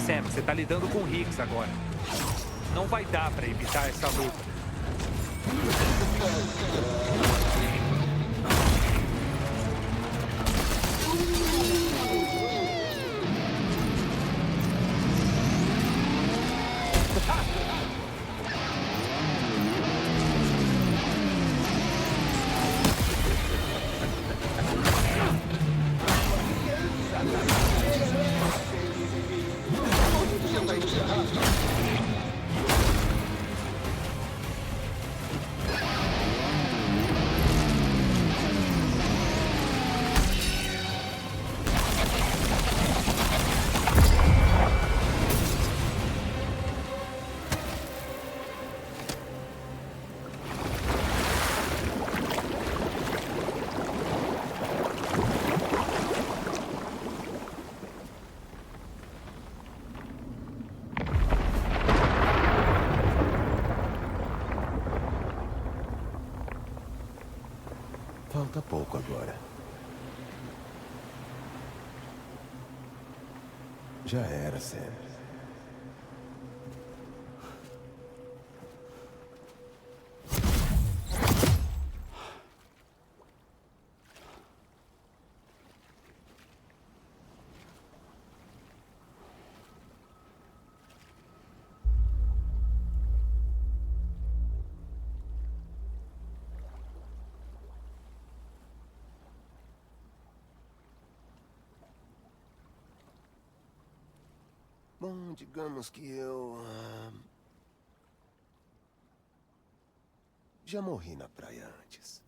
Sam, você tá lidando com o Higgs agora. Não vai dar pra evitar essa luta. Falta pouco agora. Já era, Sam. Bom, digamos que eu... já morri na praia antes.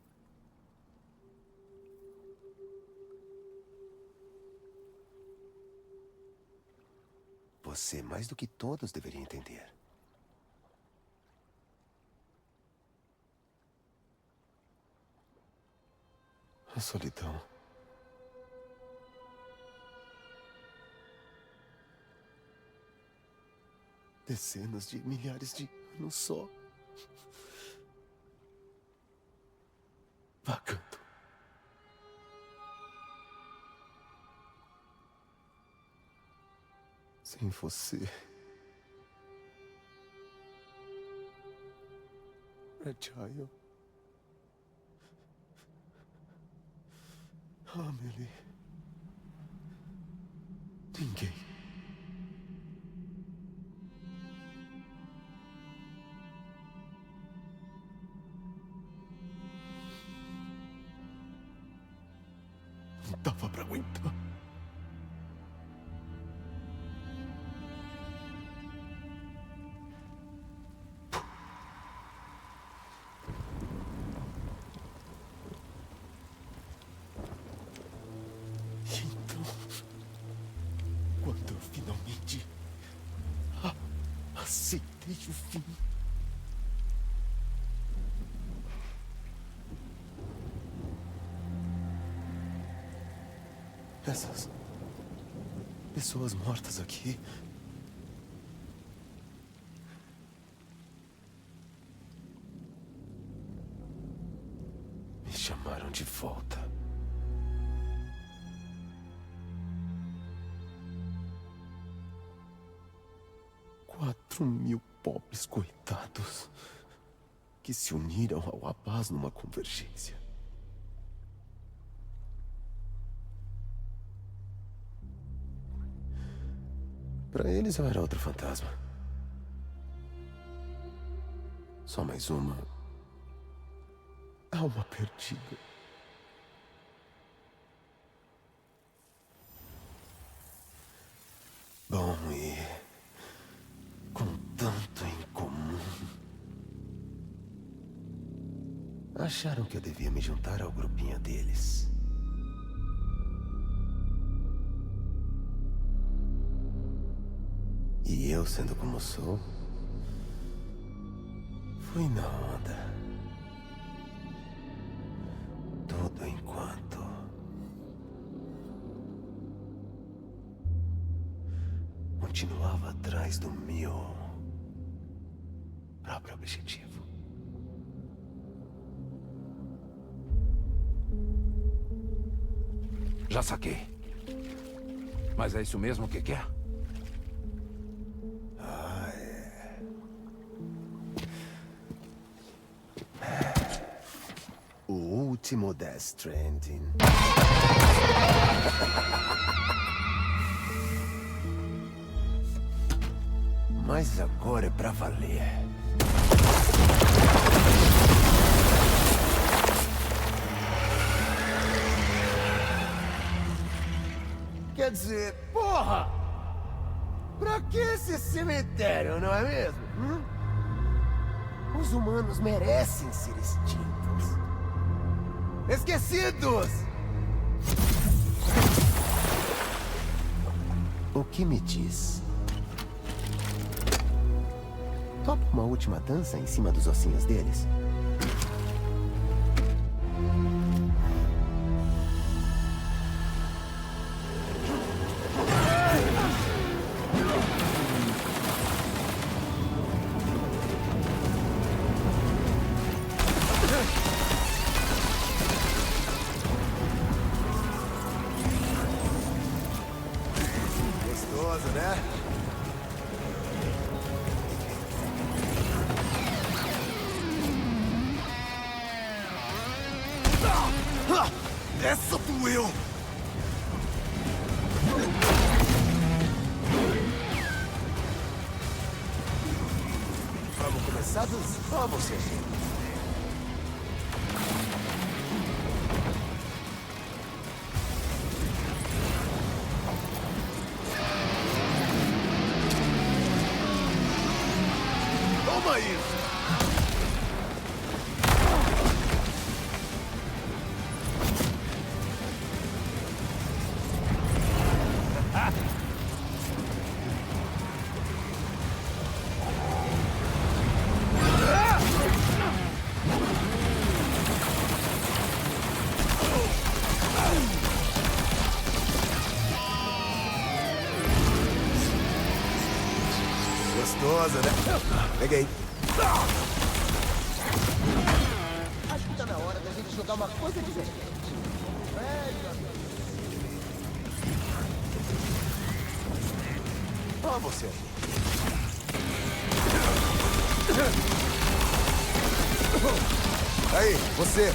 Você, mais do que todos, deveria entender. A solidão. Dezenas de milhares de anos só. Vagando. Sem você. Agile. Amelie. Ninguém. Não dava pra aguentar. Então, quando eu finalmente aceitei o fim, essas pessoas mortas aqui me chamaram de volta. $4.000 pobres coitados que se uniram ao Abás numa convergência. Para eles eu era outro fantasma. Só mais uma alma perdida. Bom, e com tanto em comum, acharam que eu devia me juntar ao grupinho deles. E eu, sendo como sou, fui na onda. Tudo enquanto continuava atrás do meu próprio objetivo. Já saquei. Mas é isso mesmo que quer? O último Death Stranding. Mas agora é pra valer. Quer dizer, porra! Pra que esse cemitério, não é mesmo? Os humanos merecem ser extintos. Esquecidos! O que me diz? Topa uma última dança em cima dos ossinhos deles? Essa doeu! Vamos começar dos... Vamos, Serginho. Toma isso! Gostosa, né? Peguei. Acho que tá na hora da gente jogar uma coisa diferente. Ó, você. Aí, você.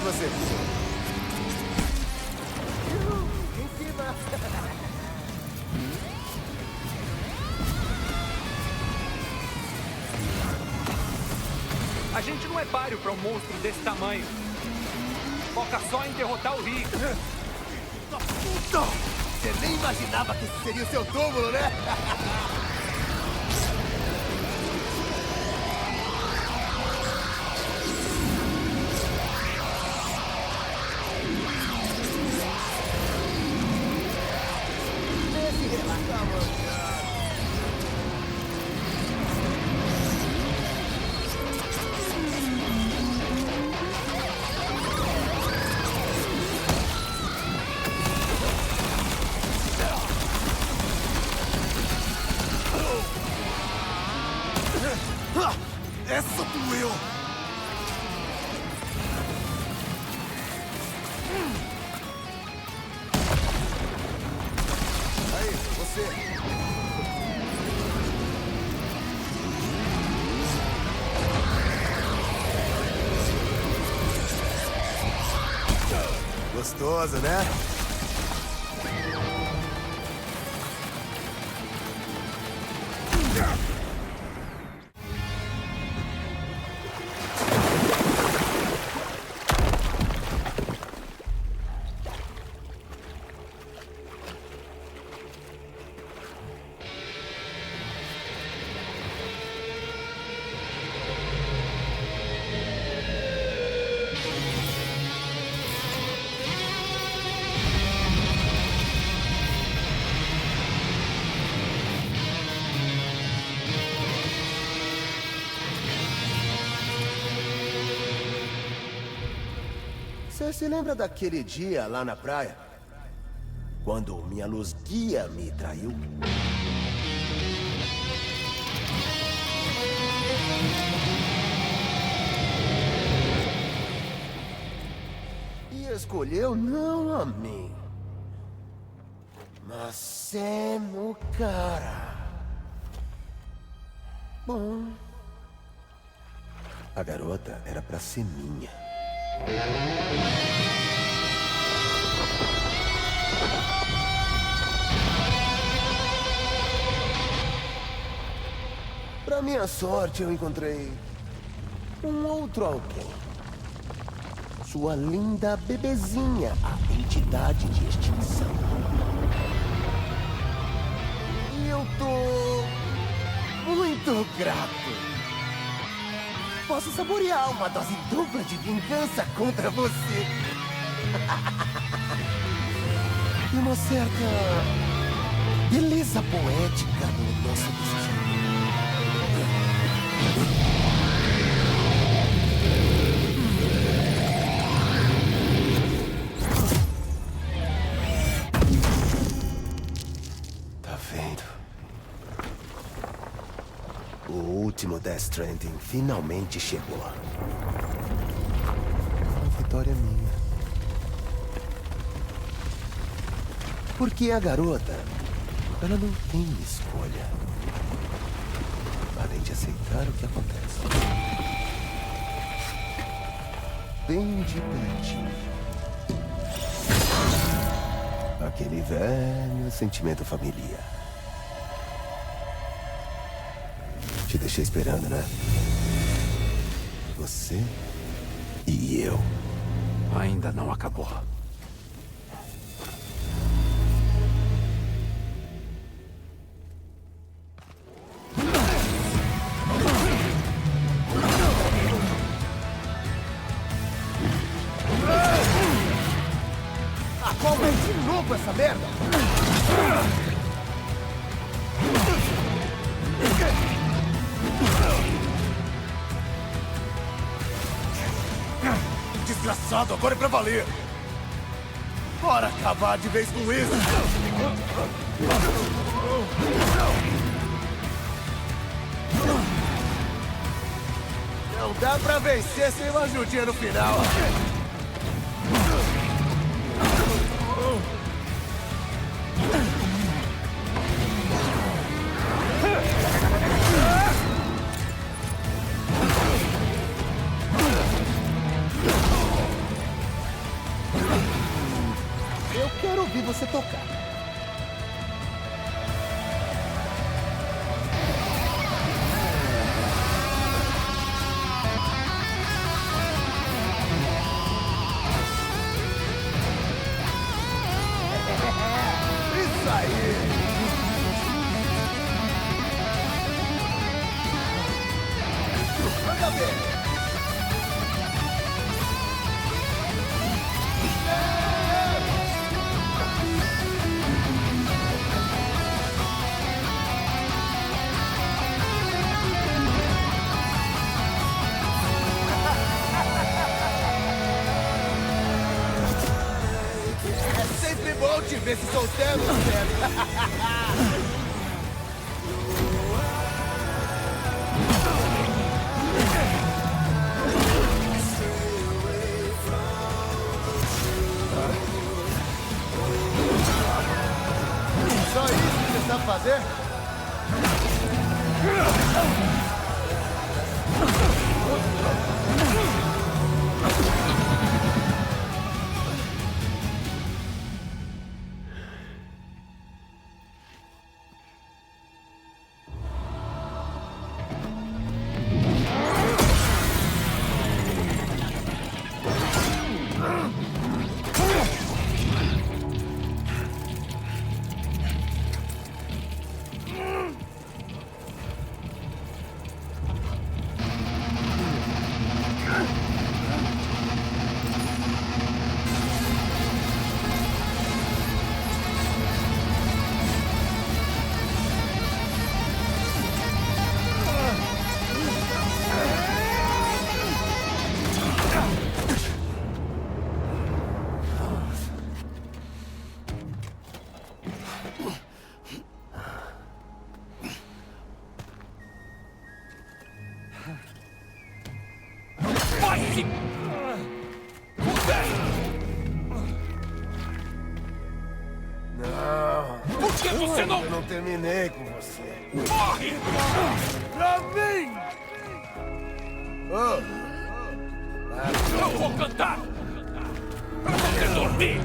Você. Em cima. A gente não é páreo para um monstro desse tamanho. Foca só em derrotar o Rick. Puta! Você nem imaginava que esse seria o seu túmulo, né? Essa doeu! Aí, você! Gostoso, né? Você se lembra daquele dia lá na praia? Quando minha luz guia me traiu? E escolheu não a mim, mas Sam, o cara. Bom, a garota era pra ser minha. Pra minha sorte, eu encontrei um outro alguém. Sua linda bebezinha, a entidade de extinção. E eu tô muito grato. posso saborear uma dose dupla de vingança contra você. E uma certa beleza poética no nosso destino. Tá vendo? O último Death Stranding finalmente chegou. A vitória é minha. Porque a garota, ela não tem escolha, além de aceitar o que acontece. Bem de pertinho. Aquele velho sentimento familiar. Te deixei esperando, né? Você e eu. Ainda não acabou. Aquaman de novo essa merda! Desgraçado, agora é pra valer! Bora acabar de vez com isso! Não dá pra vencer sem uma ajudinha no final! Eu quero ouvir você tocar. Isso aí! Manda ver! É sempre bom te ver se soltando, Sam. Só isso que você sabe fazer? Não. Por que você não... Eu não terminei com você. Morre! Pra mim! Eu vou cantar! Pra você dormir!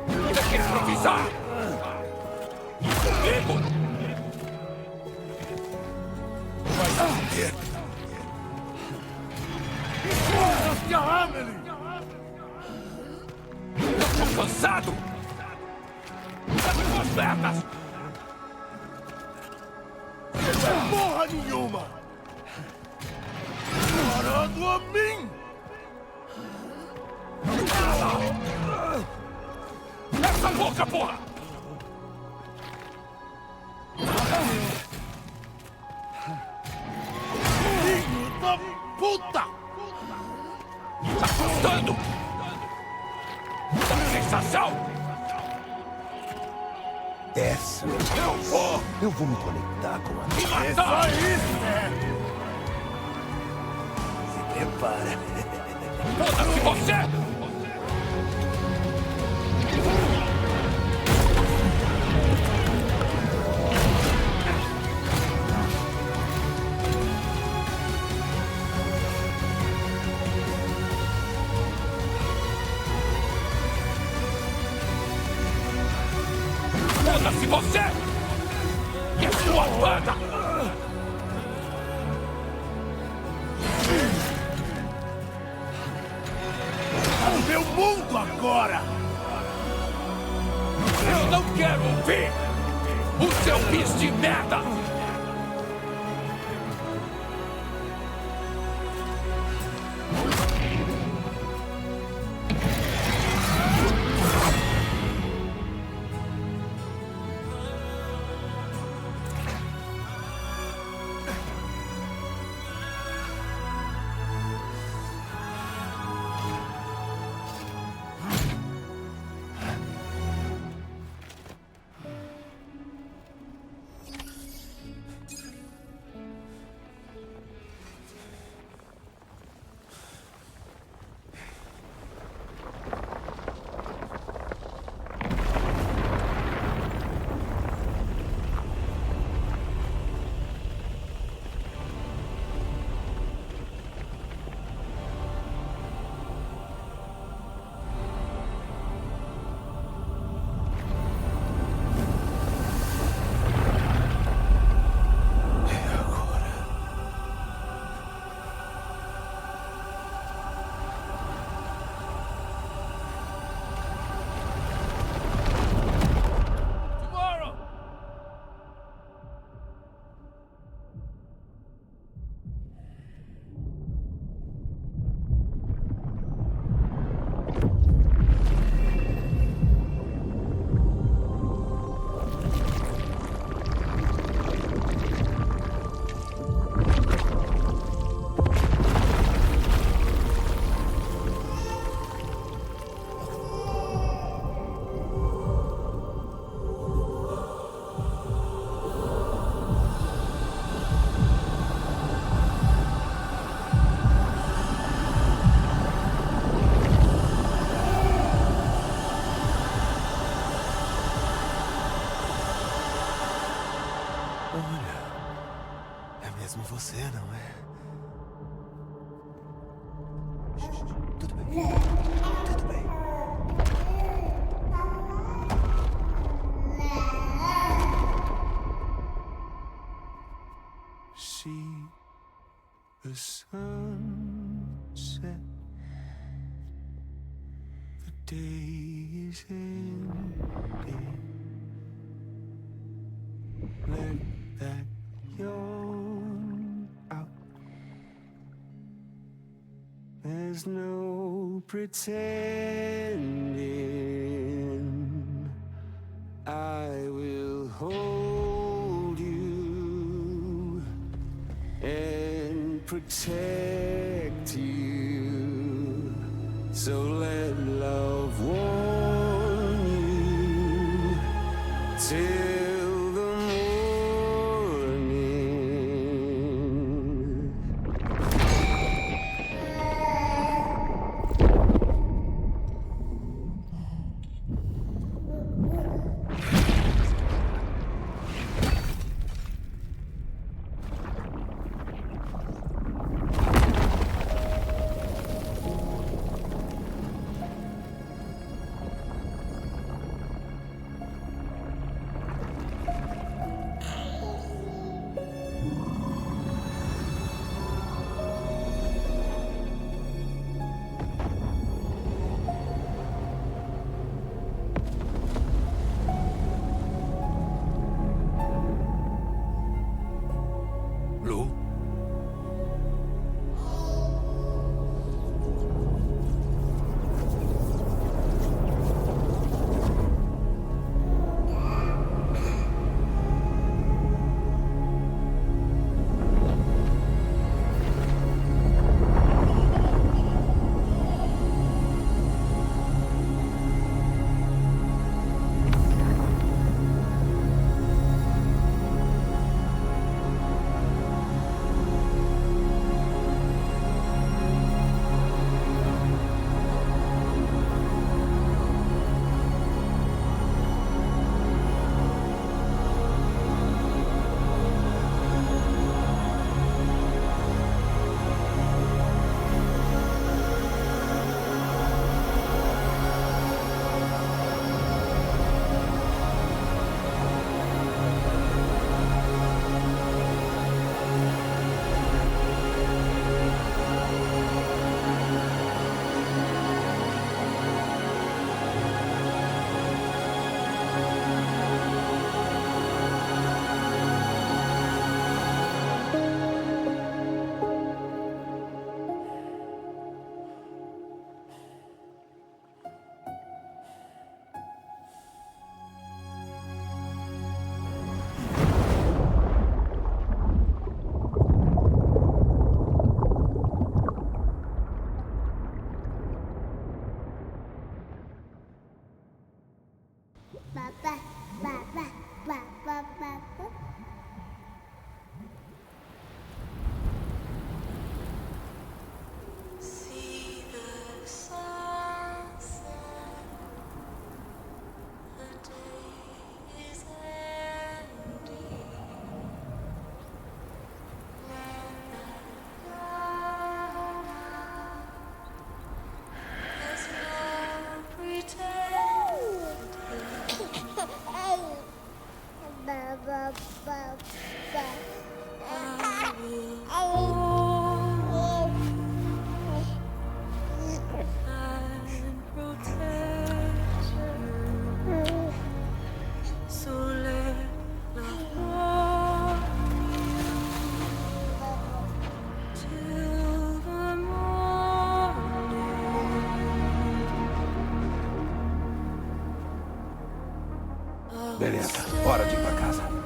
Você quer improvisar? Comigo! Vai se fuder! Foda-se a Amelie! Eu tô cansado! Sabe suas pernas! Essa porra porra nenhuma! Parado a mim! Essa boca, porra! Filho da puta! Tá assustando! Dá sensação! Essa eu vou me conectar com a... Me matar! Isso aí, Sam! Se prepara. Foda-se você! Foda-se você! E a sua banda! O meu mundo agora! Eu não quero ouvir! O seu bicho de merda! Você não é? Tudo bem. Tudo bem. See the sunset. The day is ending. Let that yawn out. There's no pretending. I will hold you and protect you. So let love warm you till the morning. Beleza, hora de ir pra casa.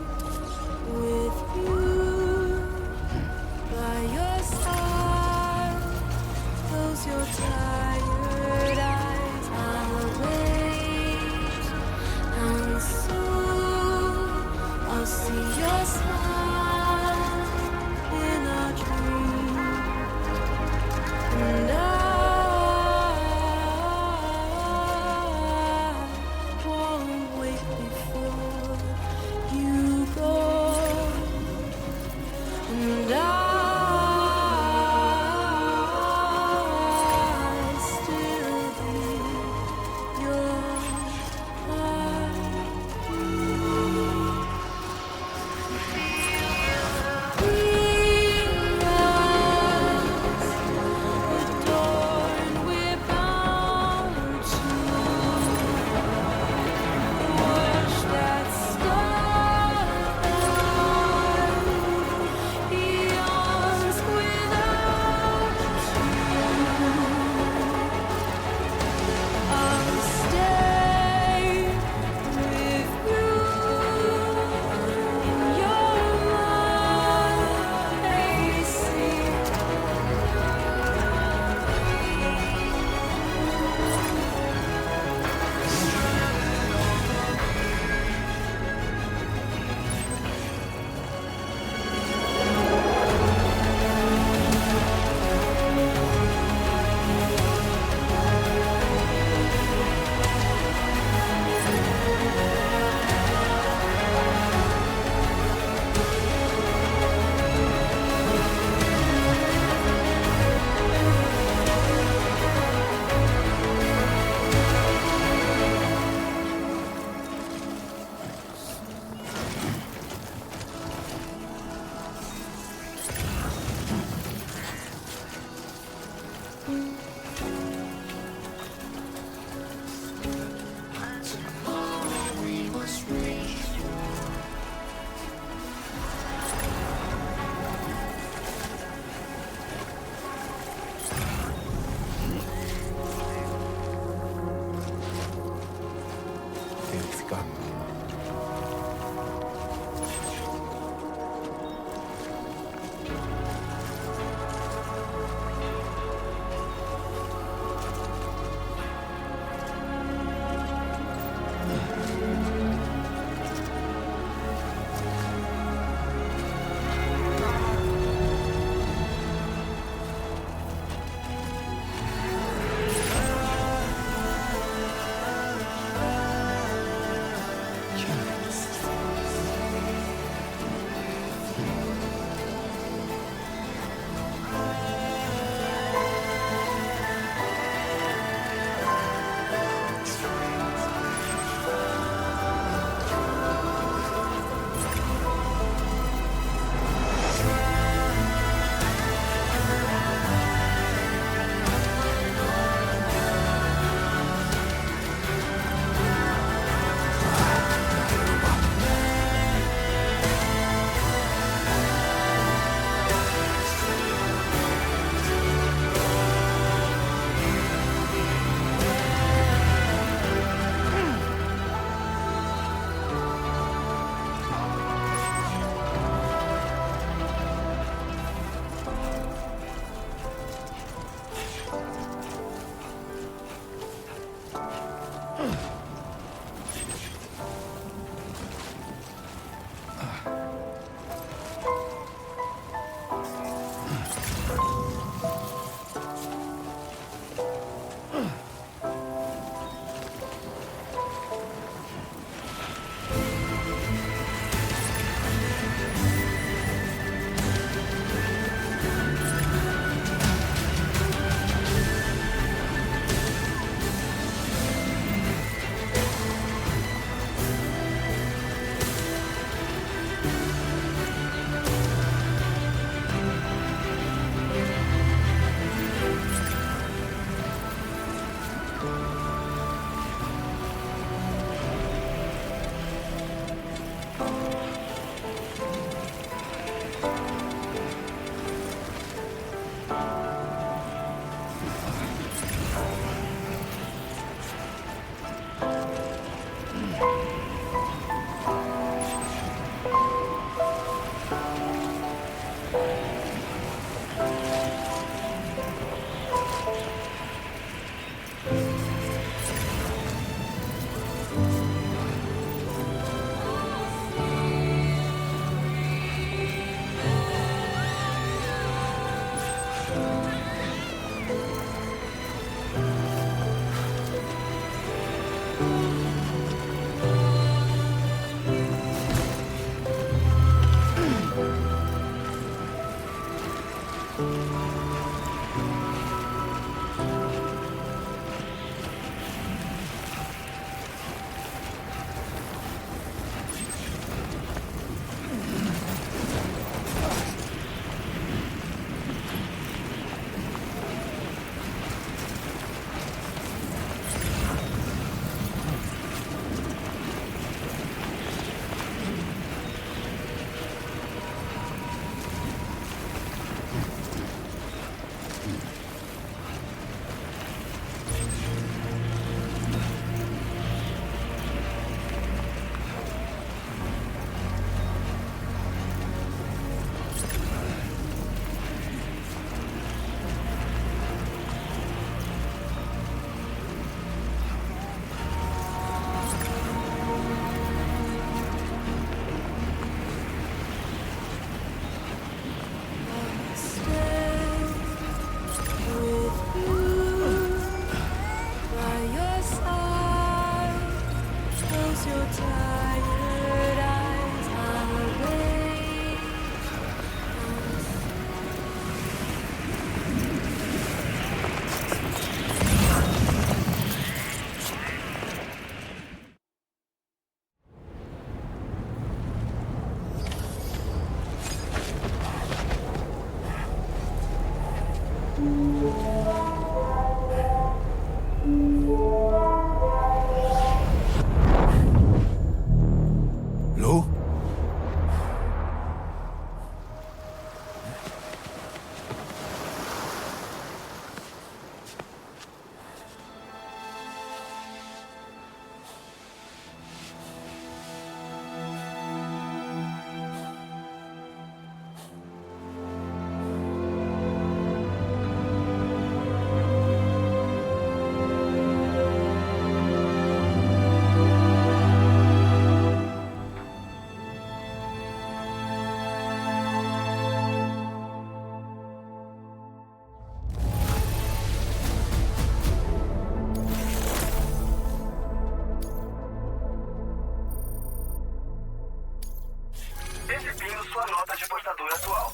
Exibindo sua nota de portador atual.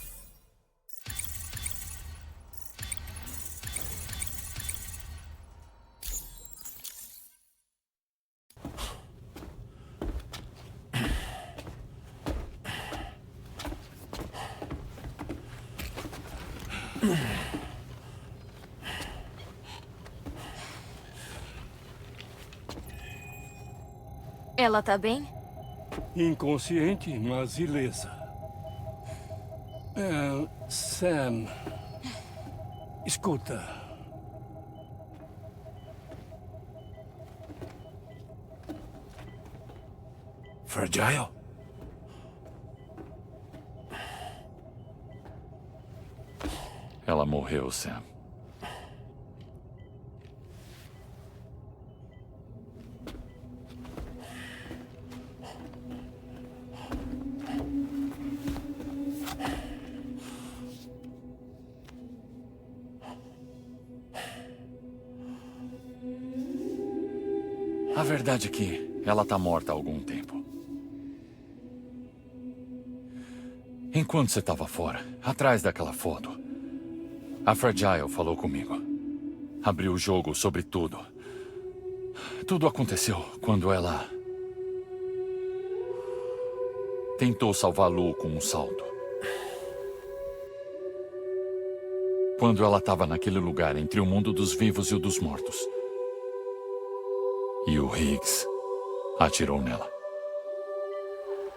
Ela tá bem? Inconsciente, mas ilesa. Sam. Escuta. Fragile? Ela morreu, Sam. A verdade é que ela tá morta há algum tempo. Enquanto você estava fora, atrás daquela foto, a Fragile falou comigo. Abriu o jogo sobre tudo. Tudo aconteceu quando ela tentou salvar Lu com um salto. Quando ela estava naquele lugar entre o mundo dos vivos e o dos mortos. E o Higgs atirou nela.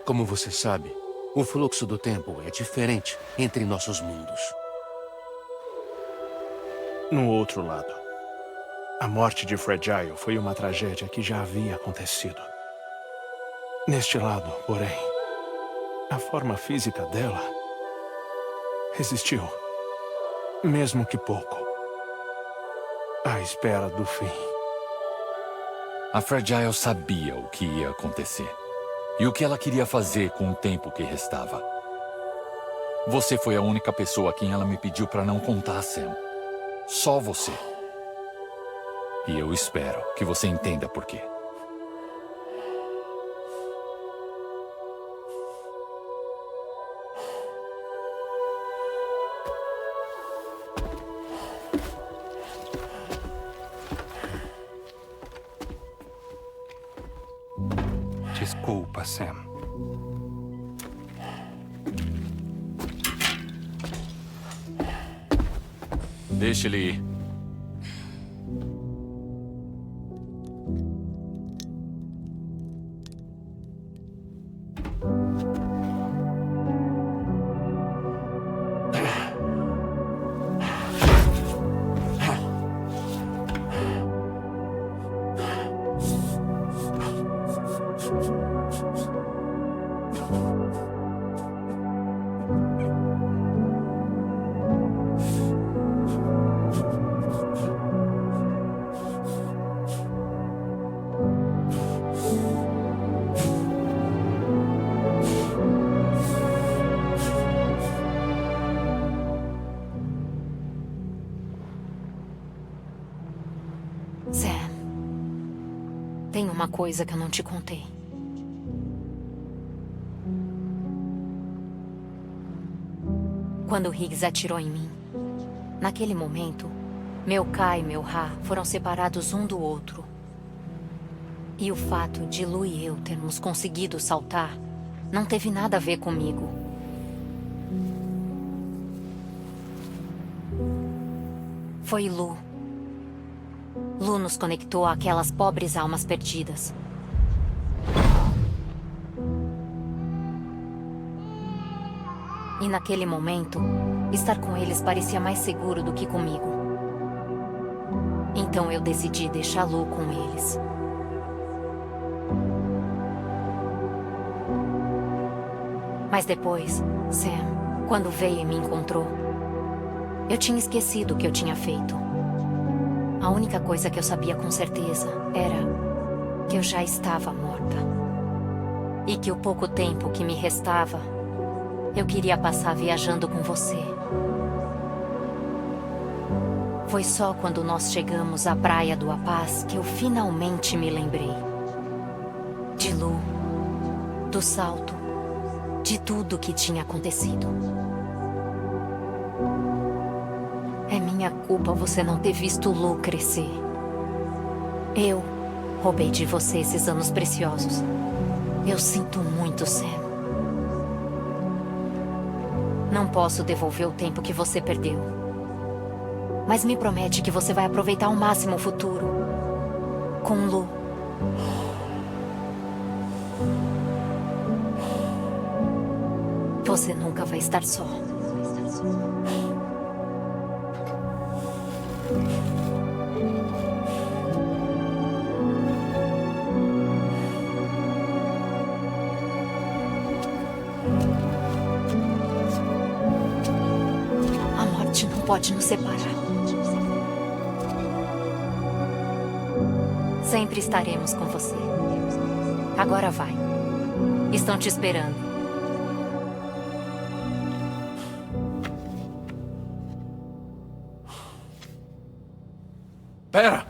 Como você sabe, o fluxo do tempo é diferente entre nossos mundos. No outro lado, a morte de Fragile foi uma tragédia que já havia acontecido. Neste lado, porém, a forma física dela resistiu, mesmo que pouco, à espera do fim. A Fragile sabia o que ia acontecer e o que ela queria fazer com o tempo que restava. Você foi a única pessoa a quem ela me pediu para não contar, Sam. Só você. E eu espero que você entenda por quê. Desculpa, Sam. Deixe ele ir. Sam, tem uma coisa que eu não te contei. Quando o Higgs atirou em mim, naquele momento, meu Ka e meu Ra foram separados um do outro. E o fato de Lu e eu termos conseguido saltar não teve nada a ver comigo. Foi Lu. Lu nos conectou àquelas pobres almas perdidas. E naquele momento, estar com eles parecia mais seguro do que comigo. Então eu decidi deixar Lu com eles. Mas depois, Sam, quando veio e me encontrou, eu tinha esquecido o que eu tinha feito. A única coisa que eu sabia com certeza era que eu já estava morta. E que o pouco tempo que me restava, eu queria passar viajando com você. Foi só quando nós chegamos à Praia do Apaz que eu finalmente me lembrei. De Lu, do salto, de tudo que tinha acontecido. É minha culpa você não ter visto Lu crescer. Eu roubei de você esses anos preciosos. Eu sinto muito, Sam. Não posso devolver o tempo que você perdeu. Mas me promete que você vai aproveitar ao máximo o futuro. Com Lu. Você nunca vai estar só. A morte não pode nos separar. Sempre estaremos com você. Agora vai. Estão te esperando. Pera!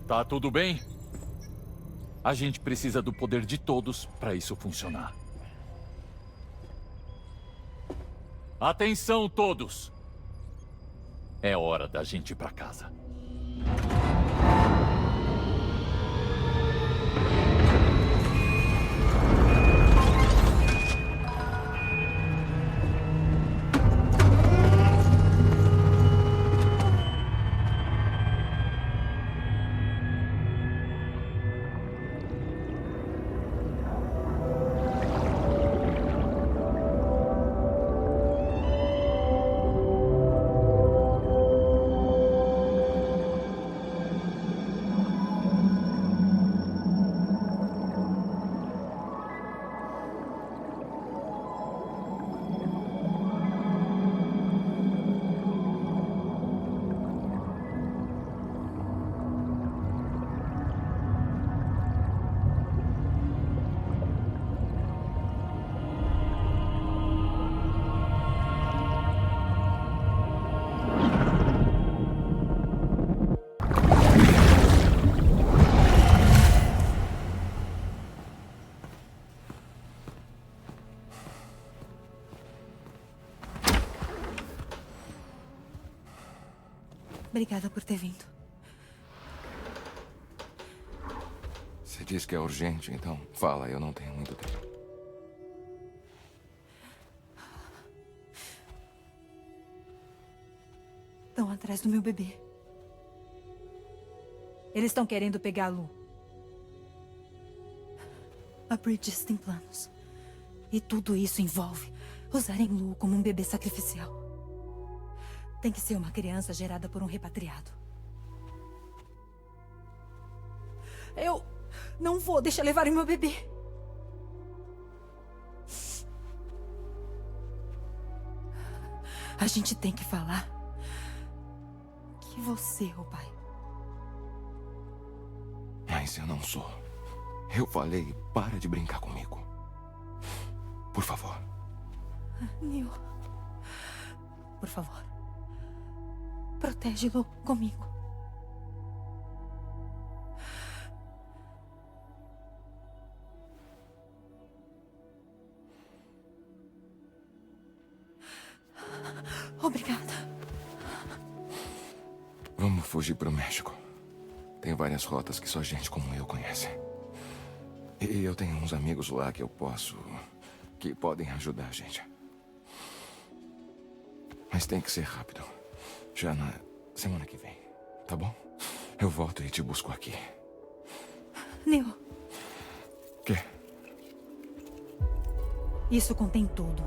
Tá tudo bem? A gente precisa do poder de todos para isso funcionar. Atenção todos! É hora da gente ir para casa. Obrigada por ter vindo. Você diz que é urgente, então fala, eu não tenho muito tempo. Estão atrás do meu bebê. Eles estão querendo pegar a Lu. A Bridges tem planos. E tudo isso envolve usarem Lu como um bebê sacrificial. Tem que ser uma criança gerada por um repatriado. Eu não vou deixar levarem meu bebê. A gente tem que falar que você é o pai. Mas eu não sou. Eu falei, para de brincar comigo. Por favor. Neil. Por favor. Protege-lo comigo. Obrigada. Vamos fugir para o México. Tem várias rotas que só gente como eu conhece. E eu tenho uns amigos lá que que podem ajudar a gente. Mas tem que ser rápido. Já na semana que vem, tá bom? Eu volto e te busco aqui. Neil. Quê? Isso contém tudo.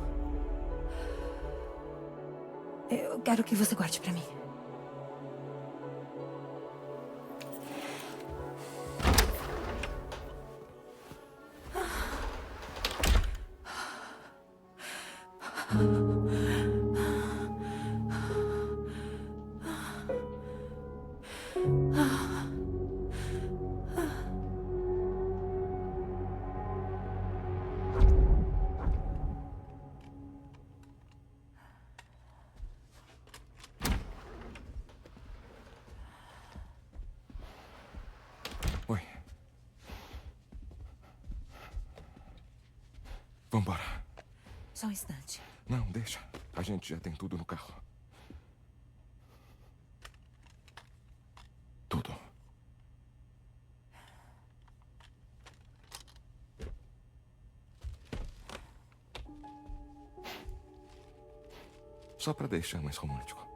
Eu quero que você guarde pra mim. Oi. Vambora. Só um instante. Não, deixa. A gente já tem tudo no carro. Tudo. Só pra deixar mais romântico.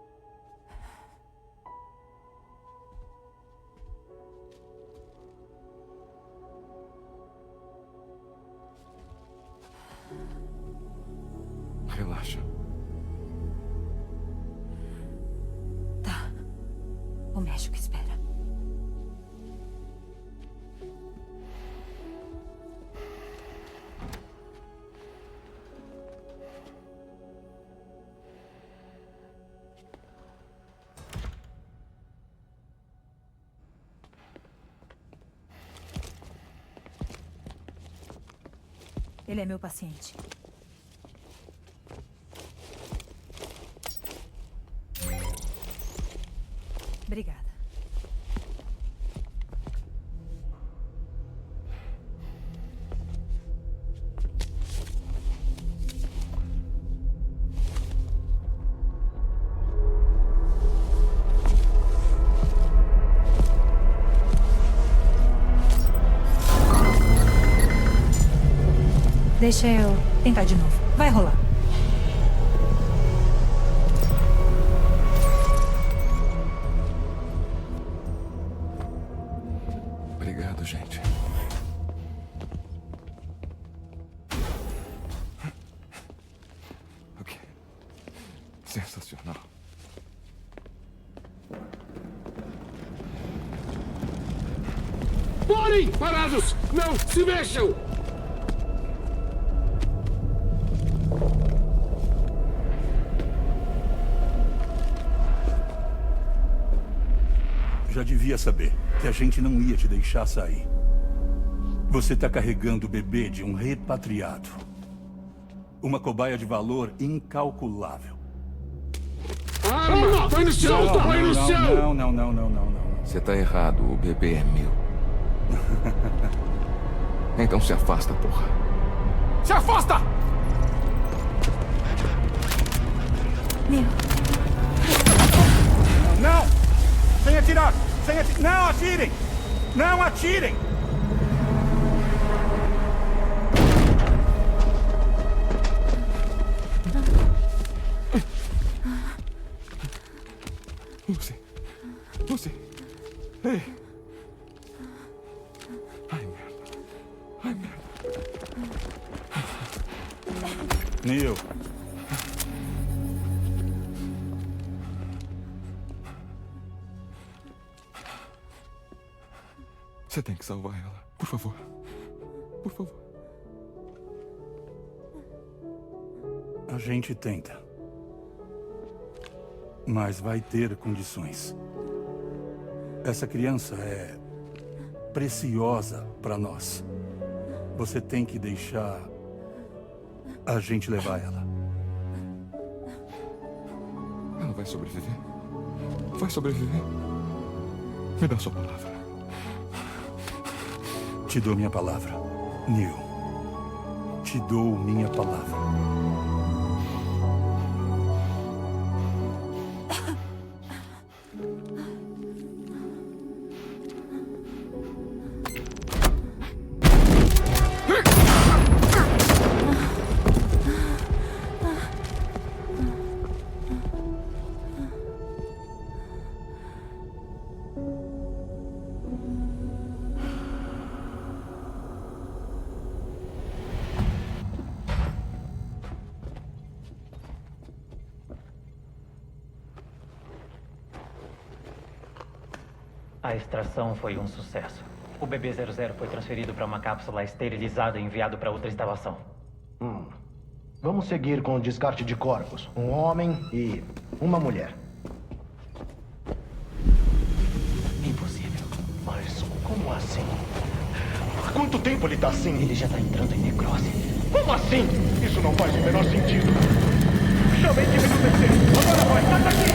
Relaxa. Tá. O México espera. Ele é meu paciente. Obrigada. Deixa eu tentar de novo. Vai rolar. Obrigado, gente. Ok. Sensacional. Parem! Parados! Não se mexam! Já devia saber que a gente não ia te deixar sair. Você está carregando o bebê de um repatriado. Uma cobaia de valor incalculável. Arma! Vai no chão! Vai no chão! Não. Você tá errado. O bebê é meu. Então se afasta, porra. Se afasta! Meu. Não! Sem atirar! Sem atirar! Não atirem! Não atirem! Lucy! Ei! Ai, merda! Neil. Você tem que salvar ela. Por favor. Por favor. A gente tenta. Mas vai ter condições. Essa criança é preciosa para nós. Você tem que deixar a gente levar ela. Ela vai sobreviver? Vai sobreviver? Me dá sua palavra. Te dou minha palavra, Neil. Te dou minha palavra. A extração foi um sucesso. O bebê 00 foi transferido para uma cápsula esterilizada e enviado para outra instalação. Vamos seguir com o descarte de corpos. Um homem e uma mulher. Impossível. Mas como assim? Há quanto tempo ele tá assim? Ele já tá entrando em necrose. Como assim? Isso não faz o menor sentido. Chamei que me Agora vai, sai daqui!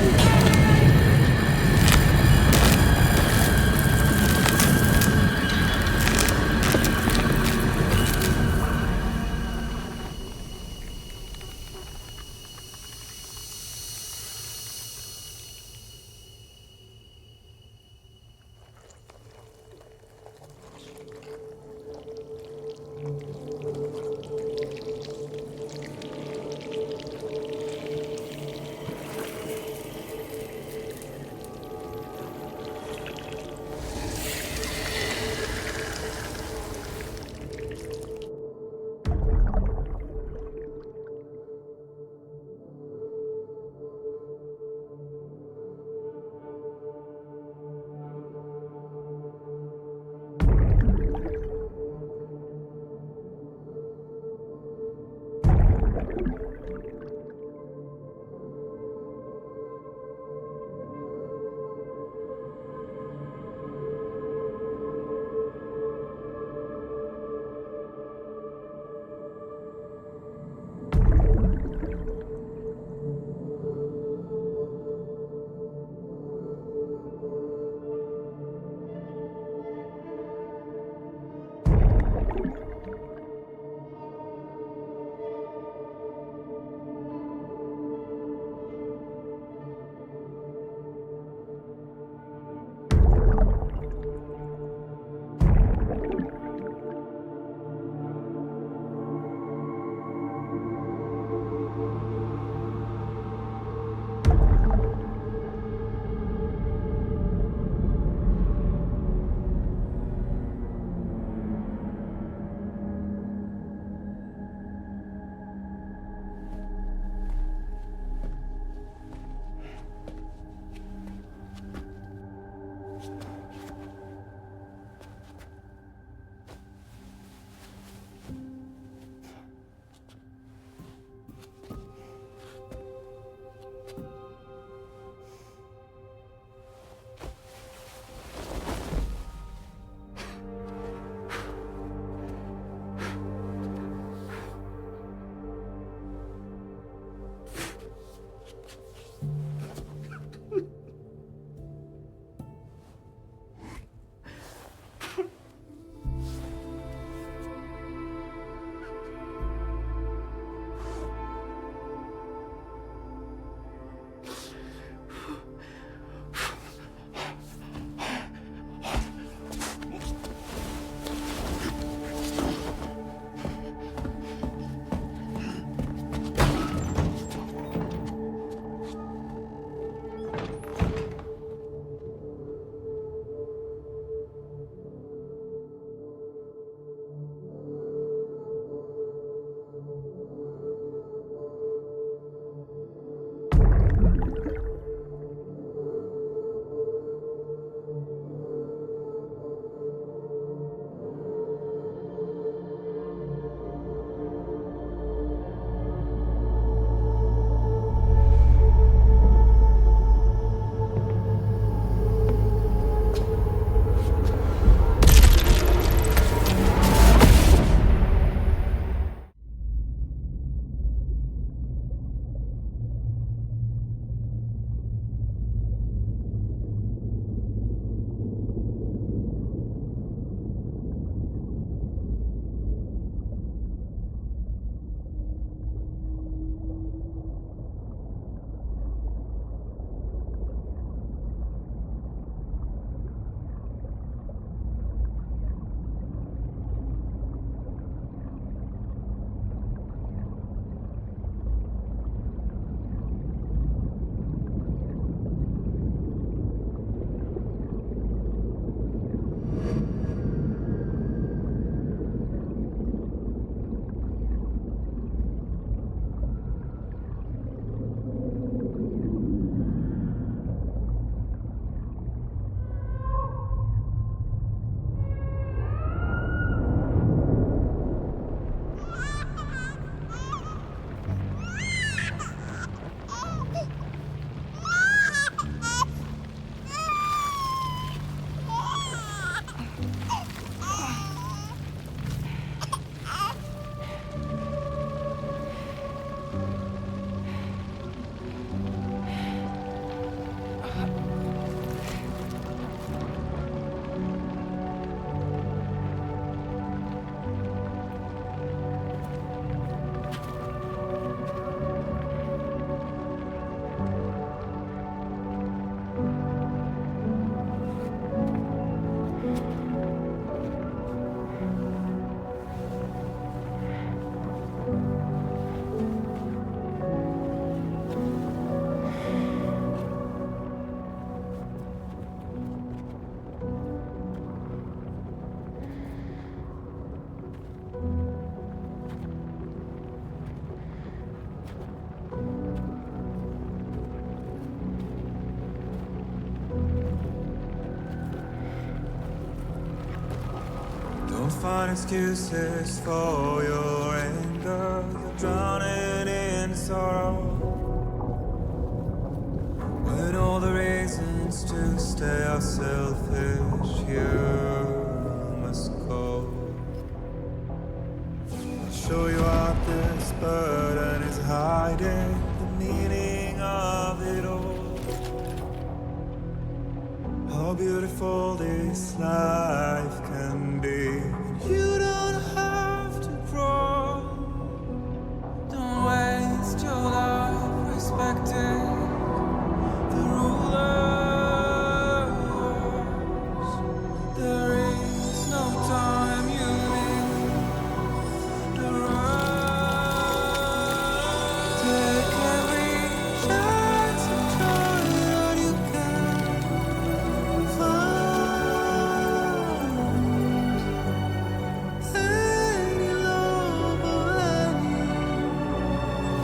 Don't find excuses for your anger. You're drowning in sorrow. When all the reasons to stay are selfish, you must go. I'll show you out this burden is hiding the meaning of it all. How beautiful this life can be. You don't have to grow. Don't waste your life respecting the rulers. There is no time you need to run. Take every chance and try that you can find. Any love or any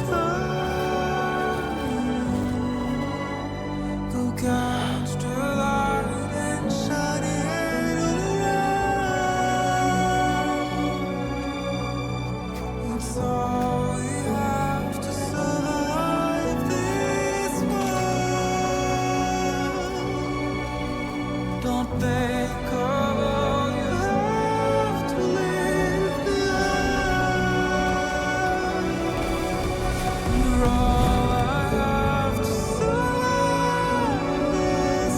time. Go catch the light and shine it all around. It's all we have to survive this world. Don't think of all you have to leave behind. You're all I have to survive this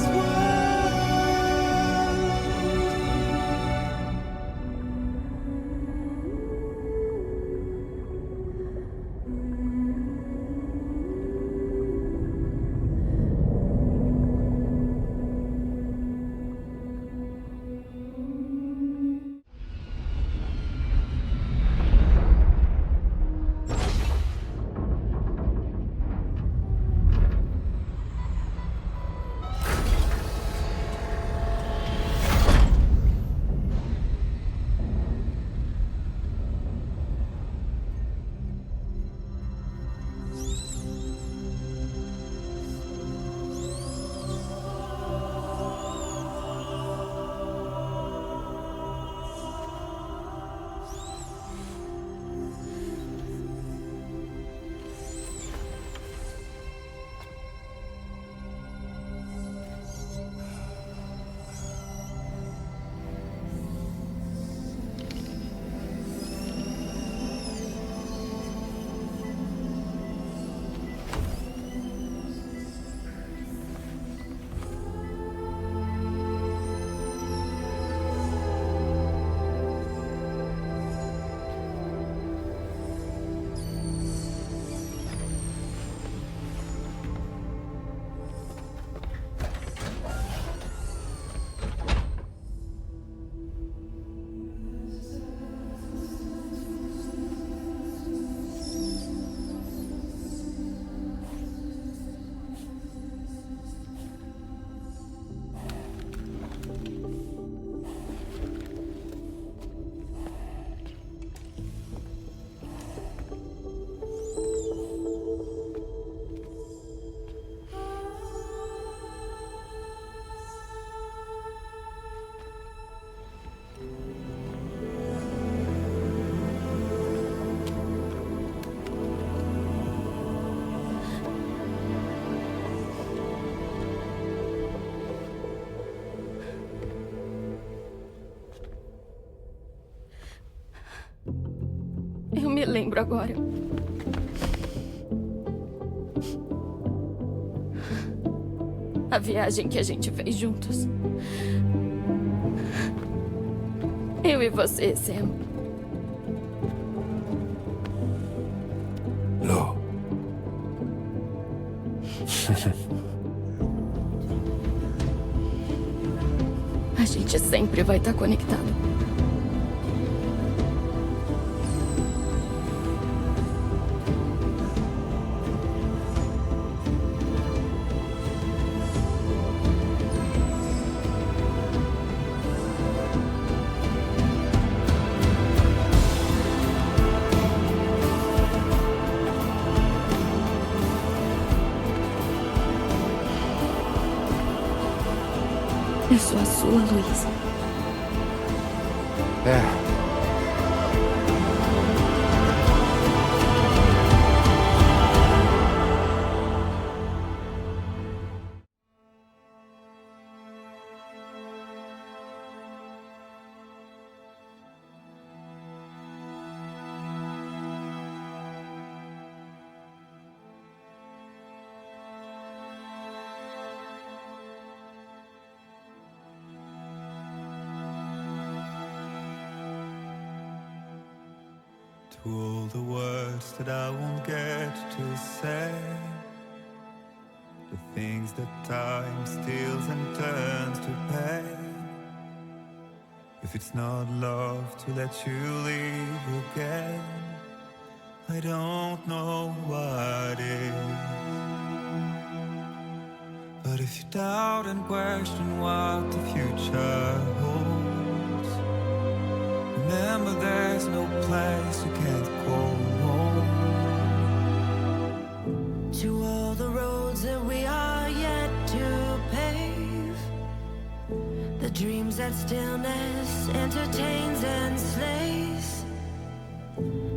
Eu me lembro agora. A viagem que a gente fez juntos. Eu e você, Sam. Lo. A gente sempre vai estar conectado. Eu sou a sua Luísa. É. To all the words that I won't get to say, the things that time steals and turns to pain. If it's not love to let you leave again, I don't know what is. But if you doubt and question what the future holds, remember there's no place you can't call home. To all the roads that we are yet to pave, the dreams that stillness entertains and slays.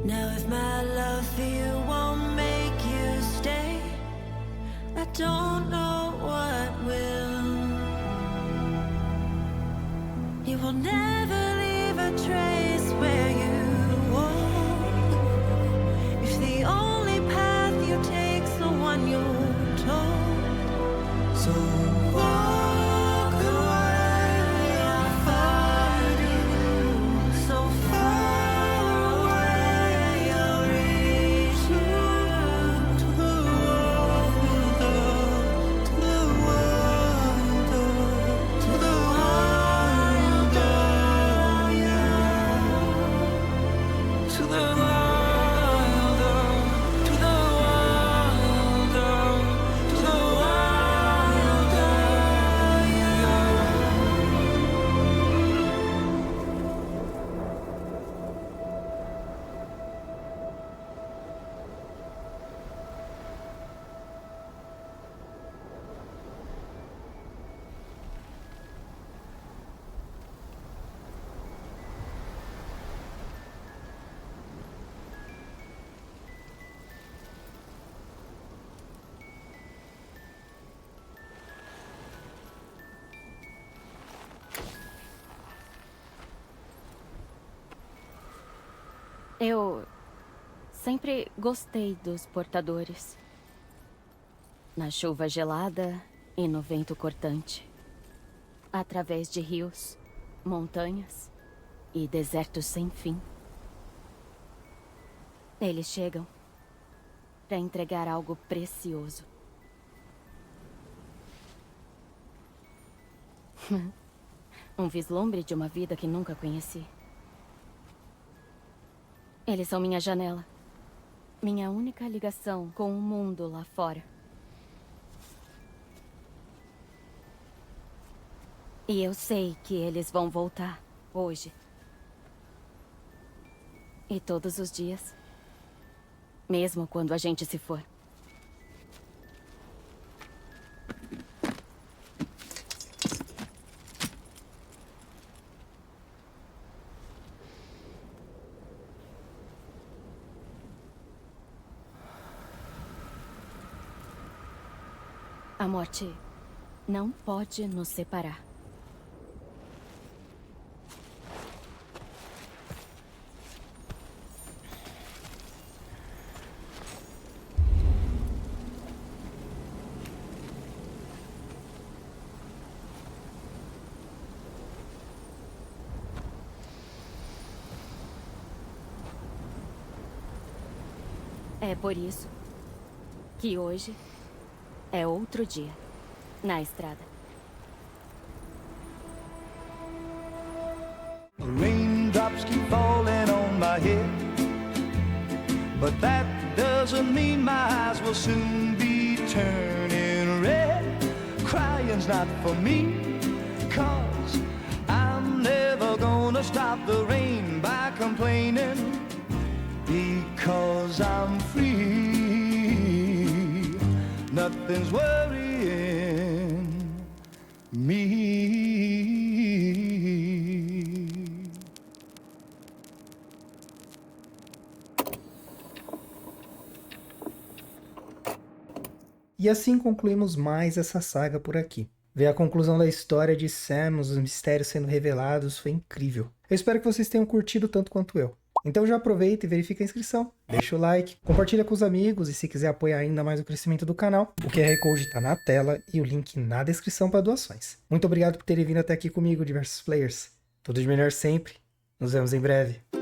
Now if my love for you won't make you stay, I don't know what will. You will never leave a trace where you walk, if the only path you take's the one you're told. So walk away, I'll find you. So far away, I'll reach you. To the world, to the world, to the world, yeah. To the world, to the world, to the world, yeah. Eu sempre gostei dos portadores. Na chuva gelada e no vento cortante. Através de rios, montanhas e desertos sem fim. Eles chegam para entregar algo precioso. Um vislumbre de uma vida que nunca conheci. Eles são minha janela. Minha única ligação com o mundo lá fora. E eu sei que eles vão voltar hoje. E todos os dias. Mesmo quando a gente se for. A morte não pode nos separar. É por isso que hoje é outro dia na estrada. The raindrops keep falling on my head, but that doesn't mean my eyes will soon be turning red. Crying's not for me, 'cause I'm never gonna stop the rain by complaining, because I'm free. Nothing's worrying me. E assim concluímos mais essa saga por aqui. Ver a conclusão da história de Sam, os mistérios sendo revelados, foi incrível. Eu espero que vocês tenham curtido tanto quanto eu. Então já aproveita e verifica a inscrição, deixa o like, compartilha com os amigos e se quiser apoiar ainda mais o crescimento do canal, o QR Code está na tela e o link na descrição para doações. Muito obrigado por terem vindo até aqui comigo, diversos players. Tudo de melhor sempre. Nos vemos em breve.